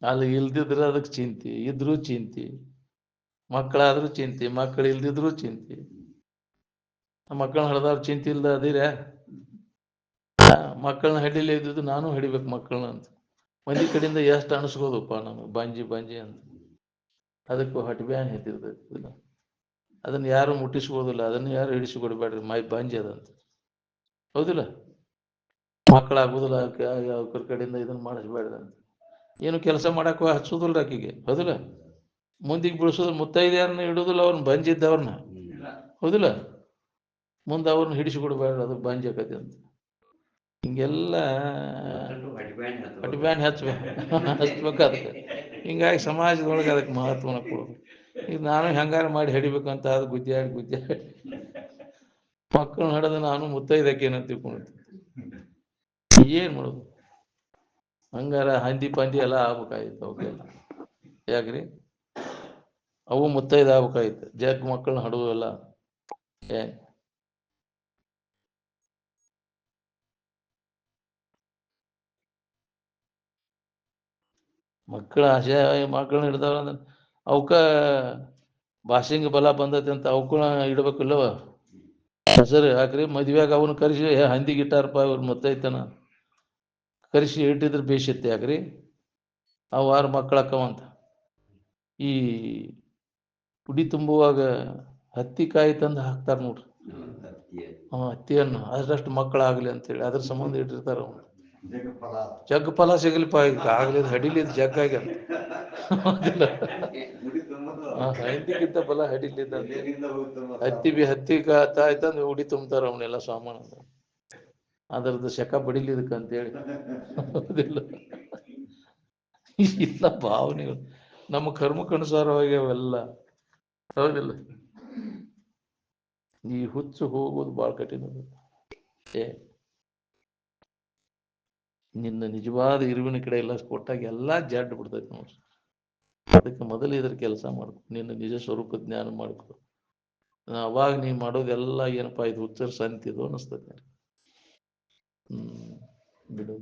ಅಲ್ಲಿ ಇಲ್ದಿದ್ರೆ ಅದಕ್ಕೆ ಚಿಂತಿ, ಇದ್ರೂ ಚಿಂತಿ. ಮಕ್ಕಳಾದ್ರೂ ಚಿಂತಿ, ಮಕ್ಕಳು ಇಲ್ದಿದ್ರು ಚಿಂತಿ. ಮಕ್ಕಳನ್ನ ಹಡ್ದವ್ರು ಚಿಂತಿ ಇಲ್ದ ಅದಿರ? ಮಕ್ಕಳನ್ನ ಹಡಿಲೇ ಇದ್ದಿದ್ದು ನಾನು ಹಡಿಬೇಕು ಮಕ್ಕಳನ್ನ ಅಂತ ಮಂದಿ ಕಡೆಯಿಂದ ಎಷ್ಟು ಅನಿಸ್ಬೋದಪ್ಪ ನಮಗೆ. ಬಂಜಿ ಅಂತ. ಅದಕ್ಕೂ ಹಟ್ಬ್ಯಾನ್ ಹೆತ್ತಿರ್ತೈತಿ. ಅದನ್ನು ಯಾರು ಮುಟ್ಟಿಸ್ಬೋದಿಲ್ಲ, ಅದನ್ನು ಯಾರು ಹಿಡಿಸಿಕೊಡ್ಬೇಡ್ರಿ, ಮೈ ಬಾಂಜಿ ಅದಂತ. ಹೌದಿಲ್ಲ? ಮಕ್ಕಳಾಗುದಿಲ್ಲ ಅವ್ರ ಕಡೆಯಿಂದ ಇದನ್ನು ಮಾಡಿಸ್ಬೇಡ್ರಿ ಅಂತ. ಏನು ಕೆಲಸ ಮಾಡಕ್ಕೆ ಹಚ್ಚೋದಿಲ್ಲ ಆಕಿಗೆ. ಹೌದಿಲ್ಲ? ಮುಂದಿಗೆ ಬಿಡಿಸೋದು ಮುತ್ತೈದೆಯರನ್ನ ಇಡೋದಿಲ್ಲ, ಅವ್ರನ್ನ ಬಂಜಿದ್ದವ್ರನ್ನ. ಹೌದಿಲ್ಲ? ಮುಂದೆ ಅವ್ರನ್ನ ಹಿಡಿಸಿಕೊಡ್ಬೇಡ್ರಿ, ಅದು ಬಾಂಜಿ ಆಕತಿ ಅಂತ. ಹಿಂಗೆಲ್ಲ ಅಡ್ಬ್ಯಾನ್ ಹಚ್ಬೇಕು ಅದಕ್ಕೆ. ಹಿಂಗಾಗಿ ಸಮಾಜದೊಳಗೆ ಅದಕ್ಕೆ ಮಹತ್ವನ ಕೊಡೋದು. ಈಗ ನಾನು ಹೆಂಗಾರ ಮಾಡಿ ಹಿಡಿಬೇಕಂತ ಅದು ಗುದ್ದಾಡಿ ಮಕ್ಕಳನ್ನ ಹಡೆದು ನಾನು ಮುತ್ತೈದಕ್ಕೇನ ತಿಳ್ಕೊಂಡಿದ್ದೆ. ಏನ್ ಮಾಡೋದು? ಹಂಗಾರ ಹಂದಿ ಪಂದಿ ಎಲ್ಲ ಆಗ್ಬೇಕಾಗಿತ್ತು ಅವಕ್ಕೆಲ್ಲ. ಯಾಕ್ರಿ? ಅವು ಮುತ್ತೈದ ಆಗ್ಬೇಕಾಗಿತ್ತು. ಜಗ್ ಮಕ್ಕಳನ್ನ ಹಡುವೆಲ್ಲ ಏನ್ ಮಕ್ಕಳ ಆಸೆ ಮಕ್ಕಳನ್ನ ಹಿಡ್ದಾವ ಅಂದ್ರೆ ಅವಕ್ಕ ಭಾಷೆಂಗ ಬಲ ಬಂದೈತಿ ಅಂತ ಅವಕ್ಕೂ ಇಡ್ಬೇಕಿಲ್ಲವ ಹೆಸರು. ಯಾಕ್ರಿ? ಮದ್ವೆಯಾಗ ಅವನು ಕರೆಸಿ ಹಂದಿಗೆ ಇಟ್ಟಾರಪ್ಪ ಇವ್ರು ಮುತ್ತೈತನ ಕರೆಸಿ ಇಟ್ಟಿದ್ರೆ ಬೇಸಿತ್ತೆ. ಯಾಕ್ರಿ? ಅವು 6 ಮಕ್ಕಳಕ್ಕವಂತ. ಈ ಉಡಿ ತುಂಬುವಾಗ ಹತ್ತಿಕಾಯಿ ತಂದು ಹಾಕ್ತಾರ ನೋಡ್ರಿ, ಹತ್ತಿಯನ್ನು ಅದ್ರಷ್ಟು ಮಕ್ಕಳಾಗ್ಲಿ ಅಂತೇಳಿ ಅದ್ರ ಸಂಬಂಧ ಇಟ್ಟಿರ್ತಾರ. ಅವನು ಜಗ್ ಫಲ ಸಿಗಲಿಪ್ಪ, ಆಗ್ಲಿದ್ ಹಡಿಲಿದ್ ಜಗ್ ಆಗ್ಯದ. ಹಂದಿಗಿಂತ ಫಲ ಹಡಿಲಿದ್ದ. ಹತ್ತಿ ಆಯ್ತಂದ್ರೆ ಉಡಿ ತುಂಬ್ತಾರ ಅವನ್ನೆಲ್ಲ ಸಾಮಾನು. ಅದರದ್ದು ಶಕ ಬಡಿಲಿದಕ್ಕೆ ಅಂತೇಳಿ. ಹೌದಿಲ್ಲ? ಇಲ್ಲ ಭಾವನೆಗಳು ನಮ್ಮ ಕರ್ಮಕ್ಕನುಸಾರವಾಗಿ ಅವೆಲ್ಲ. ಹೌದಿಲ್ಲ? ಈ ಹುಚ್ಚು ಹೋಗೋದು ಬಹಳ ಕಠಿಣ. ನಿನ್ನ ನಿಜವಾದ ಇರುವಿನ ಕಡೆ ಎಲ್ಲ ಕೊಟ್ಟಾಗ ಎಲ್ಲ ಜಡ್ ಬಿಡ್ತೈತಿ ನೋಡ್ರಿ. ಅದಕ್ಕೆ ಮೊದಲು ಇದ್ರ ಕೆಲಸ ಮಾಡ್ಕೊ, ನಿನ್ನ ನಿಜ ಸ್ವರೂಪ ಜ್ಞಾನ ಮಾಡ್ಕೊ. ಅವಾಗ ನೀ ಮಾಡೋದೆಲ್ಲ ಏನಪ್ಪಾ ಇದು ಹುಚ್ಚರ ಸಂತಿದು ಅನಿಸ್ತೈತಿ. ಬಿಡು.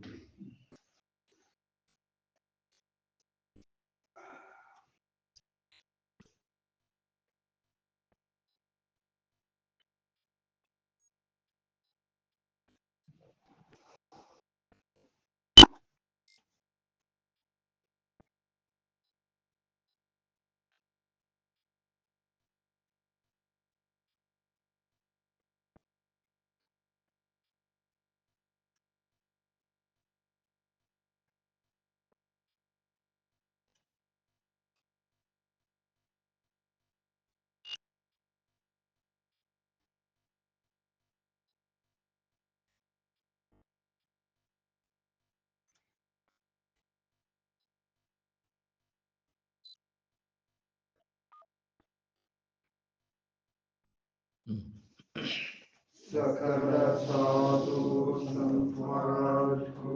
सकल साधु संत महाराज को